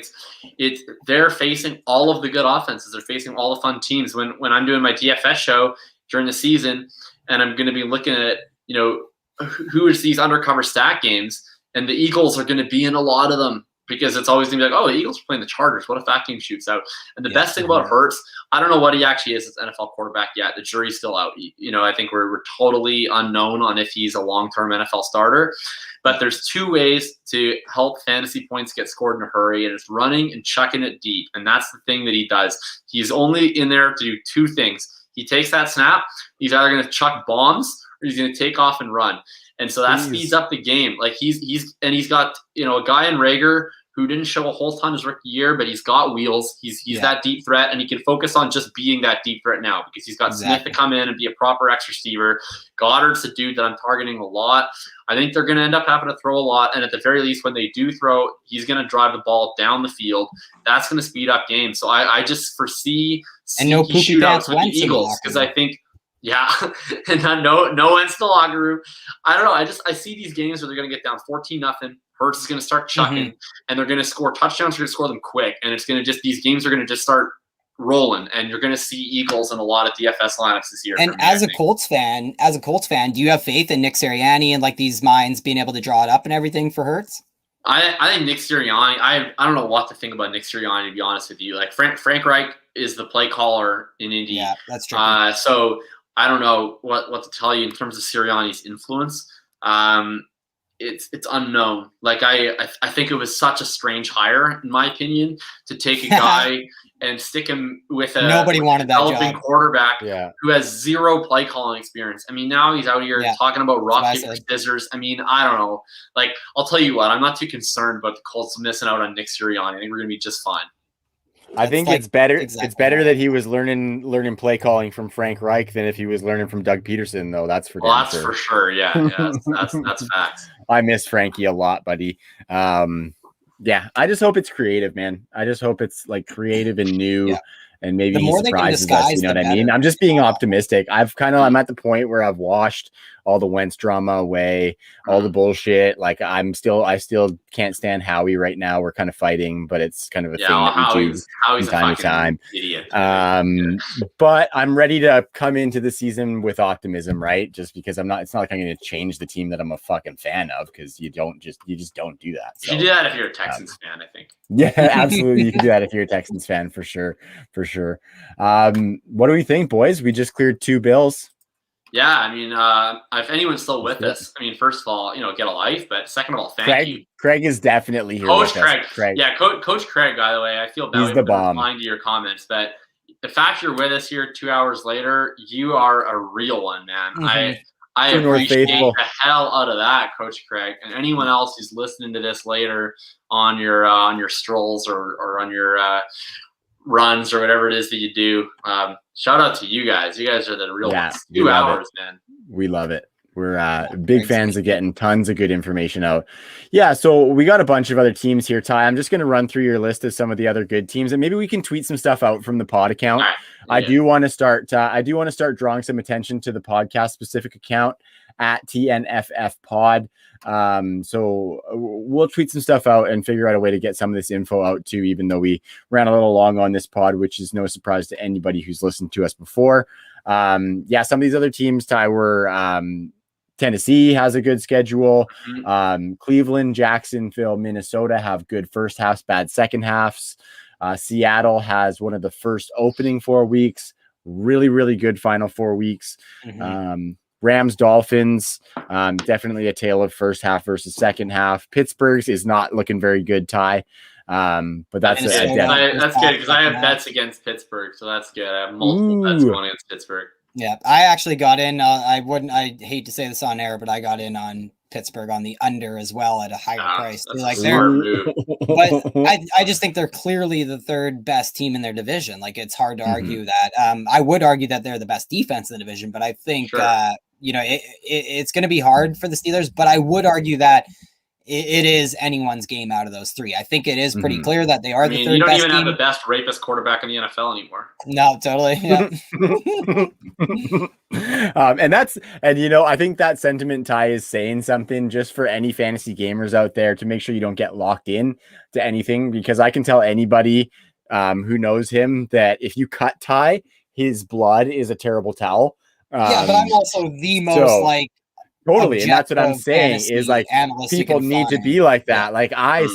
they're facing all of the good offenses. They're facing all the fun teams. When I'm doing my DFS show during the season, and I'm going to be looking at who is these undercover stat games, and the Eagles are going to be in a lot of them. Because it's always going to be like, oh, the Eagles are playing the Chargers. What if that game shoots out? And the best thing about Hurts, I don't know what he actually is as an NFL quarterback yet. The jury's still out. I think we're totally unknown on if he's a long-term NFL starter. But there's two ways to help fantasy points get scored in a hurry, and it's running and chucking it deep. And that's the thing that he does. He's only in there to do two things. He takes that snap. He's either going to chuck bombs or he's going to take off and run. And so that speeds up the game. Like, he's got, a guy in Rager who didn't show a whole ton his rookie year, but he's got wheels. He's that deep threat, and he can focus on just being that deep threat now because he's got Smith to come in and be a proper X receiver. Goddard's a dude that I'm targeting a lot. I think they're going to end up having to throw a lot, and at the very least, when they do throw, he's going to drive the ball down the field. That's going to speed up games. So I just foresee no shootouts with the Eagles because I think – and no Wentz in the locker room. I don't know. I see these games where they're going to get down 14-0. Hurts is going to start chucking, and they're going to score touchdowns. They're going to score them quick, and it's going to these games are going to just start rolling, and you're going to see Eagles in a lot of DFS lineups this year. And as a Colts fan, do you have faith in Nick Sirianni and like these minds being able to draw it up and everything for Hurts? I think Nick Sirianni. I don't know what to think about Nick Sirianni, to be honest with you. Like Frank Reich is the play caller in Indy. Yeah, that's true. So I don't know what to tell you in terms of Sirianni's influence. It's unknown. Like I think it was such a strange hire, in my opinion, to take a guy and stick him with a nobody wanted that developing job. Quarterback who has zero play calling experience. I mean, now he's out here talking about rock, paper, scissors. I mean, I don't know. Like, I'll tell you what, I'm not too concerned about the Colts missing out on Nick Sirianni. I think we're gonna be just fine. I think it's better. Exactly. It's better that he was learning play calling from Frank Reich than if he was learning from Doug Peterson, though. That's for for sure. Yeah, that's facts. I miss Frankie a lot, buddy. I just hope it's creative, man. I just hope it's like creative and new, and maybe he surprises us. You know what I mean? I'm just being optimistic. I'm at the point where I've washed all the Wentz drama away, all the bullshit. Like I still can't stand Howie right now. We're kind of fighting, but it's kind of a thing that we do from time to time. Idiot. But I'm ready to come into the season with optimism, right? Just because it's not like I'm going to change the team that I'm a fucking fan of, because you just don't do that. So, you do that if you're a Texans fan, I think. Yeah, absolutely. You can do that if you're a Texans fan, for sure. What do we think, boys? We just cleared 2 bills. Yeah, I mean, if anyone's still with us, I mean, first of all, get a life, but second of all, thank you. Craig is definitely here. Coach Craig. Yeah, Coach Craig, by the way, I feel bad for replying to your comments, but the fact you're with us here 2 hours later, you are a real one, man. Mm-hmm. I appreciate the hell out of that, Coach Craig, and anyone else who's listening to this later on your strolls or on your runs or whatever it is that you do. Shout out to you guys. You guys are the real ones. 2 hours, man. We love it. We're big fans of getting tons of good information out. Yeah, so we got a bunch of other teams here, Ty. I'm just going to run through your list of some of the other good teams, and maybe we can tweet some stuff out from the pod account. Right. Yeah. I do want to start drawing some attention to the podcast specific account at TNFF Pod. So we'll tweet some stuff out and figure out a way to get some of this info out too, even though we ran a little long on this pod, which is no surprise to anybody who's listened to us before. Some of these other teams, Ty, were Tennessee has a good schedule. Cleveland, Jacksonville, Minnesota have good first halves, bad second halves. Seattle has one of the first opening 4 weeks, really, really good final 4 weeks. Rams, Dolphins, definitely a tale of first half versus second half. Pittsburgh's is not looking very good, Ty. But that's that's good because I have bets against Pittsburgh, so that's good. I have multiple bets going against Pittsburgh. Yeah, I actually got in. I hate to say this on air, but I got in on Pittsburgh on the under as well at a higher price. But I just think they're clearly the third best team in their division. Like, it's hard to argue that. I would argue that they're the best defense in the division, but I think it's going to be hard for the Steelers. But I would argue that it is anyone's game out of those three. I think it is pretty clear that they are the third best. You don't even have the best rapist quarterback in the NFL anymore. No, totally. Yeah. I think that sentiment, Ty, is saying something just for any fantasy gamers out there to make sure you don't get locked in to anything, because I can tell anybody who knows him that if you cut Ty, his blood is a terrible towel. But I'm also the most totally, and that's what I'm saying is like people need to be like that. Yeah. Like I've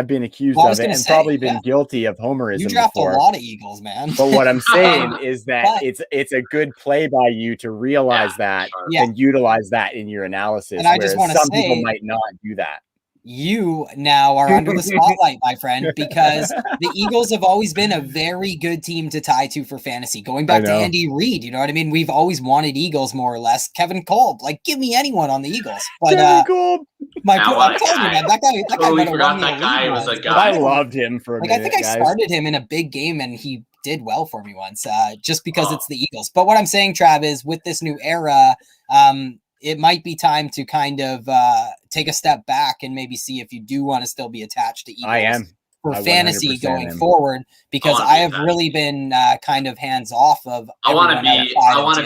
been accused of it and probably been guilty of homerism. You draft before. A lot of Eagles, man. But what I'm saying is that it's a good play by you to realize that and utilize that in your analysis. And I just want to say, people might not do that. You now are under the spotlight, my friend, because the Eagles have always been a very good team to tie to for fantasy. Going back to Andy Reid, you know what I mean? We've always wanted Eagles more or less. Kevin Kolb, give me anyone on the Eagles. But Kevin Kolb. I'm telling you, man, that guy totally forgot that guy was a guy. I loved him for a minute. I think I started him in a big game and he did well for me once, just because it's the Eagles. But what I'm saying, Trav, is with this new era, it might be time to kind of take a step back and maybe see if you do want to still be attached to Eagles for fantasy going forward, because I have really been kind of hands off of. I want to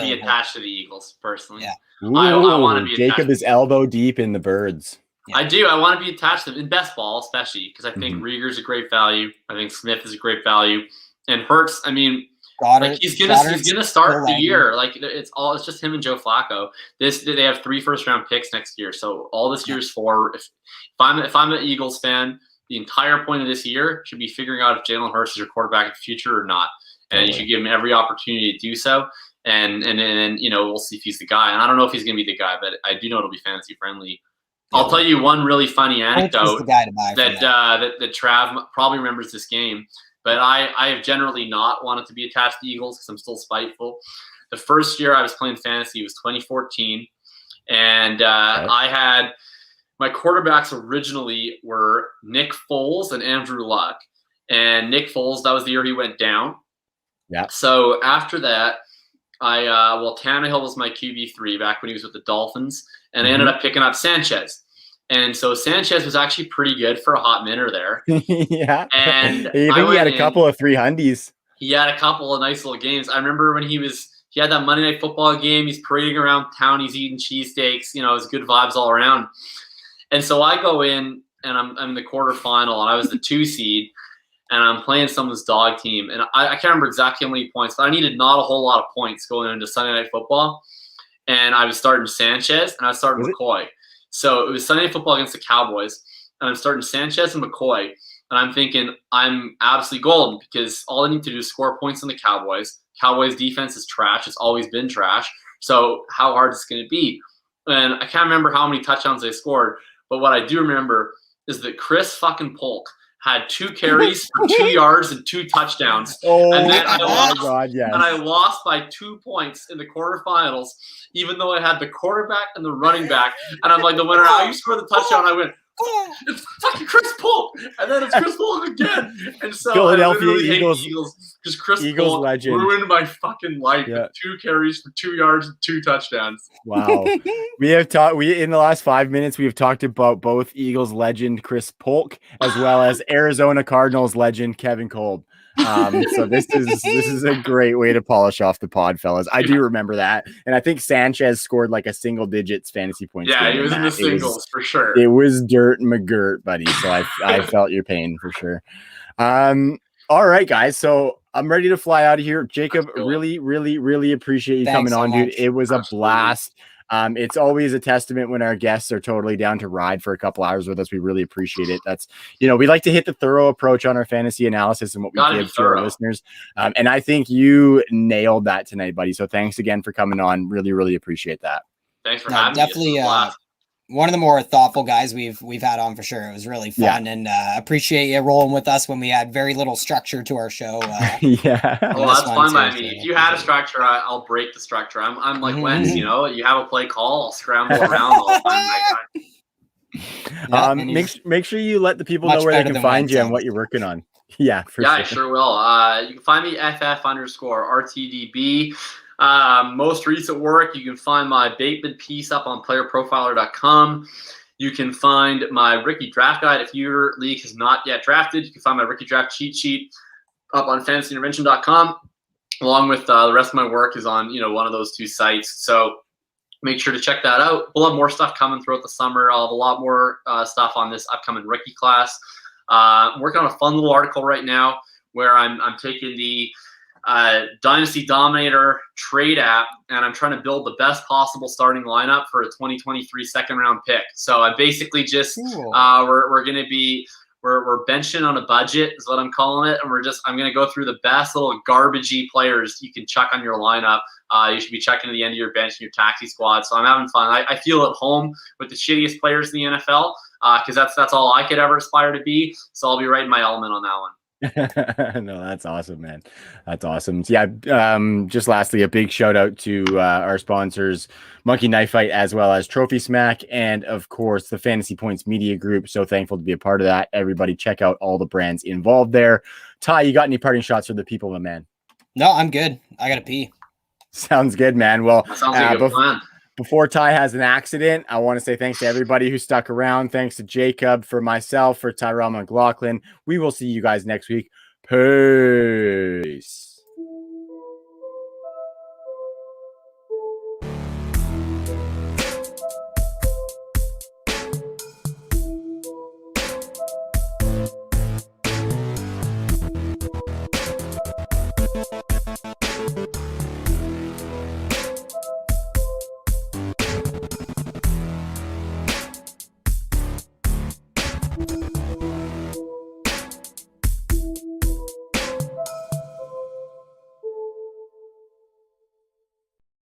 be attached to the Eagles personally. Yeah, I want to be. Jacob is elbow deep in the birds. Yeah. I do. I want to be attached to them in best ball, especially because I think Rieger's a great value. I think Smith is a great value, and Hurts. I mean. He's gonna start the year. It's just him and Joe Flacco. They have 3 first-round picks next year. So all this year is 4. If I'm an Eagles fan, the entire point of this year should be figuring out if Jalen Hurts is your quarterback in the future or not. And you should give him every opportunity to do so. And then we'll see if he's the guy. And I don't know if he's gonna be the guy, but I do know it'll be fantasy friendly. I'll tell you one really funny anecdote that Trav probably remembers this game. But I have generally not wanted to be attached to Eagles because I'm still spiteful. The first year I was playing fantasy was 2014. And I had my quarterbacks originally were Nick Foles and Andrew Luck. And Nick Foles, that was the year he went down. Yeah. So after that, Tannehill was my QB3 back when he was with the Dolphins. And I ended up picking up Sanchez. And so Sanchez was actually pretty good for a hot minute there. Yeah. And he had a couple of 300s. He had a couple of nice little games. I remember when he had that Monday Night Football game. He's parading around town. He's eating cheesesteaks. It was good vibes all around. And so I go in and I'm in the quarterfinal and I was the 2 seed and I'm playing someone's dog team. And I can't remember exactly how many points, but I needed not a whole lot of points going into Sunday Night Football. And I was starting Sanchez and I was starting McCoy. So it was Sunday Night Football against the Cowboys, and I'm starting Sanchez and McCoy, and I'm thinking I'm absolutely golden because all I need to do is score points on the Cowboys. Cowboys defense is trash. It's always been trash. So how hard is it going to be? And I can't remember how many touchdowns they scored, but what I do remember is that Chris fucking Polk had 2 carries for 2 yards and 2 touchdowns. And then I lost by 2 points in the quarterfinals, even though I had the quarterback and the running back. And I'm like, the winner, how you score the touchdown? I went, it's fucking Chris Polk. And then it's Chris Polk again. And so Philadelphia Eagles because Chris Polk legend. ruined my fucking life with 2 carries for 2 yards and 2 touchdowns. Wow. We in the last 5 minutes, we have talked about both Eagles legend Chris Polk as well as Arizona Cardinals legend Kevin Kolb. So this is a great way to polish off the pod, fellas. I do remember that, and I think Sanchez scored like a single digits fantasy points. Yeah, he was in the singles for sure. It was dirt McGirt, buddy. So I felt your pain for sure. All right, guys. So I'm ready to fly out of here. Jacob, really, really, really appreciate you coming on, dude. It was a blast. It's always a testament when our guests are totally down to ride for a couple hours with us. We really appreciate it. That's, we like to hit the thorough approach on our fantasy analysis and what we give to our listeners. And I think you nailed that tonight, buddy. So thanks again for coming on. Really, really appreciate that. Thanks for having me. Definitely one of the more thoughtful guys we've had on for sure. It was really fun, and appreciate you rolling with us when we had very little structure to our show. Yeah. Well, that's fine by me. If you had a structure, I'll break the structure. I'm like Wentz, you have a play call, I'll scramble around all the time. Make sure you let the people know where they can find you and what you're working on. Yeah, sure. I sure will. You can find me FF_RTDB. Most recent work, you can find my Bateman piece up on playerprofiler.com. You can find my rookie draft guide. If your league has not yet drafted, you can find my rookie draft cheat sheet up on fantasyintervention.com, along with the rest of my work is on one of those two sites. So make sure to check that out. We'll have more stuff coming throughout the summer. I'll have a lot more stuff on this upcoming rookie class. I'm working on a fun little article right now where I'm taking the Dynasty Dominator trade app, and I'm trying to build the best possible starting lineup for a 2023 second round pick. So I basically just we're going to be we're benching on a budget is what I'm calling it, and I'm going to go through the best little garbagey players you can chuck on your lineup. You should be checking at the end of your bench and your taxi squad. So I'm having fun. I feel at home with the shittiest players in the NFL because that's all I could ever aspire to be. So I'll be right in my element on that one. No, that's awesome, man. That's awesome. So, yeah. Just lastly, a big shout out to our sponsors, Monkey Knife Fight, as well as Trophy Smack, and of course the Fantasy Points Media Group. So thankful to be a part of that. Everybody, check out all the brands involved there. Ty, you got any parting shots for the people, my man? No, I'm good. I gotta pee. Sounds good, man. Well, that sounds like a good plan. Before Ty has an accident, I want to say thanks to everybody who stuck around. Thanks to Jacob, for myself, for Tyrell McLaughlin. We will see you guys next week. Peace.